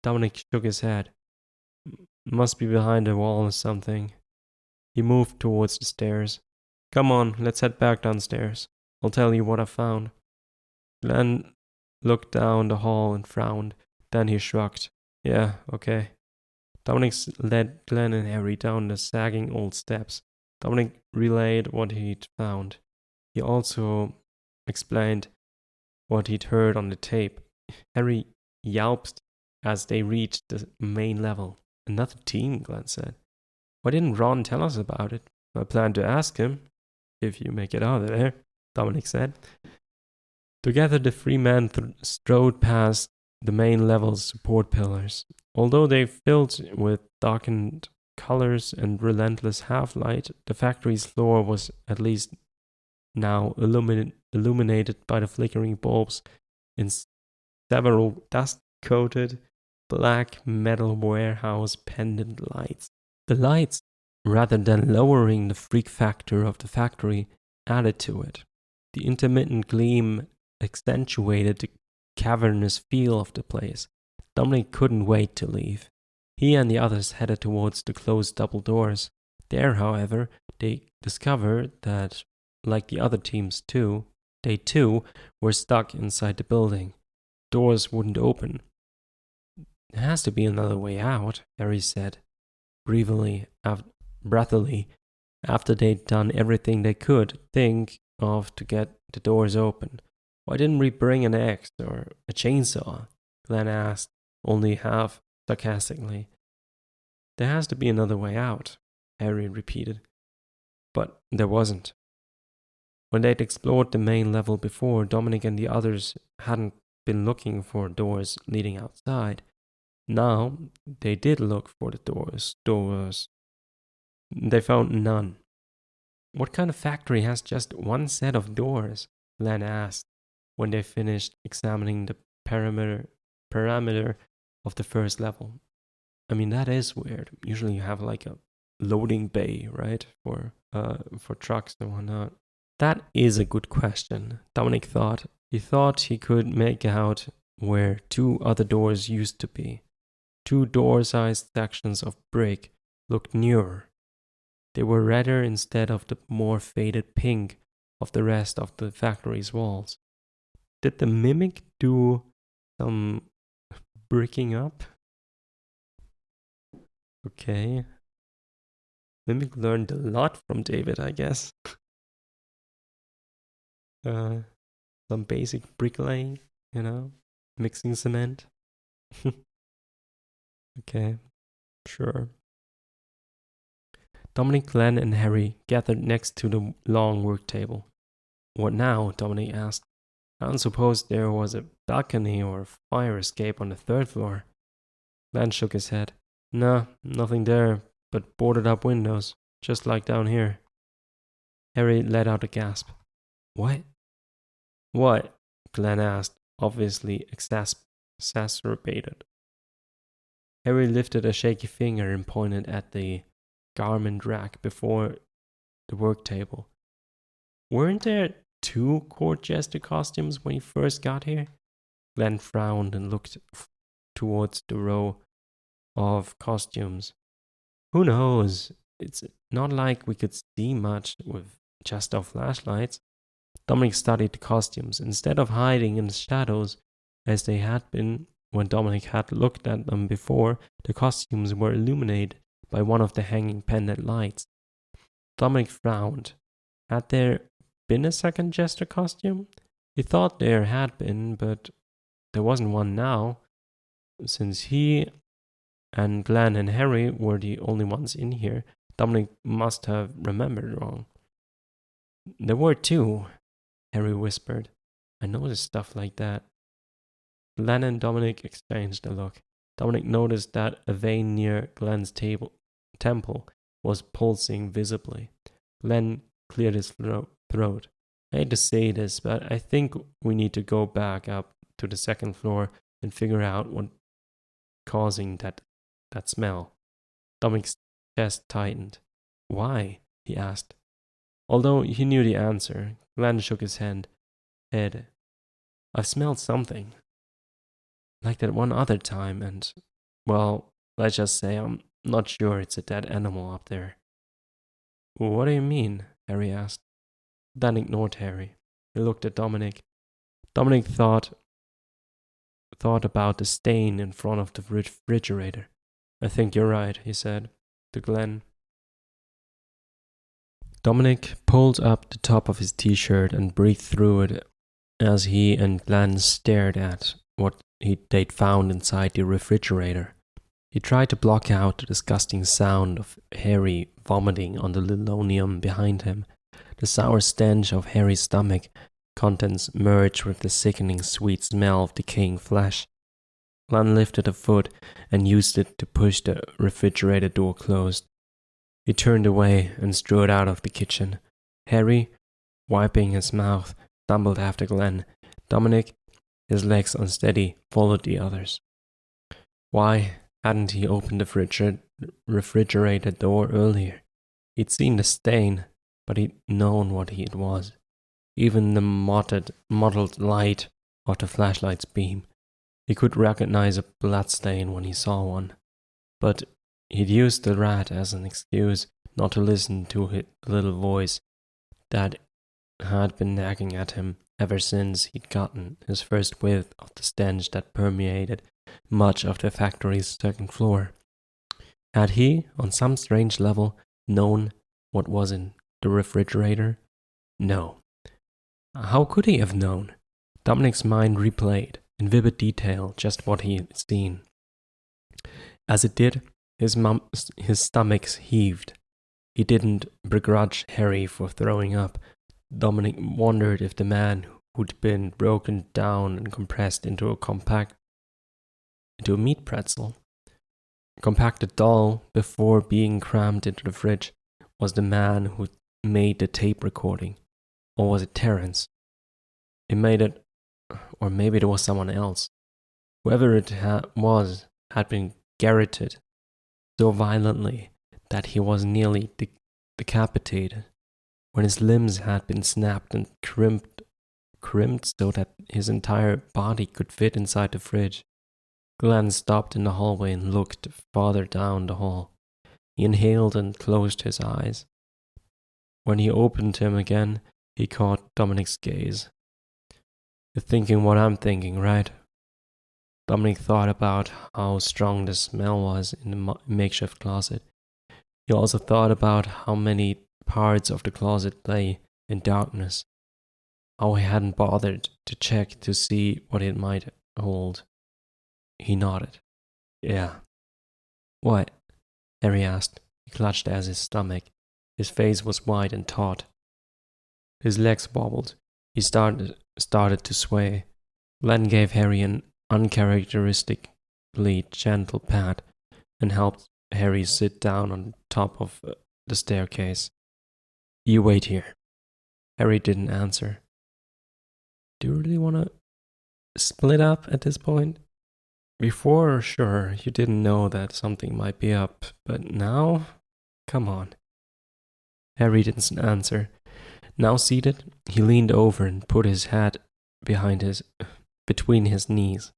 Dominic shook his head. Must be behind a wall or something. He moved towards the stairs. Come on, let's head back downstairs. I'll tell you what I found. Glenn looked down the hall and frowned. Then he shrugged. Yeah, okay. Dominic led Glenn and Harry down the sagging old steps. Dominic relayed what he'd found. He also explained what he'd heard on the tape. Harry yelped as they reached the main level. Another team, Glenn said. Why didn't Ron tell us about it? I plan to ask him, if you make it out of there, Dominic said. Together the three men strode past the main level's support pillars. Although they filled with darkened colors and relentless half-light, the factory's floor was at least now illuminated by the flickering bulbs in several dust-coated black metal warehouse pendant lights. The lights, rather than lowering the freak factor of the factory, added to it. The intermittent gleam accentuated the cavernous feel of the place. Dominic couldn't wait to leave. He and the others headed towards the closed double doors. There, however, they discovered that, like the other teams they too were stuck inside the building. Doors wouldn't open. There has to be another way out, Harry said, breathily, after they'd done everything they could think of to get the doors open. Why didn't we bring an axe or a chainsaw? Glenn asked, only half sarcastically. There has to be another way out, Harry repeated. But there wasn't. When they'd explored the main level before, Dominic and the others hadn't been looking for doors leading outside. Now, they did look for the doors. They found none. What kind of factory has just one set of doors? Glenn asked when they finished examining the parameter of the first level. I mean, that is weird. Usually you have like a loading bay, right? For trucks and whatnot. That is a good question, Dominic thought. He thought he could make out where two other doors used to be. Two door-sized sections of brick looked newer. They were redder instead of the more faded pink of the rest of the factory's walls. Did the mimic do some bricking up? Okay. Mimic learned a lot from David, I guess. Some basic bricklaying, mixing cement. Okay, sure. Dominic, Glenn, and Harry gathered next to the long work table. What now? Dominic asked. I don't suppose there was a balcony or fire escape on the third floor. Glenn shook his head. Nah, nothing there, but boarded up windows, just like down here. Harry let out a gasp. What? What? Glenn asked, obviously exacerbated. Harry lifted a shaky finger and pointed at the garment rack before the work table. Weren't there 2 court jester costumes when you first got here? Glenn frowned and looked towards the row of costumes. Who knows? It's not like we could see much with just our flashlights. Dominic studied the costumes. Instead of hiding in the shadows as they had been when Dominic had looked at them before, the costumes were illuminated by one of the hanging pendant lights. Dominic frowned. Had there been a second jester costume? He thought there had been, but there wasn't one now, since he and Glenn and Harry were the only ones in here. Dominic must have remembered wrong. There were 2, Harry whispered. I noticed stuff like that. Glenn and Dominic exchanged a look. Dominic noticed that a vein near Glenn's temple was pulsing visibly. Glenn cleared his throat. I hate to say this, but I think we need to go back up to the 2nd floor and figure out what's causing that smell. Dominic's chest tightened. Why? He asked. Although he knew the answer, Glenn shook his head. I've smelled something. Like that one other time, and, well, let's just say I'm not sure it's a dead animal up there. What do you mean? Harry asked. Dan ignored Harry. He looked at Dominic. Dominic thought about the stain in front of the refrigerator. I think you're right, he said to Glenn. Dominic pulled up the top of his t-shirt and breathed through it as he and Glenn stared at what they'd found inside the refrigerator. He tried to block out the disgusting sound of Harry vomiting on the linoleum behind him. The sour stench of Harry's stomach contents merged with the sickening sweet smell of decaying flesh. Glenn lifted a foot and used it to push the refrigerator door closed. He turned away and strode out of the kitchen. Harry, wiping his mouth, stumbled after Glenn. Dominic, his legs unsteady, followed the others. Why hadn't he opened the refrigerator door earlier? He'd seen the stain, but he'd known what it was. Even the mottled light of the flashlight's beam. He could recognize a bloodstain when he saw one. But he'd used the rat as an excuse not to listen to the little voice that had been nagging at him ever since he'd gotten his first whiff of the stench that permeated much of the factory's 2nd floor. Had he, on some strange level, known what was in the refrigerator? No. How could he have known? Dominic's mind replayed, in vivid detail, just what he had seen. As it did, his stomach heaved. He didn't begrudge Harry for throwing up. Dominic wondered if the man who'd been broken down and compressed into a meat pretzel, compacted dull before being crammed into the fridge, was the man who made the tape recording. Or was it Terence? Or maybe it was someone else. Whoever it was had been garroted so violently that he was nearly decapitated, when his limbs had been snapped and crimped so that his entire body could fit inside the fridge. Glenn stopped in the hallway and looked farther down the hall. He inhaled and closed his eyes. When he opened them again, he caught Dominic's gaze. You're thinking what I'm thinking, right? Dominic thought about how strong the smell was in the makeshift closet. He also thought about how many parts of the closet lay in darkness. How he hadn't bothered to check to see what it might hold. He nodded. Yeah. What? Harry asked. He clutched at his stomach. His face was white and taut. His legs wobbled. He started to sway. Glenn gave Harry an uncharacteristically gentle pat and helped Harry sit down on top of the staircase. You wait here. Harry didn't answer. Do you really want to split up at this point? Before, sure, you didn't know that something might be up, but now? Come on. Harry didn't answer. Now seated, he leaned over and put his hat between his knees.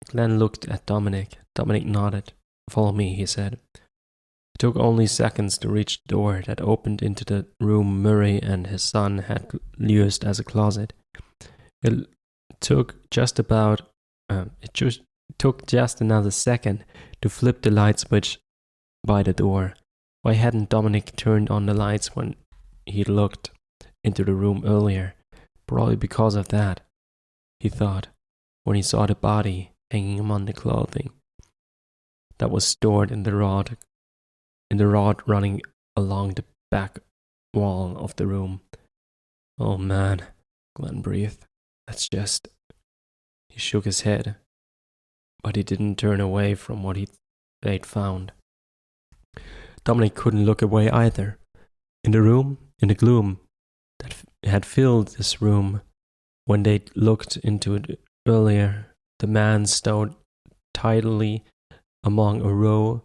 Glenn looked at Dominic. Dominic nodded. Follow me, he said. It took only seconds to reach the door that opened into the room Murray and his son had used as a closet. It took just another second to flip the light switch by the door. Why hadn't Dominic turned on the lights when he looked into the room earlier? Probably because of that, he thought, when he saw the body hanging among the clothing that was stored in the rod running along the back wall of the room. Oh man, Glenn breathed. That's just... He shook his head, but he didn't turn away from what they'd found. Dominic couldn't look away either. In the gloom that had filled this room when they looked into it earlier, the man stood tidily among a row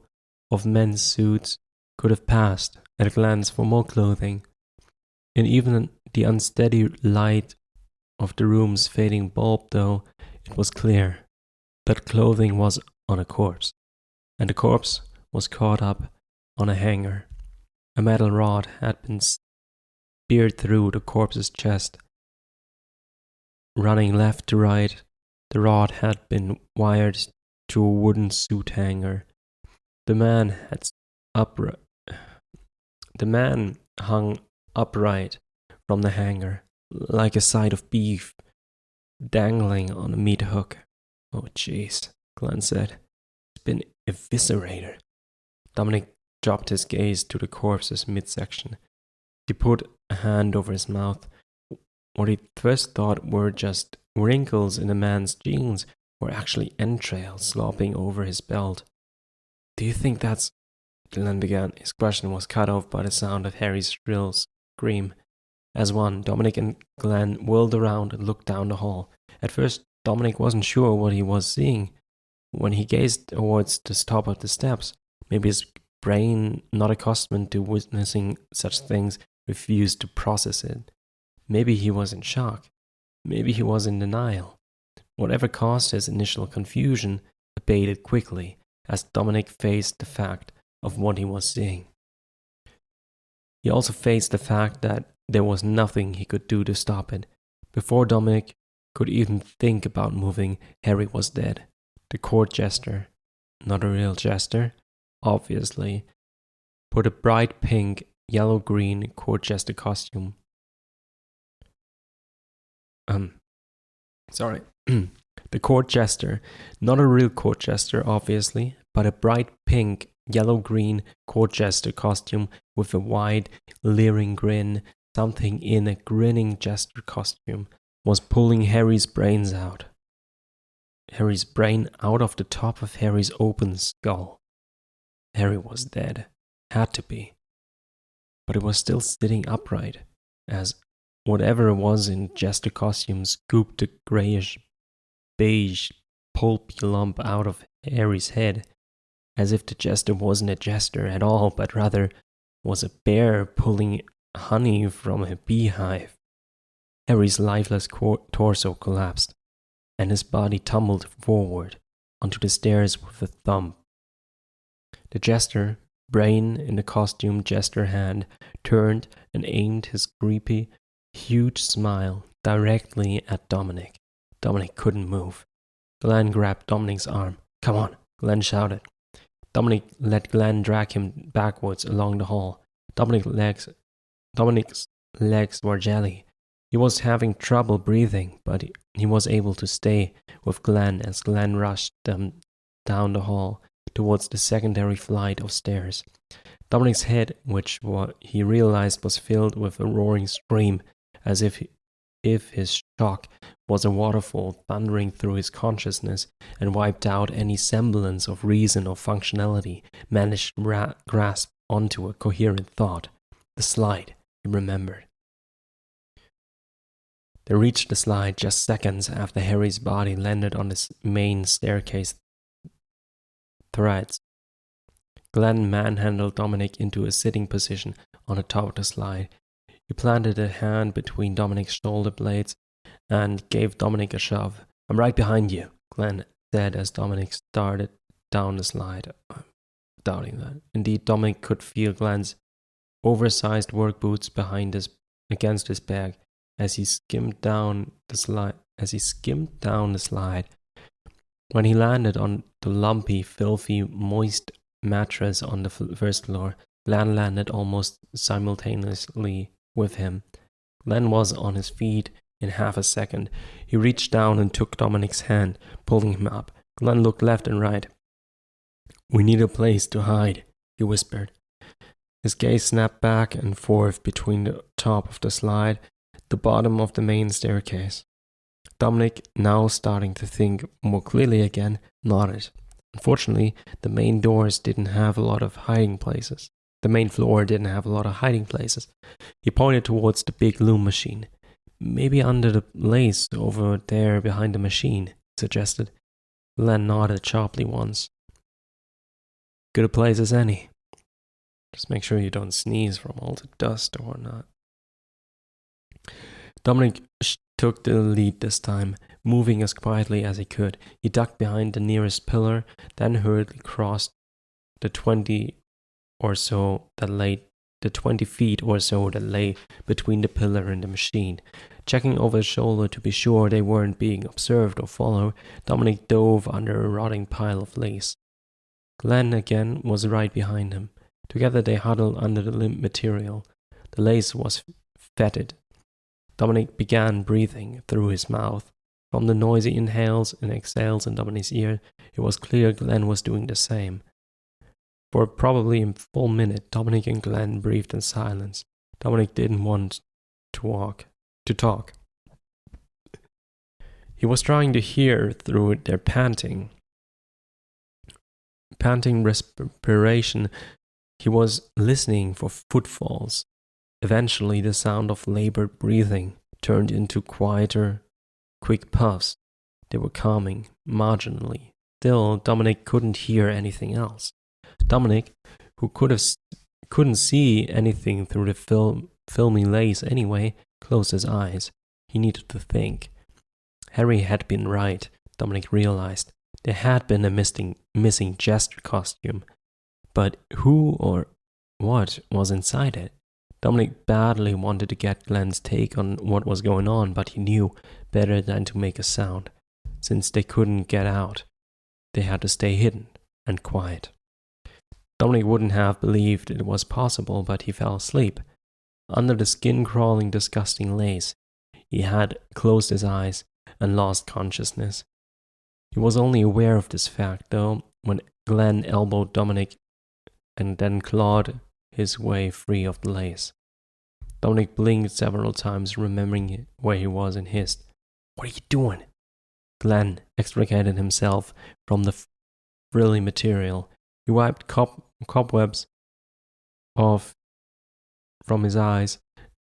of men's suits could have passed at a glance for more clothing. In even the unsteady light of the room's fading bulb, though, it was clear that clothing was on a corpse, and the corpse was caught up on a hanger. A metal rod had been speared through the corpse's chest. Running left to right, the rod had been wired to a wooden suit hanger. The man hung upright from the hanger, like a side of beef dangling on a meat hook. Oh, jeez, Glenn said. It's been eviscerated. Dominic dropped his gaze to the corpse's midsection. He put a hand over his mouth. What he first thought were just wrinkles in the man's jeans were actually entrails slopping over his belt. Do you think that's... Glenn began. His question was cut off by the sound of Harry's shrill scream. As one, Dominic and Glenn whirled around and looked down the hall. At first, Dominic wasn't sure what he was seeing. When he gazed towards the top of the steps, maybe his brain, not accustomed to witnessing such things, refused to process it. Maybe he was in shock. Maybe he was in denial. Whatever caused his initial confusion abated quickly as Dominic faced the fact of what he was seeing. He also faced the fact that there was nothing he could do to stop it. Before Dominic could even think about moving, Harry was dead. The court jester, not a real jester, obviously, put a bright pink, yellow-green court jester costume. The court jester, not a real court jester, obviously, but a bright pink, yellow-green court jester costume with a wide, leering grin, something in a grinning jester costume, was pulling Harry's brains out. Harry's brain out of the top of Harry's open skull. Harry was dead. Had to be. But it was still sitting upright, as whatever it was in jester costume scooped the grayish, beige, pulpy lump out of Harry's head, as if the jester wasn't a jester at all, but rather was a bear pulling honey from a beehive. Harry's lifeless torso collapsed, and his body tumbled forward onto the stairs with a thump. The jester, brain in the costume jester hand, turned and aimed his creepy, huge smile directly at Dominic. Dominic couldn't move. Glenn grabbed Dominic's arm. Come on, Glenn shouted. Dominic let Glenn drag him backwards along the hall. Dominic's legs were jelly. He was having trouble breathing, but he was able to stay with Glenn as Glenn rushed them down the hall towards the secondary flight of stairs. Dominic's head, which he realized was filled with a roaring scream, as if his shock was a waterfall thundering through his consciousness and wiped out any semblance of reason or functionality, managed to grasp onto a coherent thought. The slide, he remembered. They reached the slide just seconds after Harry's body landed on the main staircase threads. Glenn manhandled Dominic into a sitting position on the top of the slide. He planted a hand between Dominic's shoulder blades and gave Dominic a shove. "I'm right behind you," Glenn said as Dominic started down the slide. Doubting that. Indeed, Dominic could feel Glenn's oversized work boots against his back as he skimmed down the slide. When he landed on the lumpy, filthy, moist mattress on the first floor, Glenn landed almost simultaneously with him. Glenn was on his feet in half a second. He reached down and took Dominic's hand, pulling him up. Glenn looked left and right. "We need a place to hide," he whispered. His gaze snapped back and forth between the top of the slide, the bottom of the main staircase. Dominic, now starting to think more clearly again, nodded. Unfortunately, the main doors didn't have a lot of hiding places. The main floor didn't have a lot of hiding places. He pointed towards the big loom machine. "Maybe under the lace over there behind the machine," he suggested. Glenn nodded sharply once. "Good a place as any. Just make sure you don't sneeze from all the dust or whatnot." Dominic took the lead this time, moving as quietly as he could. He ducked behind the nearest pillar, then hurriedly crossed the 20 feet or so that lay between the pillar and the machine. Checking over his shoulder to be sure they weren't being observed or followed, Dominic dove under a rotting pile of lace. Glenn again was right behind him. Together they huddled under the limp material. The lace was fetid. Dominic began breathing through his mouth. From the noisy inhales and exhales in Dominic's ear, it was clear Glenn was doing the same. For probably a full minute, Dominic and Glenn breathed in silence. Dominic didn't want to talk. He was trying to hear through their panting respiration. He was listening for footfalls. Eventually, the sound of labored breathing turned into quieter, quick puffs. They were calming, marginally. Still, Dominic couldn't hear anything else. Dominic, who couldn't see anything through the filmy lace anyway, closed his eyes. He needed to think. Harry had been right, Dominic realized. There had been a missing jester costume. But who or what was inside it? Dominic badly wanted to get Glenn's take on what was going on, but he knew better than to make a sound. Since they couldn't get out, they had to stay hidden and quiet. Dominic wouldn't have believed it was possible, but he fell asleep. Under the skin-crawling, disgusting lace, he had closed his eyes and lost consciousness. He was only aware of this fact, though, when Glenn elbowed Dominic and then clawed his way free of the lace. Dominic blinked several times, remembering where he was, and hissed, "What are you doing?" Glenn extricated himself from the frilly material. He wiped cobwebs off from his eyes.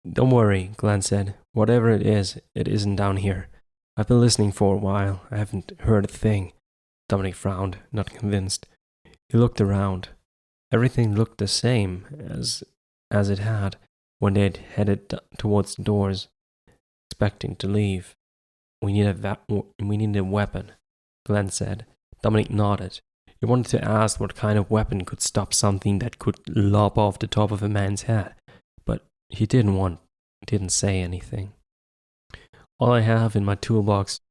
"Don't worry," Glenn said. "Whatever it isn't down here. I've been listening for a while. I haven't heard a thing." Dominic frowned, not convinced. He looked around. Everything looked the same as it had when they'd headed towards the doors, expecting to leave. We need a weapon," Glenn said. Dominic nodded. He wanted to ask what kind of weapon could stop something that could lop off the top of a man's head, but he didn't say anything. All I have in my toolbox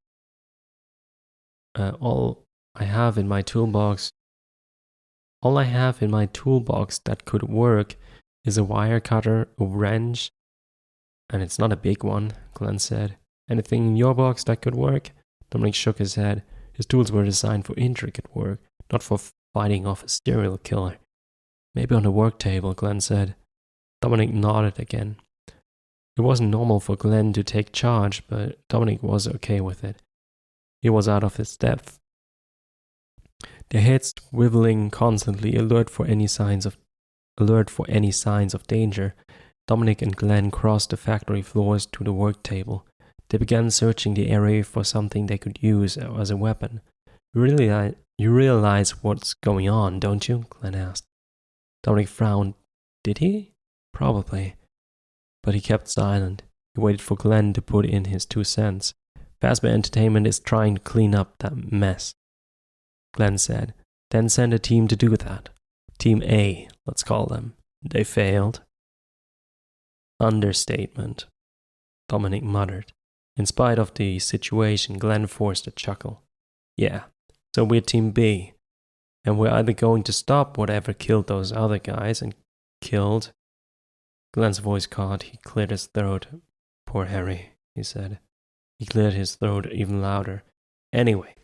that could work is a wire cutter, a wrench, and it's not a big one, Glenn said. "Anything in your box that could work?" Dominic shook his head. His tools were designed for intricate work, not for fighting off a serial killer. "Maybe on the work table," Glenn said. Dominic nodded again. It wasn't normal for Glenn to take charge, but Dominic was okay with it. He was out of his depth. Their heads wiggling constantly, alert for any signs of danger. Dominic and Glenn crossed the factory floors to the work table. They began searching the area for something they could use as a weapon. You realize what's going on, don't you? Glenn asked. Dominic frowned. Did he? Probably. But he kept silent. He waited for Glenn to put in his 2 cents. Fazbear Entertainment is trying to clean up that mess, Glenn said. Then send a team to do that. Team A, let's call them. They failed. Understatement, Dominic muttered. In spite of the situation, Glenn forced a chuckle. Yeah, so we're Team B. And we're either going to stop whatever killed those other guys and killed... Glenn's voice caught. He cleared his throat. Poor Harry, he said. He cleared his throat even louder. Anyway,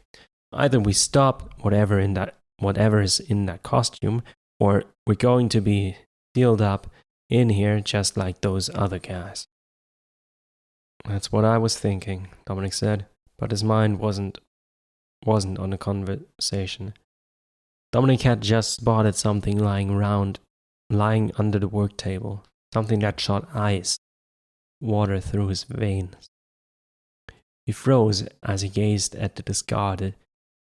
either we stop whatever is in that costume, or we're going to be sealed up in here just like those other guys. That's what I was thinking, Dominic said, but his mind wasn't on the conversation. Dominic had just spotted something lying under the work table, something that shot ice, water through his veins. He froze as he gazed at the discarded,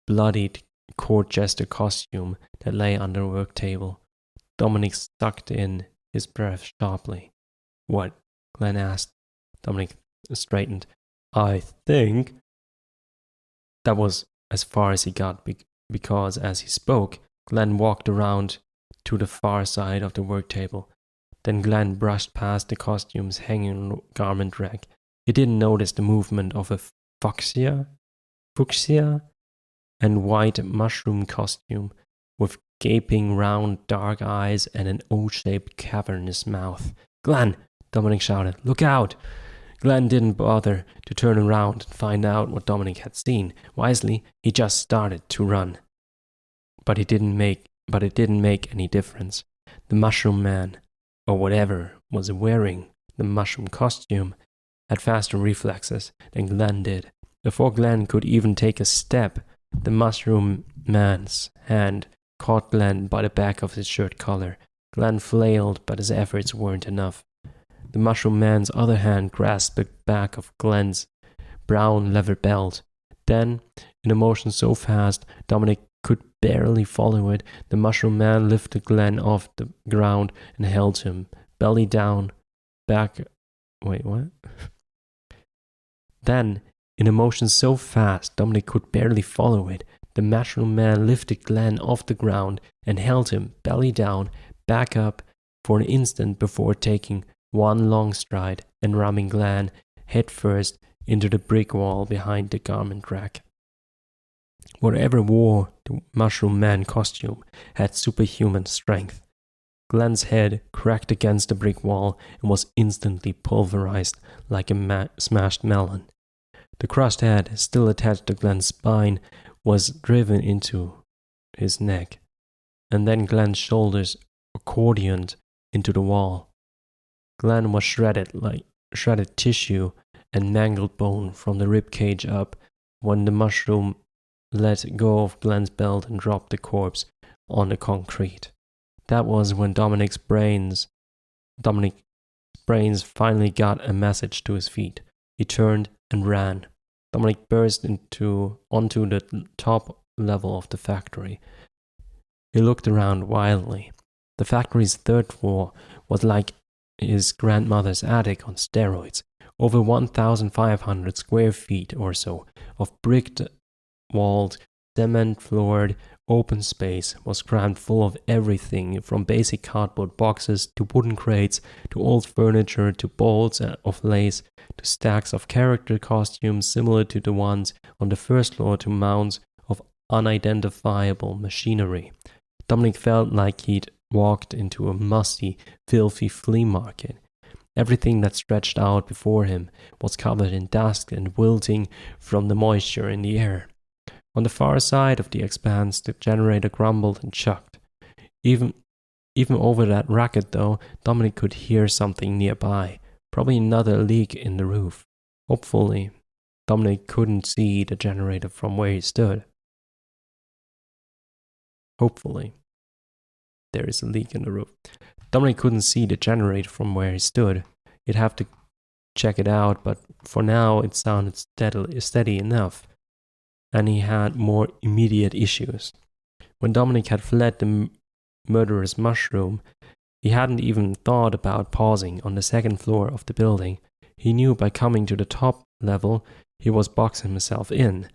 bloodied court jester costume that lay under the work table. Dominic sucked in his breath sharply. What? Glenn asked. Dominic straightened. I think... That was as far as he got, because as he spoke, Glenn walked around to the far side of the work table. Then Glenn brushed past the costumes hanging on the garment rack. He didn't notice the movement of a fuchsia and white mushroom costume with gaping round dark eyes and an O-shaped cavernous mouth. Glenn! Dominic shouted. Look out! Glenn didn't bother to turn around and find out what Dominic had seen. Wisely, he just started to run. But it didn't make any difference. The mushroom man, or whatever was wearing the mushroom costume, had faster reflexes than Glenn did. Before Glenn could even take a step, the mushroom man's hand caught Glenn by the back of his shirt collar. Glenn flailed, but his efforts weren't enough. The mushroom man's other hand grasped the back of Glenn's brown leather belt. Then, in a motion so fast, Dominic could barely follow it, the mushroom man lifted Glenn off the ground and held him, belly down, back... Wait, what? Then, in a motion so fast, Dominic could barely follow it, the mushroom man lifted Glenn off the ground and held him, belly down, back up, for an instant before taking one long stride and ramming Glenn headfirst into the brick wall behind the garment rack. Whatever wore the mushroom man costume had superhuman strength. Glenn's head cracked against the brick wall and was instantly pulverized like a smashed melon. The crushed head, still attached to Glenn's spine, was driven into his neck, and then Glenn's shoulders accordioned into the wall. Glenn was shredded tissue and mangled bone from the rib cage up when the mushroom let go of Glenn's belt and dropped the corpse on the concrete. That was when Dominic's brains finally got a message to his feet. He turned and ran. Dominic burst onto the top level of the factory. He looked around wildly. The factory's third floor was like his grandmother's attic on steroids. Over 1,500 square feet or so of brick-walled, cement-floored, open space was crammed full of everything from basic cardboard boxes to wooden crates to old furniture to bolts of lace to stacks of character costumes similar to the ones on the first floor to mounds of unidentifiable machinery. Dominic felt like he'd walked into a musty, filthy flea market. Everything that stretched out before him was covered in dust and wilting from the moisture in the air. On the far side of the expanse, the generator grumbled and chucked. Even over that racket, though, Dominic could hear something nearby, probably another leak in the roof. Hopefully, Dominic couldn't see the generator from where he stood. Hopefully. There is a leak in the roof. Dominic couldn't see the generator from where he stood. He'd have to check it out, but for now it sounded steady enough, and he had more immediate issues. When Dominic had fled the murderous mushroom, he hadn't even thought about pausing on the second floor of the building. He knew by coming to the top level he was boxing himself in,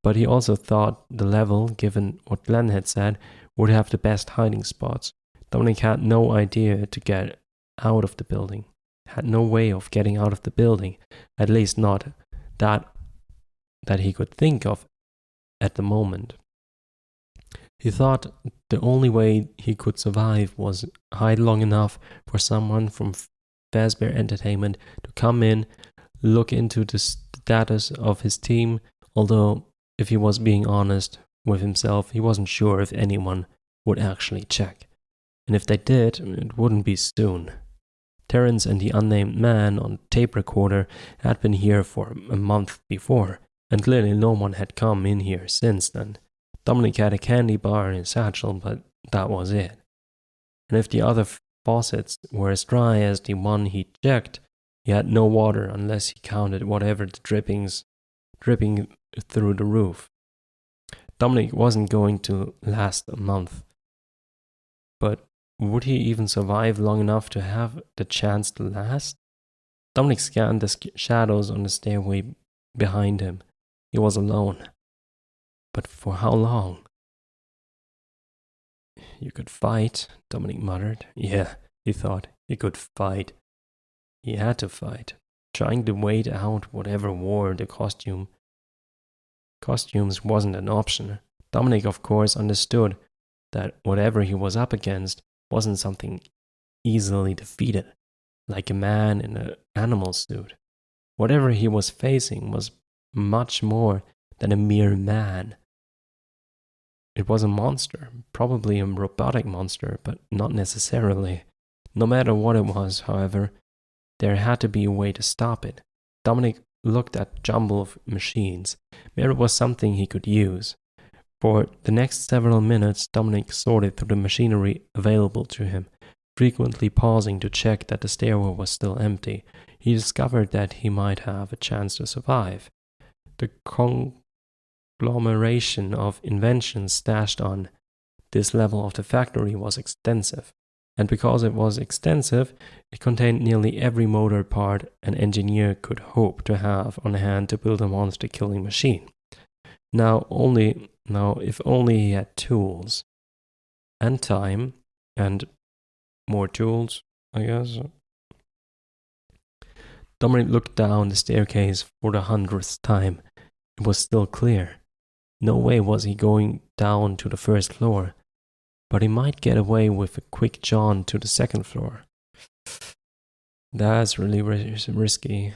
but he also thought the level, given what Glenn had said, would have the best hiding spots. Dominic had no idea to get out of the building, had no way of getting out of the building, at least not that he could think of at the moment. He thought the only way he could survive was hide long enough for someone from Fazbear Entertainment to come in, look into the status of his team, although if he was being honest with himself, he wasn't sure if anyone would actually check. And if they did, it wouldn't be soon. Terrence and the unnamed man on tape recorder had been here for a month before, and clearly no one had come in here since then. Dominic had a candy bar in his satchel, but that was it. And if the other faucets were as dry as the one he checked, he had no water unless he counted whatever the dripping through the roof. Dominic wasn't going to last a month. But would he even survive long enough to have the chance to last? Dominic scanned the shadows on the stairway behind him. He was alone. But for how long? You could fight, Dominic muttered. Yeah, he thought, he could fight. He had to fight, trying to wait out whatever wore the costumes wasn't an option. Dominic, of course, understood that whatever he was up against wasn't something easily defeated, like a man in an animal suit. Whatever he was facing was much more than a mere man. It was a monster, probably a robotic monster, but not necessarily. No matter what it was, however, there had to be a way to stop it. Dominic looked at the jumble of machines. Maybe it was something he could use. For the next several minutes, Dominic sorted through the machinery available to him, frequently pausing to check that the stairwell was still empty. He discovered that he might have a chance to survive. The conglomeration of inventions stashed on this level of the factory was extensive, and because it was extensive, it contained nearly every motor part an engineer could hope to have on hand to build a monster-killing machine. Now, if only he had tools, and time, and more tools, I guess. Dominic looked down the staircase for the 100th time. It was still clear. No way was he going down to the first floor, but he might get away with a quick jaunt to the second floor. That's really risky.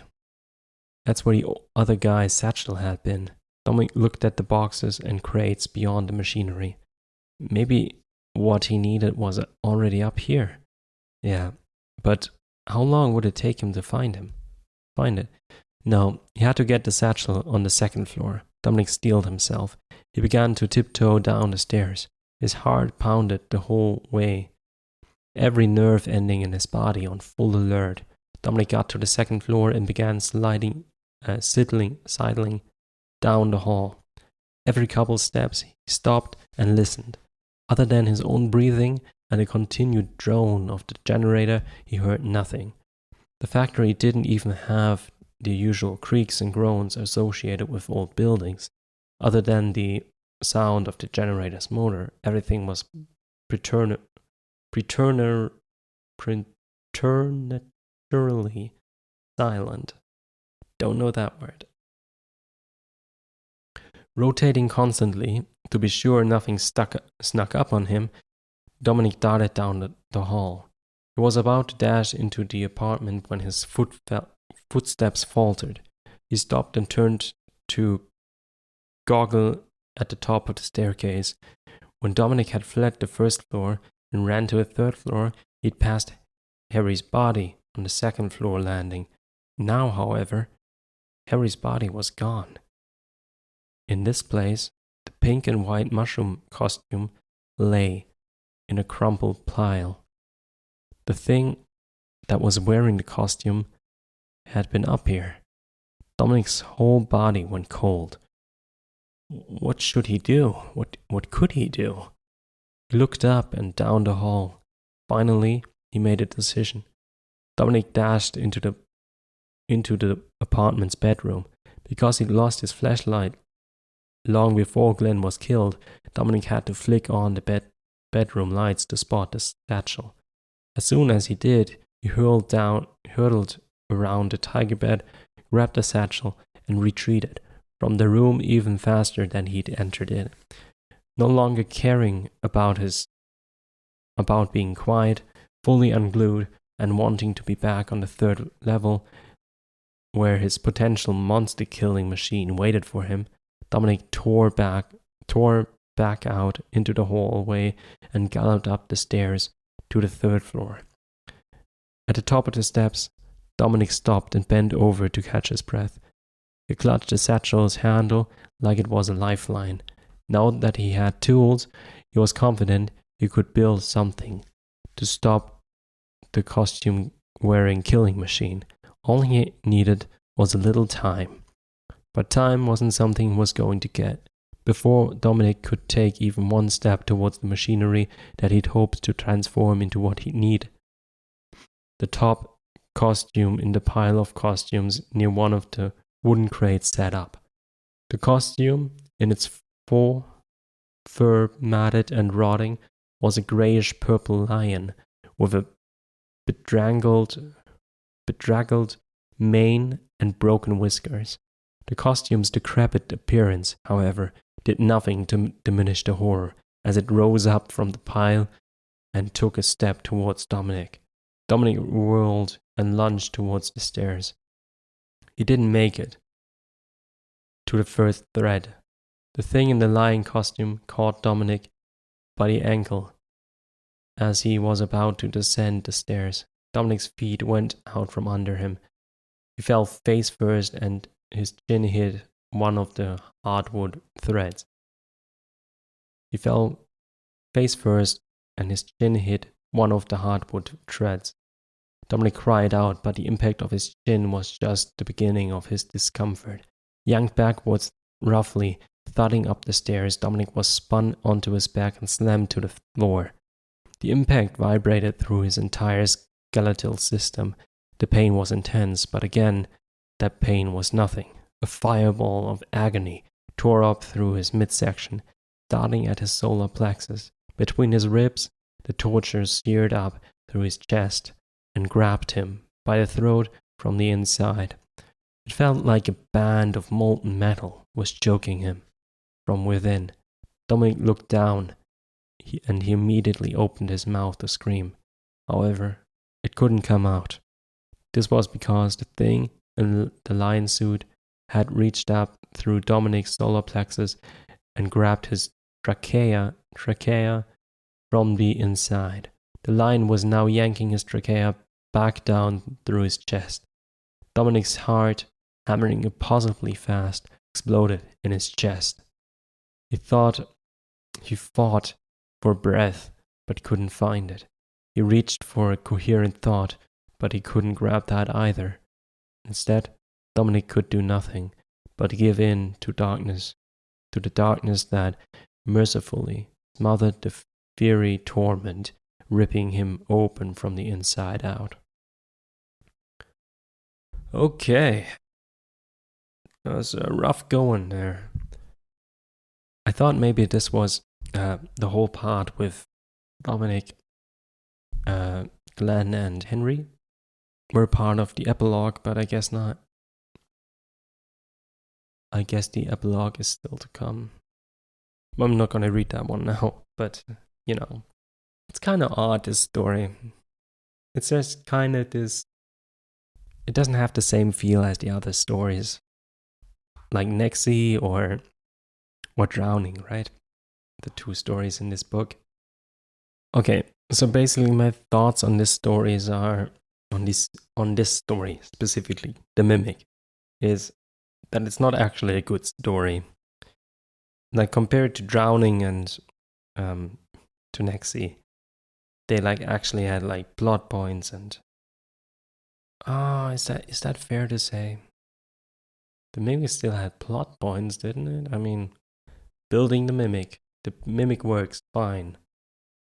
That's where the other guy's satchel had been. Dominic looked at the boxes and crates beyond the machinery. Maybe what he needed was already up here. Yeah, but how long would it take him to find it? No, he had to get the satchel on the second floor. Dominic steeled himself. He began to tiptoe down the stairs. His heart pounded the whole way, every nerve ending in his body on full alert. Dominic got to the second floor and began sidling down the hall. Every couple steps, he stopped and listened. Other than his own breathing and the continued drone of the generator, he heard nothing. The factory didn't even have the usual creaks and groans associated with old buildings. Other than the sound of the generator's motor, everything was preternaturally silent. Don't know that word. Rotating constantly, to be sure nothing snuck up on him, Dominic darted down the hall. He was about to dash into the apartment when his footsteps faltered. He stopped and turned to goggle at the top of the staircase. When Dominic had fled the first floor and ran to the third floor, he'd passed Harry's body on the second floor landing. Now, however, Harry's body was gone. In this place, the pink and white mushroom costume lay in a crumpled pile. The thing that was wearing the costume had been up here. Dominic's whole body went cold. What should he do? What could he do? He looked up and down the hall. Finally, he made a decision. Dominic dashed into the apartment's bedroom. Because he'd lost his flashlight long before Glenn was killed, Dominic had to flick on the bedroom lights to spot the satchel. As soon as he did, he hurtled around the tiger bed, grabbed the satchel, and retreated from the room even faster than he'd entered it. No longer caring about being quiet, fully unglued, and wanting to be back on the third level, where his potential monster-killing machine waited for him, Dominic tore back out into the hallway and galloped up the stairs to the third floor. At the top of the steps, Dominic stopped and bent over to catch his breath. He clutched the satchel's handle like it was a lifeline. Now that he had tools, he was confident he could build something to stop the costume-wearing killing machine. All he needed was a little time. But time wasn't something he was going to get. Before Dominic could take even one step towards the machinery that he'd hoped to transform into what he'd need, the top costume in the pile of costumes near one of the wooden crates sat up. The costume, in its full fur matted and rotting, was a grayish-purple lion with a bedraggled mane and broken whiskers. The costume's decrepit appearance, however, did nothing to diminish the horror as it rose up from the pile and took a step towards Dominic. Dominic whirled and lunged towards the stairs. He didn't make it to the first thread. The thing in the lion costume caught Dominic by the ankle as he was about to descend the stairs. Dominic's feet went out from under him. He fell face first and his chin hit one of the hardwood threads. He fell face first and his chin hit one of the hardwood threads. Dominic cried out, but the impact of his chin was just the beginning of his discomfort. Yanked backwards roughly, thudding up the stairs, Dominic was spun onto his back and slammed to the floor. The impact vibrated through his entire skeletal system. The pain was intense, but again, that pain was nothing. A fireball of agony tore up through his midsection, starting at his solar plexus. Between his ribs, the torture seared up through his chest and grabbed him by the throat from the inside. It felt like a band of molten metal was choking him from within. Dominic looked down, and he immediately opened his mouth to scream. However, it couldn't come out. This was because the thing in the lion suit had reached up through Dominic's solar plexus and grabbed his trachea from the inside. The lion was now yanking his trachea back down through his chest. Dominic's heart, hammering impossibly fast, exploded in his chest. He fought for breath, but couldn't find it. He reached for a coherent thought, but he couldn't grab that either. Instead, Dominic could do nothing but give in to the darkness that mercifully smothered the fiery torment, ripping him open from the inside out. Okay. That was rough going there. I thought maybe this was the whole part with Dominic, Glenn, and Henry were part of the epilogue, but I guess not. I guess the epilogue is still to come. I'm not going to read that one now, but, it's kind of odd, this story. It's just kind of this... It doesn't have the same feel as the other stories, like Nexie or Drowning, right? The two stories in this book. Okay, so basically my thoughts on this stories are, on this story specifically, The Mimic, is that it's not actually a good story. Like compared to Drowning and to Nexie, they actually had plot points and Oh, is that fair to say? The mimic still had plot points, didn't it? I mean, building the mimic works fine.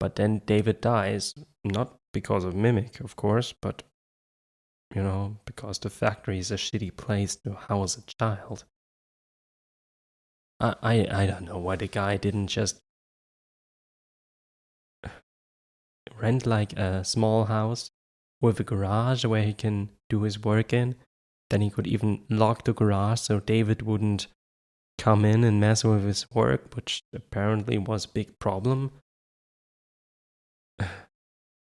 But then David dies, not because of mimic, of course, but because the factory is a shitty place to house a child. I don't know why the guy didn't just rent like a small house with a garage where he can do his work in. Then he could even lock the garage so David wouldn't come in and mess with his work, which apparently was a big problem.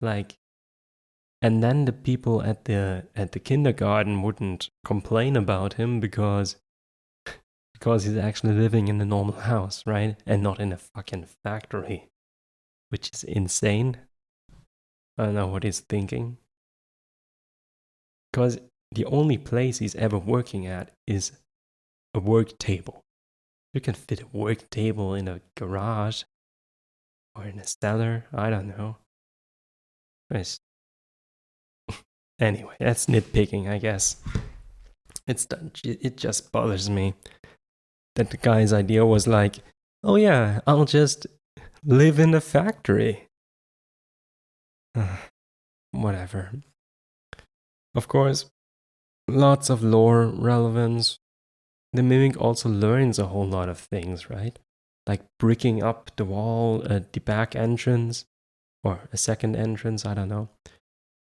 Like, and then the people at the kindergarten wouldn't complain about him because he's actually living in a normal house, right? And not in a fucking factory, which is insane. I don't know what he's thinking. Because the only place he's ever working at is a work table. You can fit a work table in a garage or in a cellar. I don't know. Anyway, that's nitpicking, I guess. It just bothers me that the guy's idea was like, oh yeah, I'll just live in a factory. Whatever. Of course, lots of lore relevance. The mimic also learns a whole lot of things, right? Like bricking up the wall at the back entrance or a second entrance, I don't know.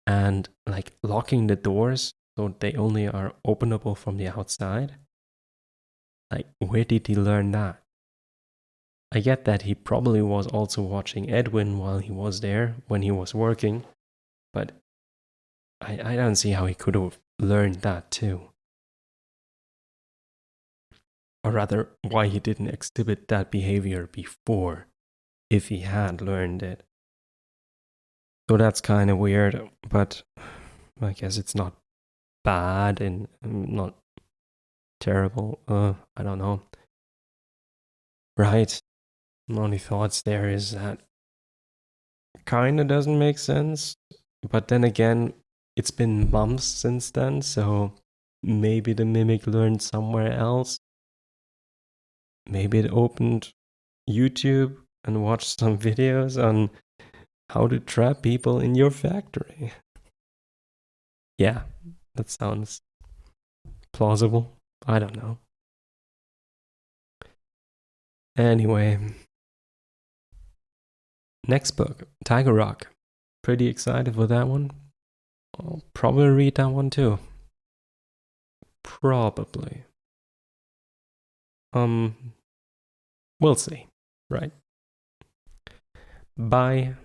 And like locking the doors so they only are openable from the outside. Like, where did he learn that? I get that he probably was also watching Edwin while he was there when he was working, but I don't see how he could have learned that too. Or rather, why he didn't exhibit that behavior before, if he had learned it. So that's kind of weird, but I guess it's not bad and not terrible. I don't know. Right. My only thoughts there is that kind of doesn't make sense. But then again, it's been months since then, so maybe the mimic learned somewhere else. Maybe it opened YouTube and watched some videos on how to trap people in your factory. Yeah, that sounds plausible. I don't know. Anyway, next book, Tiger Rock. Pretty excited for that one. I'll probably read that one too. Probably. We'll see. Right. Bye.